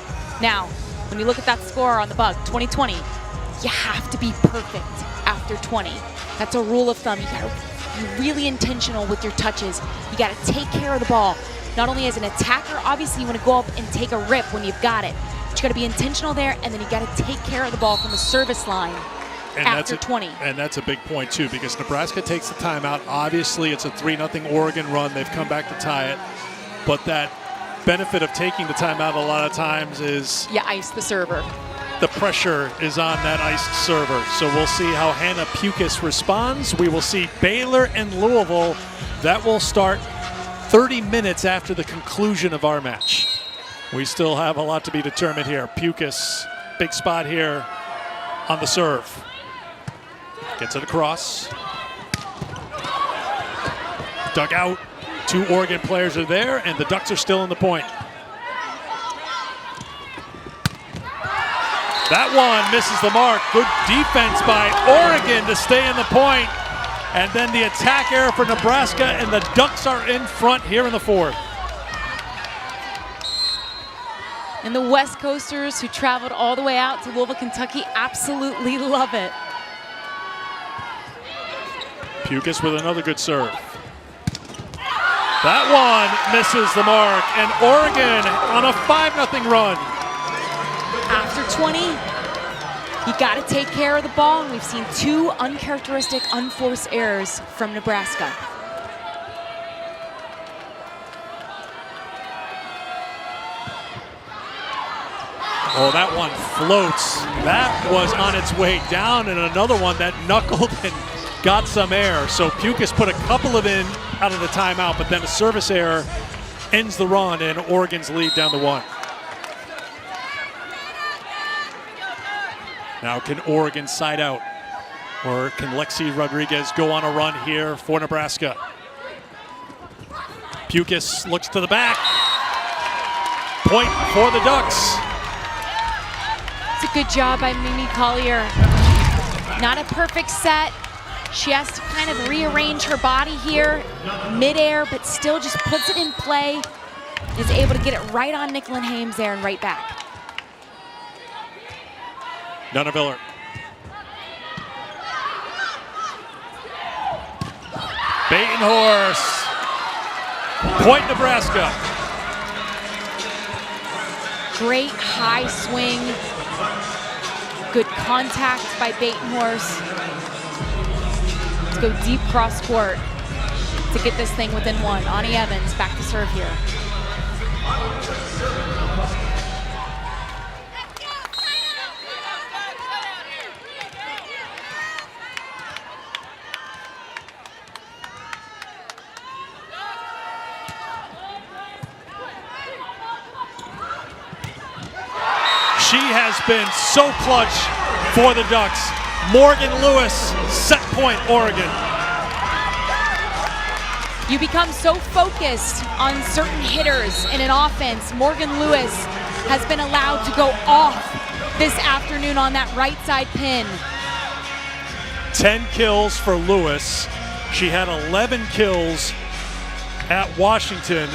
S2: Now, when you look at that score on the bug, 2020, you have to be perfect after 20. That's a rule of thumb. You gotta be really intentional with your touches. You gotta take care of the ball. Not only as an attacker, obviously you wanna go up and take a rip when you've got it. But you gotta be intentional there, and then you gotta take care of the ball from the service line. And after 20.
S1: And that's a big point, too, because Nebraska takes the timeout. Obviously, it's a 3-0 Oregon run. They've come back to tie it. But that benefit of taking the timeout a lot of times is...
S2: You ice the server.
S1: The pressure is on that iced server. So we'll see how Hannah Pukas responds. We will see Baylor and Louisville. That will start 30 minutes after the conclusion of our match. We still have a lot to be determined here. Pukas, big spot here on the serve. Gets it across. Dug out. 2 Oregon players are there, and the Ducks are still in the point. That one misses the mark. Good defense by Oregon to stay in the point. And then the attack error for Nebraska, and the Ducks are in front here in the 4th.
S2: And the West Coasters, who traveled all the way out to Louisville, Kentucky, absolutely love it.
S1: Pukas with another good serve. That one misses the mark, and Oregon on a 5-0 run.
S2: After 20, you got to take care of the ball, and we've seen 2 uncharacteristic, unforced errors from Nebraska.
S1: Oh, that one floats. That was on its way down, and another one that knuckled and got some air. So Pukas put a couple of in out of the timeout, but then a service error ends the run, and Oregon's lead down to 1. Now can Oregon side out, or can Lexi Rodriguez go on a run here for Nebraska? Pukas looks to the back. Point for the Ducks.
S2: It's a good job by Mimi Collier. Not a perfect set. She has to kind of rearrange her body here, midair, but still just puts it in play. Is able to get it right on Nicklin Hames there and right back.
S1: Nunaviller. Bait and horse. Point Nebraska.
S2: Great high swing. Good contact by Bait and horse. Let's go deep cross court to get this thing within 1. Ani Evans back to serve here.
S1: has been so clutch for the Ducks. Morgan Lewis, set point, Oregon.
S2: You become so focused on certain hitters in an offense. Morgan Lewis has been allowed to go off this afternoon on that right side pin.
S1: 10 kills for Lewis. She had 11 kills at Washington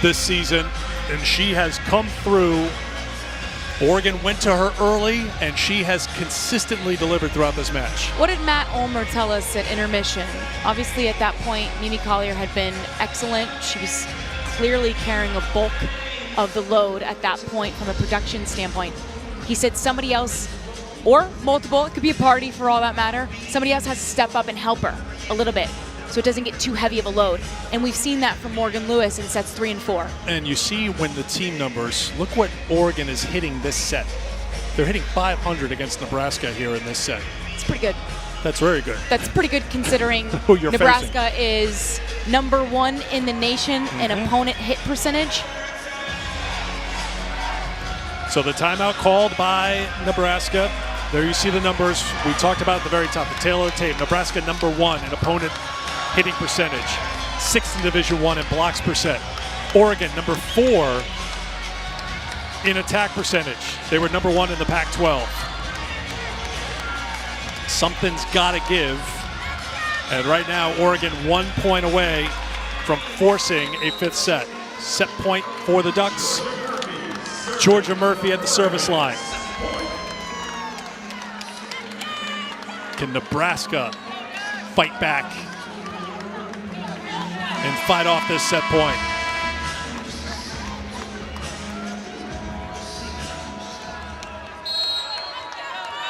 S1: this season, and she has come through. Oregon went to her early, and she has consistently delivered throughout this match.
S2: What did Matt Ulmer tell us at intermission? Obviously, at that point, Mimi Collier had been excellent. She was clearly carrying a bulk of the load at that point from a production standpoint. He said somebody else, or multiple, it could be a party for all that matter, somebody else has to step up and help her a little bit so it doesn't get too heavy of a load. And we've seen that from Morgan Lewis in sets 3 and 4.
S1: And you see when the team numbers, look what Oregon is hitting this set. They're hitting 500 against Nebraska here in this set.
S2: It's pretty good.
S1: That's very good.
S2: That's pretty good considering
S1: Who you're
S2: Nebraska is #1 in the nation in opponent hit percentage.
S1: So the timeout called by Nebraska. There you see the numbers we talked about at the very top, the tail of the tape. Nebraska #1 in opponent hitting percentage, 6th in Division I in blocks percent. Oregon #4 in attack percentage. They were #1 in the Pac-12. Something's got to give. And right now, Oregon 1 point away from forcing a 5th set. Set point for the Ducks. Georgia Murphy at the service line. Can Nebraska fight back and fight off this set point?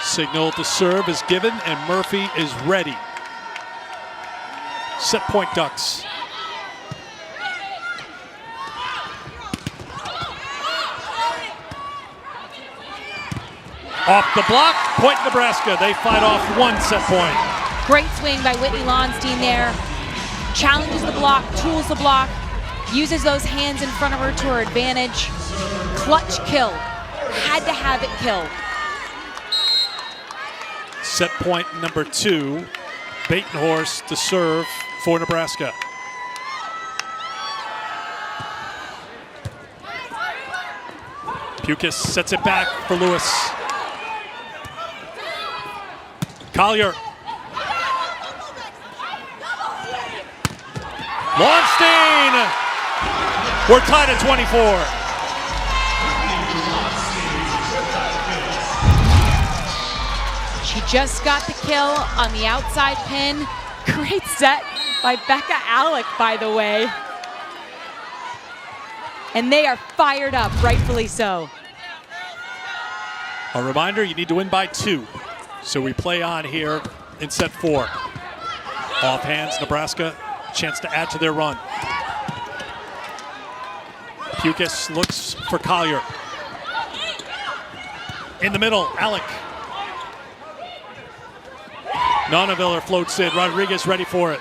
S1: Signal to serve is given, and Murphy is ready. Set point Ducks. Off the block, point Nebraska. They fight off 1 set point.
S2: Great swing by Whitney Lonstein there. Challenges the block, tools the block, uses those hands in front of her to her advantage. Clutch kill. Had to have it killed.
S1: Set point #2. Batenhorst to serve for Nebraska. Pukas sets it back for Lewis. Collier. Lonstein! We're tied at 24.
S2: She just got the kill on the outside pin. Great set by Becca Alec, by the way. And they are fired up, rightfully so.
S1: A reminder, you need to win by 2. So we play on here in set 4. Off hands, Nebraska, chance to add to their run. Pukas looks for Collier. In the middle, Alec. Nonaviller floats in, Rodriguez ready for it.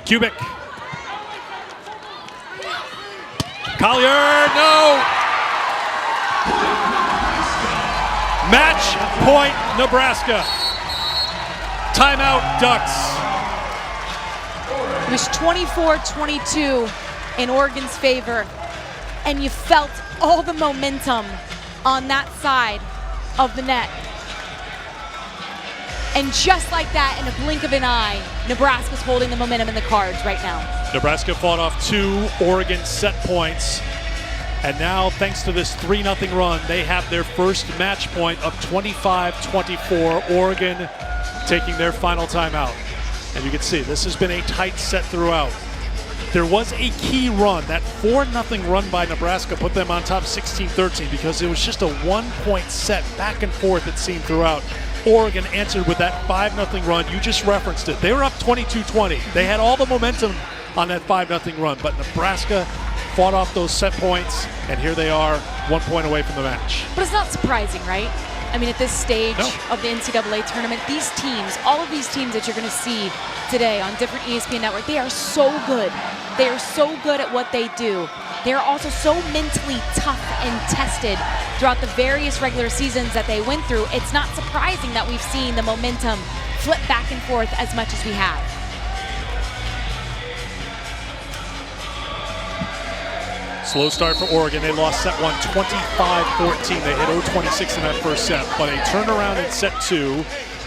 S1: Kubik. Collier, no! Match point, Nebraska. Timeout, Ducks.
S2: It was 24-22 in Oregon's favor, and you felt all the momentum on that side of the net. And just like that, in a blink of an eye, Nebraska's holding the momentum in the cards right now.
S1: Nebraska fought off 2 Oregon set points. And now, thanks to this 3-0 run, they have their first match point of 25-24. Oregon taking their final timeout. And you can see, this has been a tight set throughout. There was a key run. That 4-0 run by Nebraska put them on top 16-13 because it was just a 1-point set back and forth, it seemed, throughout. Oregon answered with that 5-0 run. You just referenced it. They were up 22-20. They had all the momentum on that 5-0 run, but Nebraska fought off those set points, and here they are, 1 point away from the match.
S2: But it's not surprising, right? I mean, at this stage of the NCAA tournament, these teams, all of these teams that you're going to see today on different ESPN networks, they are so good. They are so good at what they do. they're also so mentally tough and tested throughout the various regular seasons that they went through. It's not surprising that we've seen the momentum flip back and forth as much as we have.
S1: Slow start for Oregon. They lost set one 25-14. They hit 0-26 in that first set, but a turnaround in set two.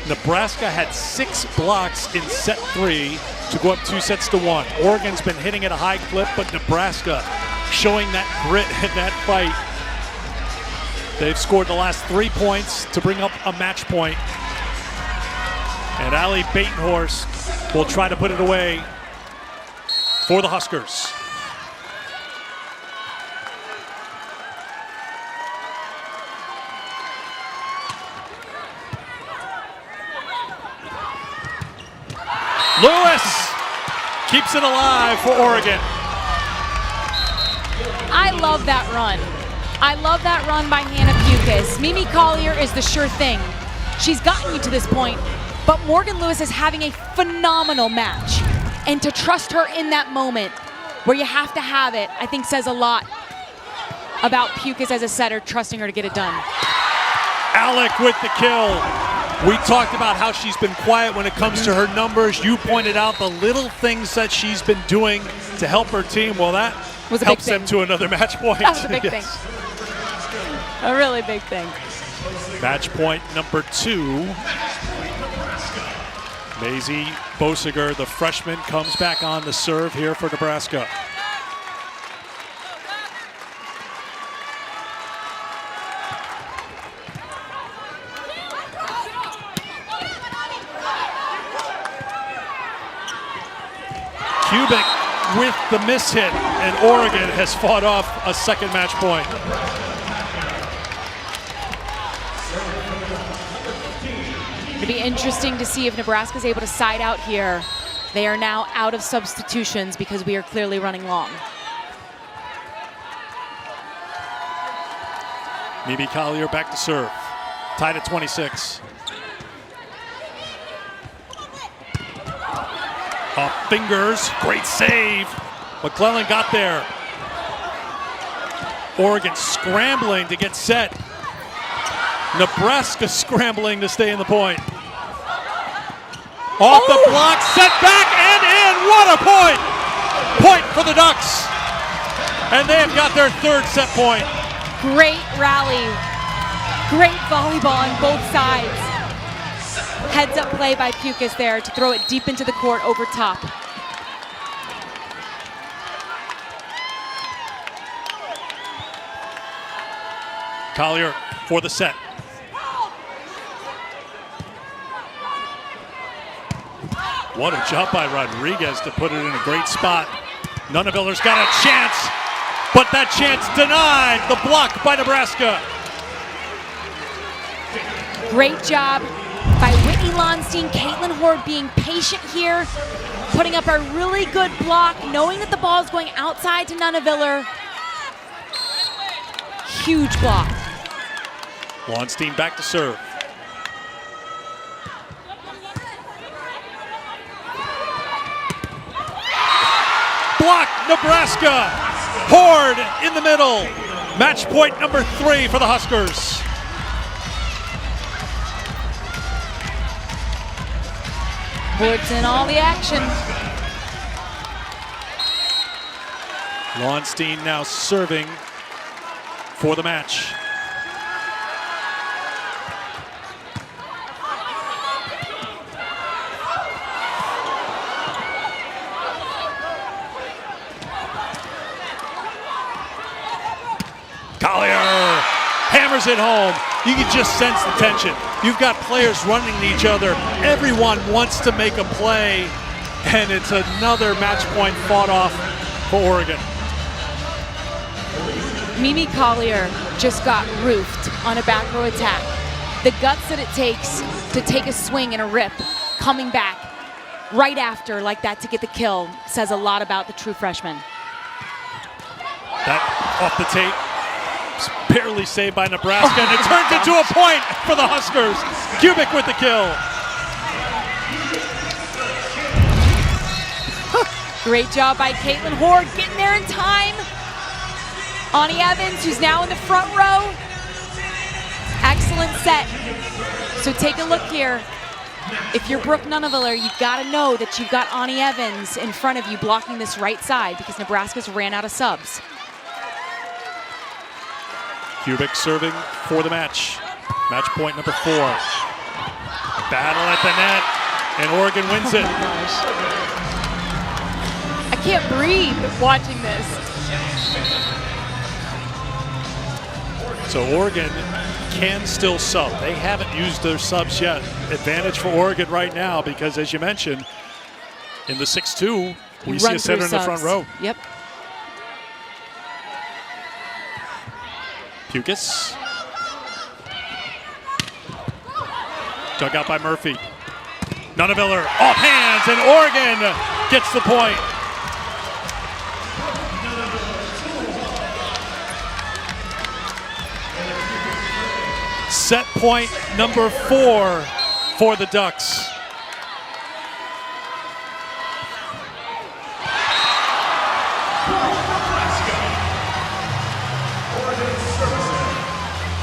S1: Nebraska had 6 blocks in set 3 to go up 2-1. Oregon's been hitting at a high clip, but Nebraska showing that grit in that fight. They've scored the last 3 points to bring up a match point. And Allie Batenhorst will try to put it away for the Huskers. Lewis keeps it alive for Oregon.
S2: I love that run. I love that run by Hannah Pukas. Mimi Collier is the sure thing. She's gotten you to this point, but Morgan Lewis is having a phenomenal match. And to trust her in that moment where you have to have it, I think says a lot about Pukas as a setter, trusting her to get it done.
S1: Alec with the kill. We talked about how she's been quiet when it comes to her numbers. You pointed out the little things that she's been doing to help her team. Well, that
S2: was a
S1: helps
S2: big
S1: them to another match point.
S2: That was a big
S1: Yes.
S2: thing. A really big thing.
S1: Match point number 2. Maisie Bosiger, the freshman, comes back on the serve here for Nebraska. Kubik with the miss hit, and Oregon has fought off a second match point.
S2: It'll be interesting to see if Nebraska's able to side out here. They are now out of substitutions because we are clearly running long.
S1: Mimi Collier back to serve. Tied at 26. Off fingers, great save. McClellan got there. Oregon scrambling to get set. Nebraska scrambling to stay in the point. Off the block, set back and in. What a point! Point for the Ducks. And they have got their 3rd set point.
S2: Great rally. Great volleyball on both sides. Heads up play by Pukas there to throw it deep into the court over top.
S1: Collier for the set. What a job by Rodriguez to put it in a great spot. Nunneviller's got a chance, but that chance denied. The block by Nebraska.
S2: Great job by Whitney Lonstein. Caitlin Horde being patient here, putting up a really good block, knowing that the ball is going outside to Nunneviller. Huge block.
S1: Lonstein back to serve. Block, Nebraska. Horde in the middle. Match point number 3 for the Huskers.
S2: Horde's in all the action.
S1: Lonstein now serving for the match. Collier hammers it home. You can just sense the tension. You've got players running to each other. Everyone wants to make a play, and it's another match point fought off for Oregon.
S2: Mimi Collier just got roofed on a back row attack. The guts that it takes to take a swing and a rip, coming back right after like that to get the kill, says a lot about the true freshman.
S1: That off the tape. Barely saved by Nebraska, and it turns into a point for the Huskers. Kubik with the kill.
S2: Great job by Caitlin Horde getting there in time. Ani Evans, who's now in the front row. Excellent set. So take a look here. If you're Brooke Nuneviller, you've got to know that you've got Ani Evans in front of you blocking this right side because Nebraska's ran out of subs.
S1: Kubik serving for the match. Match point number 4. Battle at the net, and Oregon wins it.
S2: Oh my gosh. I can't breathe watching this.
S1: So Oregon can still sub. They haven't used their subs yet. Advantage for Oregon right now because, as you mentioned, in the 6-2, we see a setter in the front row.
S2: Yep.
S1: Pukas. Dug out by Murphy. Nuneviller off hands, and Oregon gets the point. Set point number 4 for the Ducks.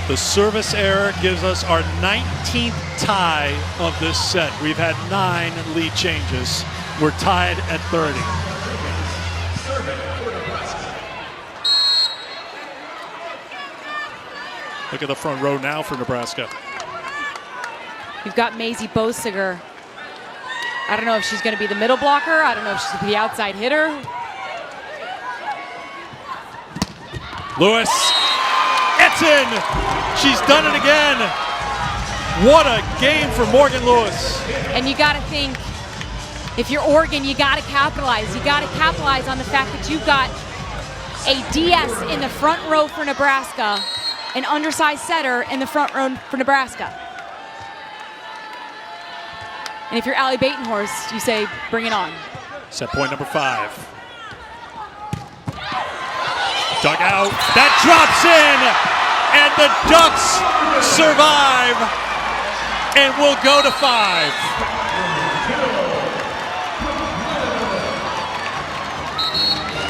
S1: The service error gives us our 19th tie of this set. We've had 9 lead changes. We're tied at 30. Look at the front row now for Nebraska.
S2: We've got Maisie Bosiger. I don't know if she's going to be the middle blocker. I don't know if she's going to be the outside hitter.
S1: Lewis, it's in. She's done it again. What a game for Morgan Lewis.
S2: And you got to think, if you're Oregon, you got to capitalize. You got to capitalize on the fact that you've got a DS in the front row for Nebraska, an undersized setter in the front row for Nebraska. And if you're Allie Batenhorst, you say, bring it on.
S1: Set point number 5. Dug out, that drops in, and the Ducks survive and will go to 5.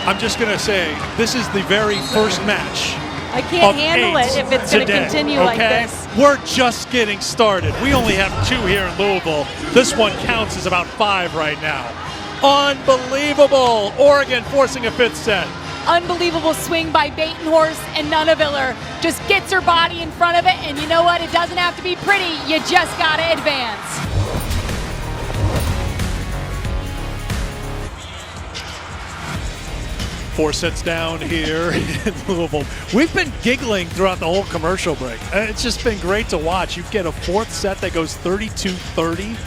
S1: I'm just gonna say, this is the very first match.
S2: I can't handle it if it's going to continue like this.
S1: We're just getting started. We only have 2 here in Louisville. This one counts as about 5 right now. Unbelievable. Oregon forcing a 5th set.
S2: Unbelievable swing by Batenhorst, and Nuneviller just gets her body in front of it, and you know what? It doesn't have to be pretty. You just got to advance.
S1: Four sets down here in Louisville. We've been giggling throughout the whole commercial break. It's just been great to watch. You get a 4th set that goes 32-30.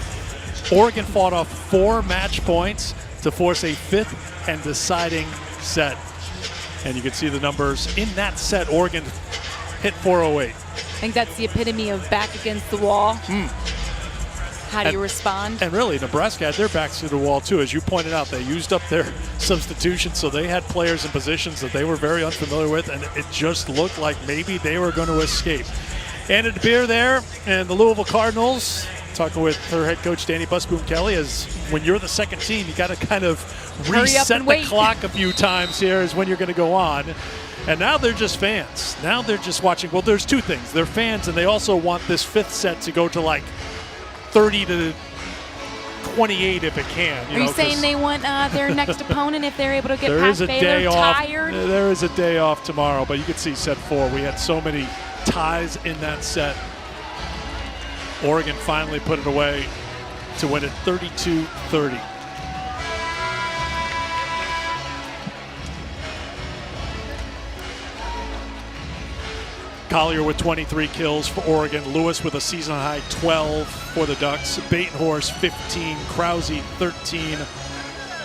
S1: Oregon fought off 4 match points to force a 5th and deciding set. And you can see the numbers in that set. Oregon hit 408.
S2: I think that's the epitome of back against the wall. How do you respond?
S1: And really, Nebraska had their backs to the wall, too. As you pointed out, they used up their substitutions, so they had players in positions that they were very unfamiliar with, and it just looked like maybe they were going to escape. Anna DeBeer there, and the Louisville Cardinals, talking with her head coach, Danny Busboom-Kelly, as when you're the second team, you got to kind of reset the clock a few times here is when you're going to go on. And now they're just fans. Now they're just watching. Well, there's 2 things. They're fans, and they also want this 5th set to go to like 30-28 if it can.
S2: Are you saying they want their next opponent if they're able to get
S1: there
S2: past
S1: is a
S2: Baylor
S1: day
S2: tired?
S1: Off. There is a day off tomorrow, but you can see set 4. We had so many ties in that set. Oregon finally put it away to win it 32-30. Collier with 23 kills for Oregon. Lewis with a season-high 12 for the Ducks. Batenhorst 15. Krause 13.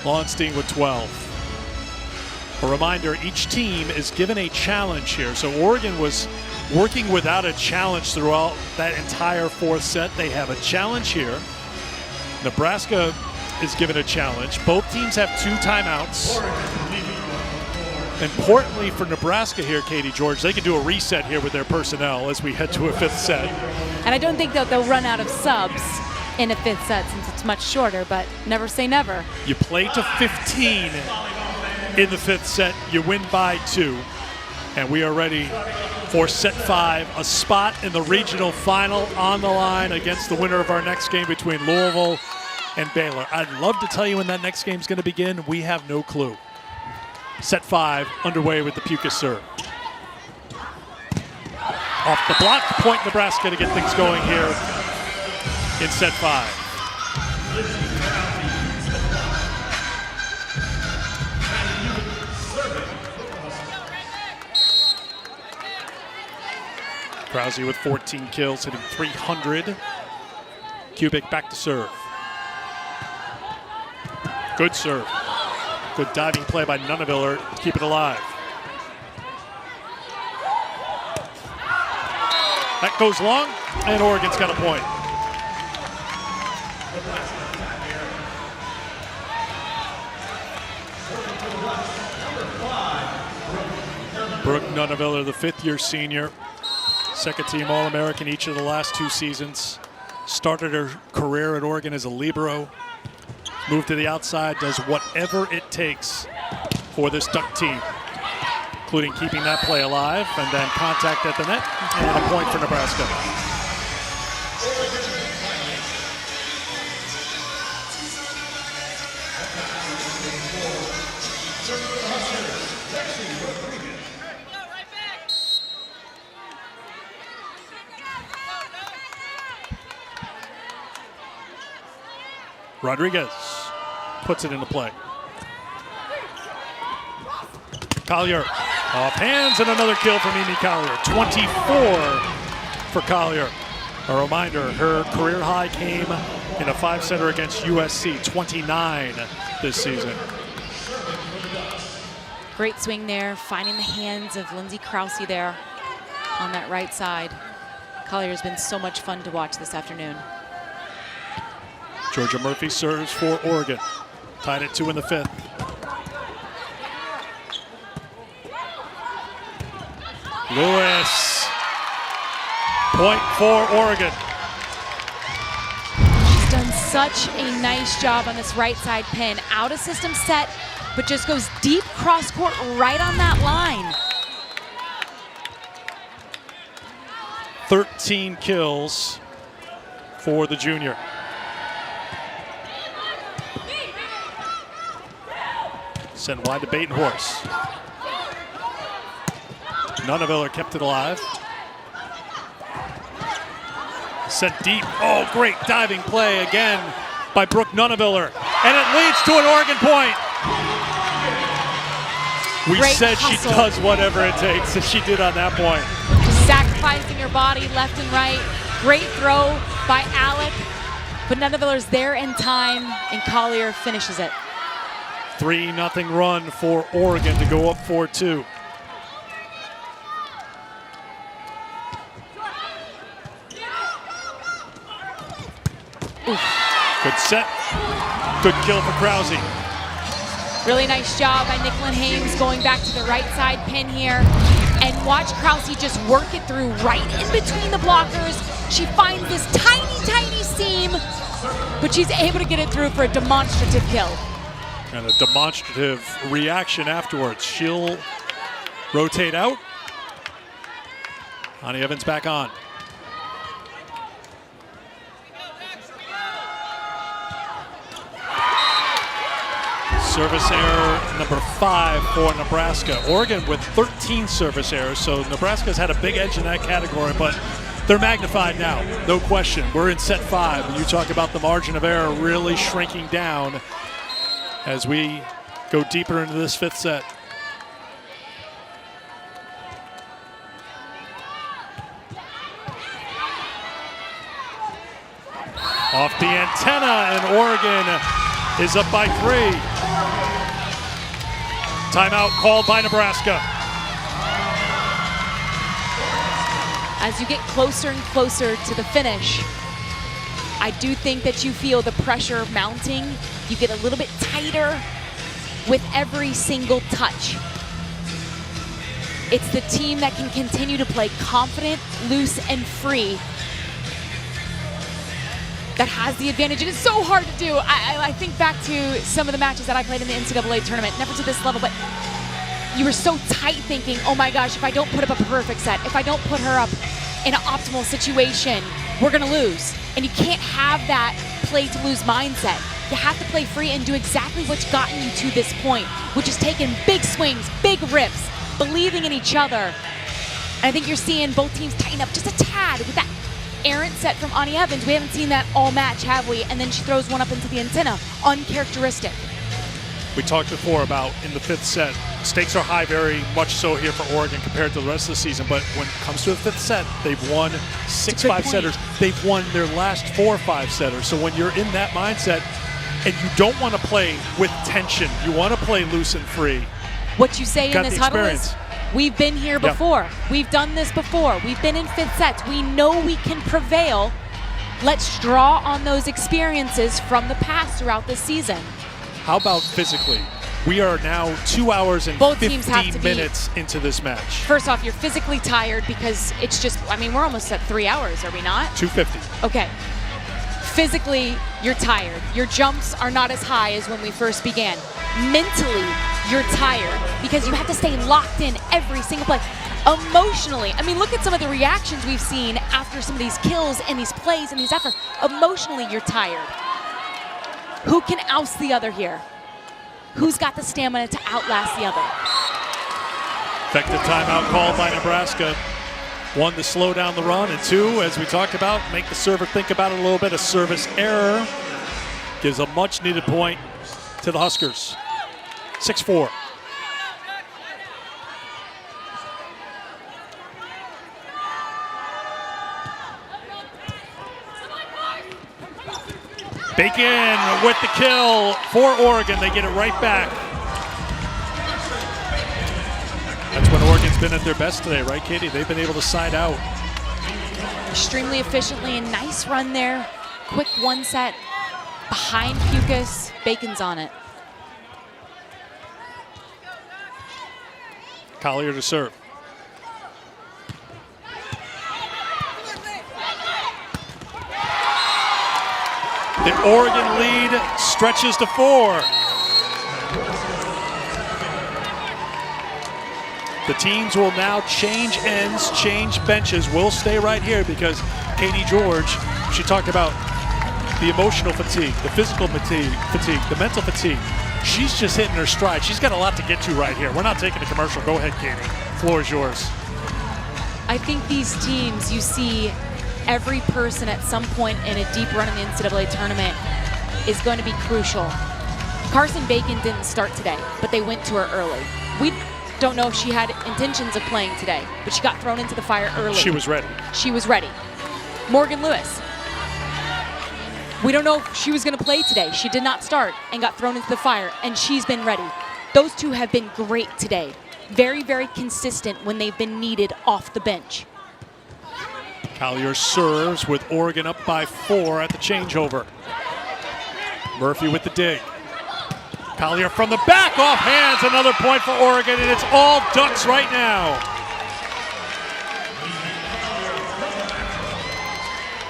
S1: Lonstein with 12. A reminder, each team is given a challenge here. So Oregon was working without a challenge throughout that entire 4th set. They have a challenge here. Nebraska is given a challenge. Both teams have 2 timeouts. Importantly for Nebraska here, Katie George, they can do a reset here with their personnel as we head to a 5th set.
S2: And I don't think that they'll run out of subs in a 5th set since it's much shorter, but never say never.
S1: You play to 15 in the 5th set, you win by 2. And we are ready for set 5, a spot in the regional final on the line against the winner of our next game between Louisville and Baylor. I'd love to tell you when that next game is going to begin. We have no clue. Set 5 underway with the Pukas serve. Off the block, point Nebraska to get things going here in set 5. Krause with 14 kills, hitting 300. Kubik back to serve. Good serve. Good diving play by Nuneviller to keep it alive. That goes long, and Oregon's got a point. Brooke Nuneviller, the 5th-year senior, second-team All-American each of the last 2 seasons. Started her career at Oregon as a libero. Moved to the outside, does whatever it takes for this Duck team, including keeping that play alive, and then contact at the net, and a point for Nebraska. Rodriguez puts it into play. Collier off hands, and another kill from Mimi Collier. 24 for Collier. A reminder, her career high came in a 5-setter against USC, 29 this season.
S2: Great swing there, finding the hands of Lindsay Krause there on that right side. Collier's been so much fun to watch this afternoon.
S1: Georgia Murphy serves for Oregon. Tied at 2 in the 5th. Lewis. Point for Oregon.
S2: She's done such a nice job on this right side pin. Out of system set, but just goes deep cross court right on that line.
S1: 13 kills for the junior. Sent wide to Batenhorst. Nuneviller kept it alive. Sent deep. Oh, great diving play again by Brooke Nuneviller. And it leads to an Oregon point. We
S2: Great
S1: said
S2: hustle.
S1: she does whatever it takes, and she did on that point.
S2: Sacrificing her body left and right. Great throw by Alec, but Nuneviller's there in time, and Collier finishes it.
S1: 3-0 run for Oregon to go up 4-2. Good set. Good kill for Krause.
S2: Really nice job by Nicklin Hames going back to the right side pin here. And watch Krause just work it through right in between the blockers. She finds this tiny, tiny seam, but she's able to get it through for a demonstrative kill.
S1: And a demonstrative reaction afterwards. She'll rotate out. Honey Evans back on. Service error number 5 for Nebraska. Oregon with 13 service errors, so Nebraska's had a big edge in that category, but they're magnified now, no question. We're in set 5, and you talk about the margin of error really shrinking down as we go deeper into this 5th set. Off the antenna, and Oregon is up by 3. Timeout called by Nebraska.
S2: As you get closer and closer to the finish, I do think that you feel the pressure mounting. You get a little bit tighter with every single touch. It's the team that can continue to play confident, loose, and free that has the advantage. It is so hard to do. I think back to some of the matches that I played in the NCAA tournament, never to this level, but you were so tight thinking, oh my gosh, if I don't put up a perfect set, if I don't put her up in an optimal situation, we're gonna lose. And you can't have that play to lose mindset. You have to play free and do exactly what's gotten you to this point, which is taking big swings, big rips, believing in each other. And I think you're seeing both teams tighten up just a tad with that errant set from Ani Evans. We haven't seen that all match, have we? And then she throws one up into the antenna. Uncharacteristic.
S1: We talked before about in the 5th set, stakes are high very much so here for Oregon compared to the rest of the season, but when it comes to the 5th set, they've won 6 5-setters. They've won their last 4 5-setters. So when you're in that mindset and you don't want to play with tension, you want to play loose and free.
S2: What you say in this huddle is, we've been here before. Yep. We've done this before. We've been in 5th sets. We know we can prevail. Let's draw on those experiences from the past throughout this season.
S1: How about physically? We are now 2 hours and
S2: Both teams have
S1: 15
S2: to
S1: minutes into this match.
S2: First off, you're physically tired because it's just, I mean, we're almost at 3 hours, are we not?
S1: 2:50.
S2: Okay. Physically, you're tired. Your jumps are not as high as when we first began. Mentally, you're tired because you have to stay locked in every single play. Emotionally, I mean, look at some of the reactions we've seen after some of these kills and these plays and these efforts. Emotionally, you're tired. Who can oust the other here? Who's got the stamina to outlast the other?
S1: Effective timeout called by Nebraska. 1, to slow down the run, and 2, as we talked about, make the server think about it a little bit. A service error gives a much-needed point to the Huskers. 6-4. Bacon with the kill for Oregon. They get it right back. That's when Oregon's been at their best today, right, Katie? They've been able to side out.
S2: Extremely efficiently, a nice run there. Quick 1 set behind Pukas. Bacon's on it.
S1: Collier to serve. The Oregon lead stretches to 4. The teams will now change ends, change benches. We'll stay right here because Katie George, she talked about the emotional fatigue, the physical fatigue, the mental fatigue. She's just hitting her stride. She's got a lot to get to right here. We're not taking a commercial. Go ahead, Katie. Floor is yours.
S2: I think these teams, you see every person at some point in a deep run in the NCAA tournament is going to be crucial. Carson Bacon didn't start today, but they went to her early. We don't know if she had intentions of playing today, but she got thrown into the fire early.
S1: She was ready.
S2: She was ready. Morgan Lewis. We don't know if she was going to play today. She did not start and got thrown into the fire, and she's been ready. Those two have been great today. Very, very consistent when they've been needed off the bench.
S1: Collier serves with Oregon up by 4 at the changeover. Murphy with the dig. Collier from the back, off hands, another point for Oregon, and it's all Ducks right now.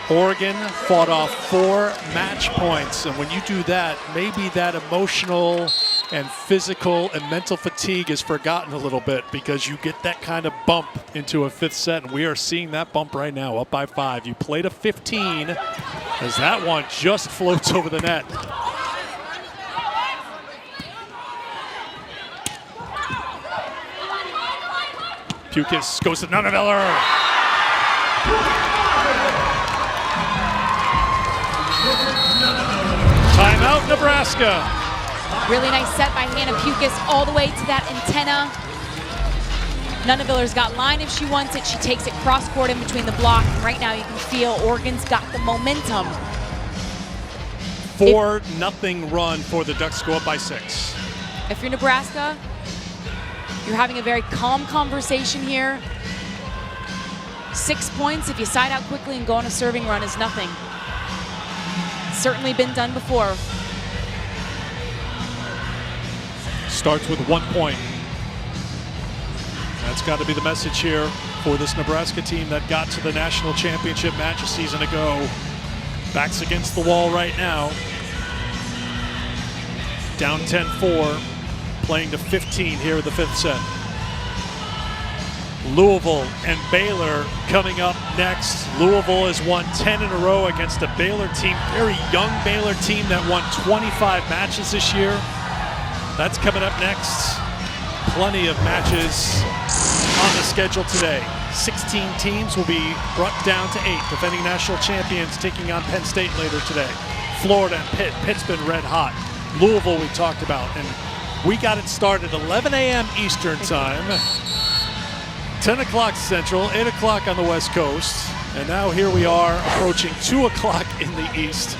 S1: Oregon fought off 4 match points, and when you do that, maybe that emotional and physical and mental fatigue is forgotten a little bit because you get that kind of bump into a 5th set, and we are seeing that bump right now, up by 5. You played a 15 as that one just floats over the net. Pukas goes to Nunneveller. Timeout, Nebraska.
S2: Really nice set by Hannah Pukas all the way to that antenna. Nunneviller's got line if she wants it. She takes it cross-court in between the block. And right now you can feel Oregon's got the momentum.
S1: 4-0 run for the Ducks, go up by 6.
S2: If you're Nebraska, you're having a very calm conversation here. 6 points if you side out quickly and go on a serving run is nothing. Certainly been done before.
S1: Starts with 1 point. That's got to be the message here for this Nebraska team that got to the national championship match a season ago. Backs against the wall right now. Down 10-4. playing to 15 here in the 5th set. Louisville and Baylor coming up next. Louisville has won 10 in a row against a Baylor team, very young Baylor team that won 25 matches this year. That's coming up next. Plenty of matches on the schedule today. 16 teams will be brought down to 8. Defending national champions taking on Penn State later today. Florida and Pitt. Pitt's been red hot. Louisville we talked about. And we got it started 11 a.m. Eastern time. 10 o'clock Central, 8 o'clock on the West Coast. And now here we are approaching 2 o'clock in the East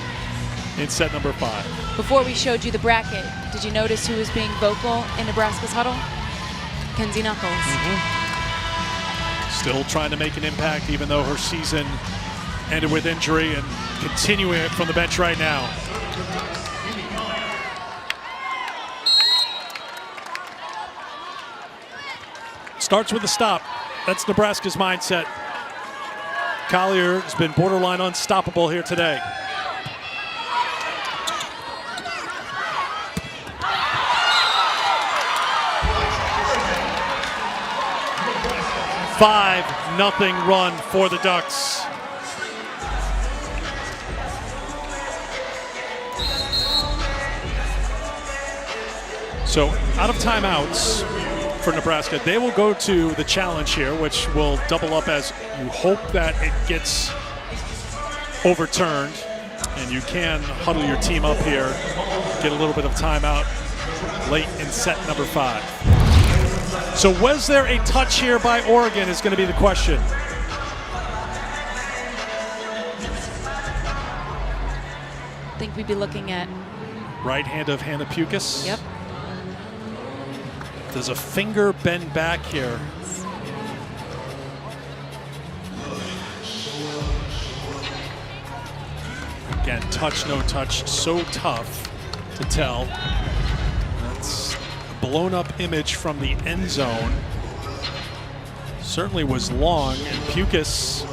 S1: in set number 5.
S2: Before we showed you the bracket, did you notice who was being vocal in Nebraska's huddle? Kenzie Knuckles.
S1: Still trying to make an impact even though her season ended with injury, and continuing it from the bench right now. Starts with a stop. That's Nebraska's mindset. Collier has been borderline unstoppable here today. Nothing run for the Ducks. So out of timeouts for Nebraska, they will go to the challenge here, which will double up as you hope that it gets overturned and you can huddle your team up here, get a little bit of timeout late in set number 5. So was there a touch here by Oregon is going to be the question.
S2: I think we'd be looking at
S1: right hand of Hannah Pukas.
S2: Yep.
S1: Does a finger bend back here? Again, touch, no touch, so tough to tell. That's a blown up image from the end zone. Certainly was long, and Pukas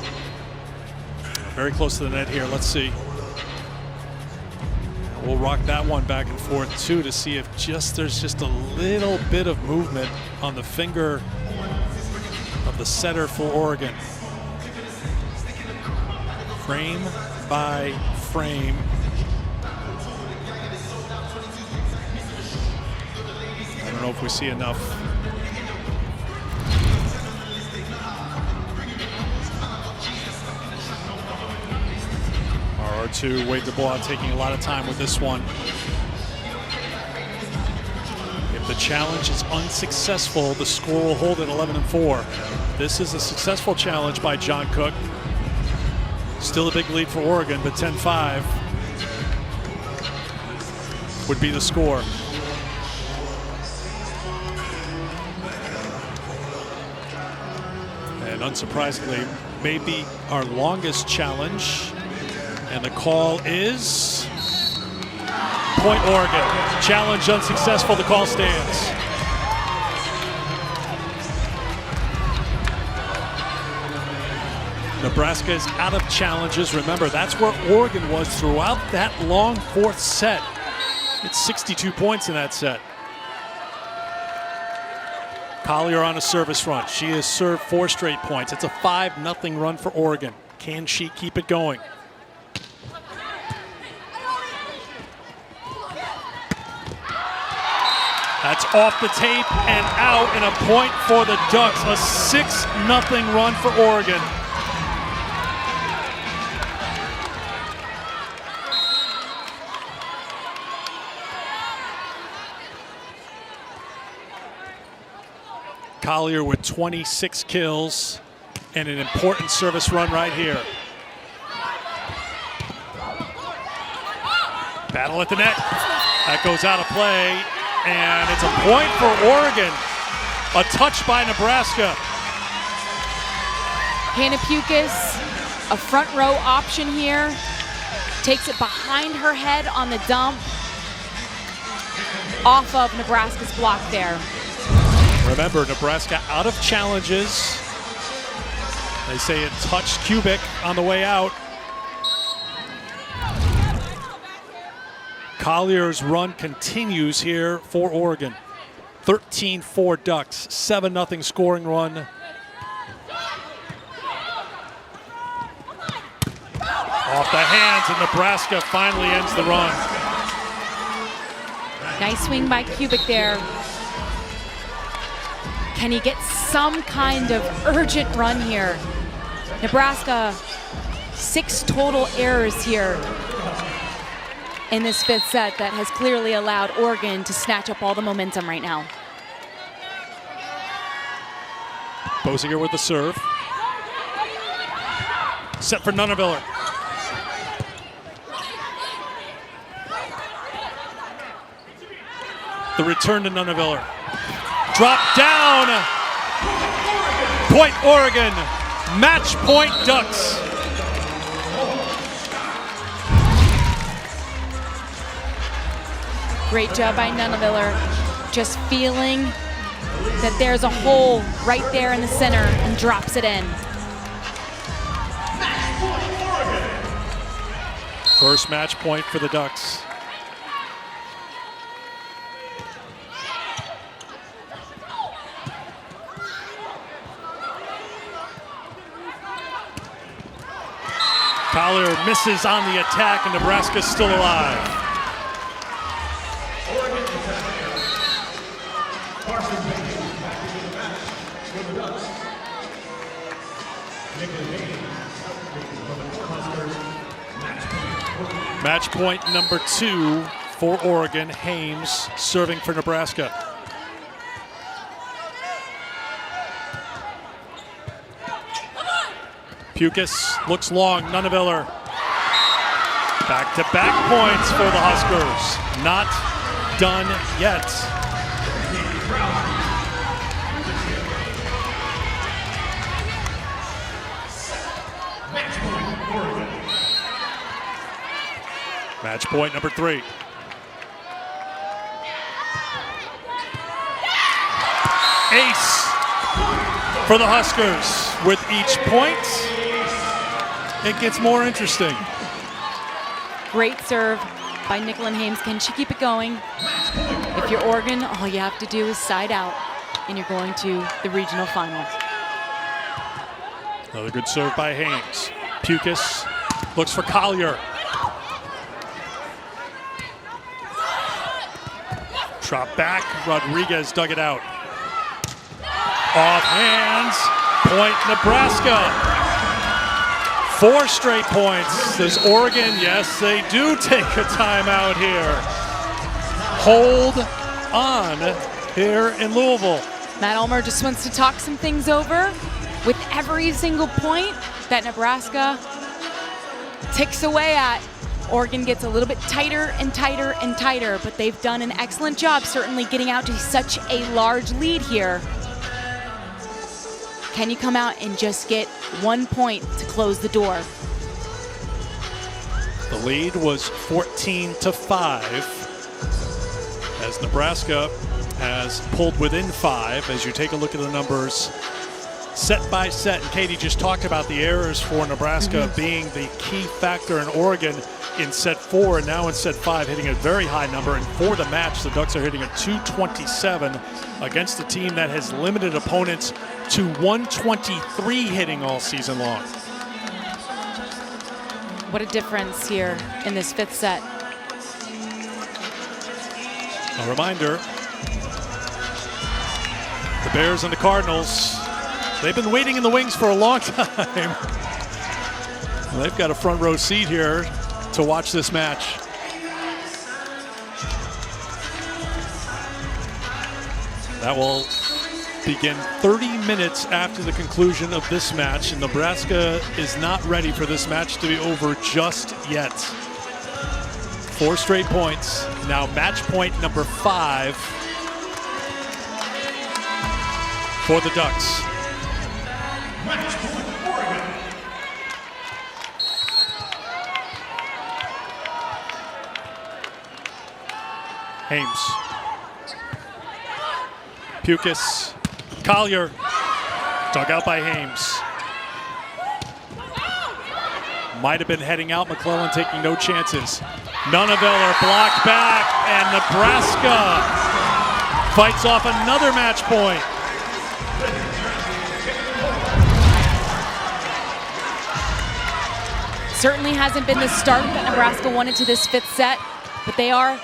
S1: very close to the net here. Let's see. We'll rock that one back and forth too to see if there's just a little bit of movement on the finger of the setter for Oregon. Frame by frame. I don't know if we see enough. R2, Wade Dubois taking a lot of time with this one. If the challenge is unsuccessful, the score will hold at 11-4. This is a successful challenge by John Cook. Still a big lead for Oregon, but 10-5 would be the score. And unsurprisingly, maybe our longest challenge. And the call is point Oregon. Challenge unsuccessful, the call stands. Nebraska is out of challenges. Remember, that's where Oregon was throughout that long 4th set. It's 62 points in that set. Collier on a service run. She has served 4 straight points. It's a 5-0 run for Oregon. Can she keep it going? That's off the tape and out, and a point for the Ducks. A 6-0 run for Oregon. Collier with 26 kills and an important service run right here. Battle at the net. That goes out of play. And it's a point for Oregon. A touch by Nebraska.
S2: Hannah Pukas, a front row option here. Takes it behind her head on the dump. Off of Nebraska's block there.
S1: Remember, Nebraska out of challenges. They say it touched Kubik on the way out. Collier's run continues here for Oregon. 13-4 Ducks, 7-0 scoring run. Off the hands, and Nebraska finally ends the run.
S2: Nice swing by Kubik there. Can he get some kind of urgent run here? Nebraska, 6 total errors here in this 5th set that has clearly allowed Oregon to snatch up all the momentum right now.
S1: Bosinger with the serve. Set for Nuneviller. The return to Nuneviller. Drop down. Point Oregon. Match point Ducks.
S2: Great job by Nuneviller. Just feeling that there's a hole right there in the center and drops it in.
S1: First match point for the Ducks. Collier misses on the attack, and Nebraska's still alive. Match point number 2 for Oregon. Hames serving for Nebraska. Pukas looks long. Nuneviller. Back-to-back points for the Huskers. Not done yet. Match point number 3. Ace for the Huskers. With each point, it gets more interesting.
S2: Great serve by Nicklin Hames. Can she keep it going? If you're Oregon, all you have to do is side out, and you're going to the regional finals.
S1: Another good serve by Hames. Pukas looks for Collier. Drop back. Rodriguez dug it out. Off hands. Point Nebraska. 4 straight points. Does Oregon? Yes, they do take a timeout here. Hold on here in Louisville.
S2: Matt Ulmer just wants to talk some things over. With every single point that Nebraska ticks away at, Oregon gets a little bit tighter and tighter and tighter, but they've done an excellent job certainly getting out to such a large lead here. Can you come out and just get 1 point to close the door?
S1: The lead was 14-5 as Nebraska has pulled within 5 as you take a look at the numbers set by set. And Katie just talked about the errors for Nebraska being the key factor in Oregon in set 4 and now in set 5 hitting a very high number. And for the match, the Ducks are hitting a 227 against a team that has limited opponents to 123 hitting all season long.
S2: What a difference here in this 5th set.
S1: A reminder, the Bears and the Cardinals, they've been waiting in the wings for a long time. They've got a front row seat here to watch this match. That will begin 30 minutes after the conclusion of this match, and Nebraska is not ready for this match to be over just yet. 4 straight points. Now match point number 5 for the Ducks. Hames. Pukas. Collier. Dug out by Hames. Might have been heading out. McClellan taking no chances. Nuneviller blocked back, and Nebraska fights off another match point.
S2: Certainly hasn't been the start that Nebraska wanted to this 5th set, but they are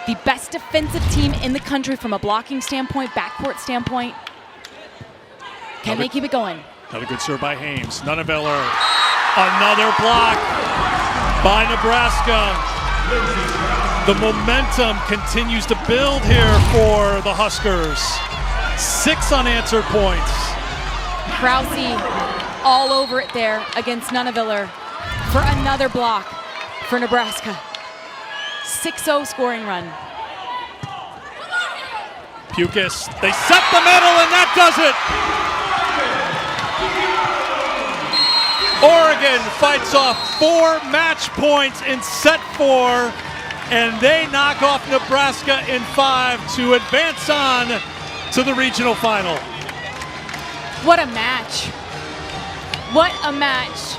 S2: the best defensive team in the country from a blocking standpoint, backcourt standpoint. Can they keep it going?
S1: Another good serve by Hames. Nunneveller. Another block by Nebraska. The momentum continues to build here for the Huskers. 6 unanswered points.
S2: Krause all over it there against Nunneveller for another block for Nebraska. 6-0 scoring run.
S1: Pukas, they set the middle, and that does it. Oregon fights off 4 match points in set 4, and they knock off Nebraska in 5 to advance on to the regional final.
S2: What a match. What a match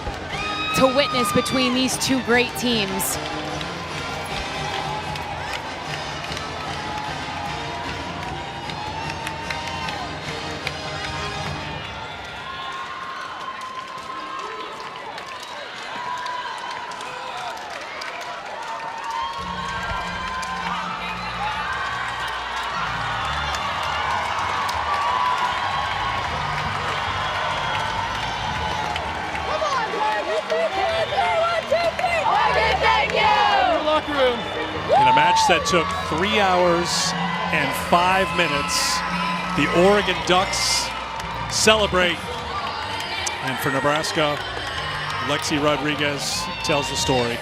S2: to witness between these 2 great teams.
S1: In a match that took 3 hours and 5 minutes, the Oregon Ducks celebrate. And for Nebraska, Lexi Rodriguez tells the story.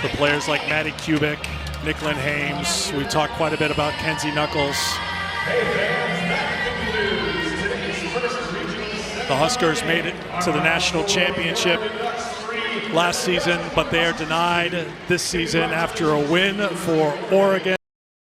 S1: For players like Maddie Kubik, Nicklin Hames, we talked quite a bit about Kenzie Knuckles. The Huskers made it to the national championship last season, but they are denied this season after a win for Oregon.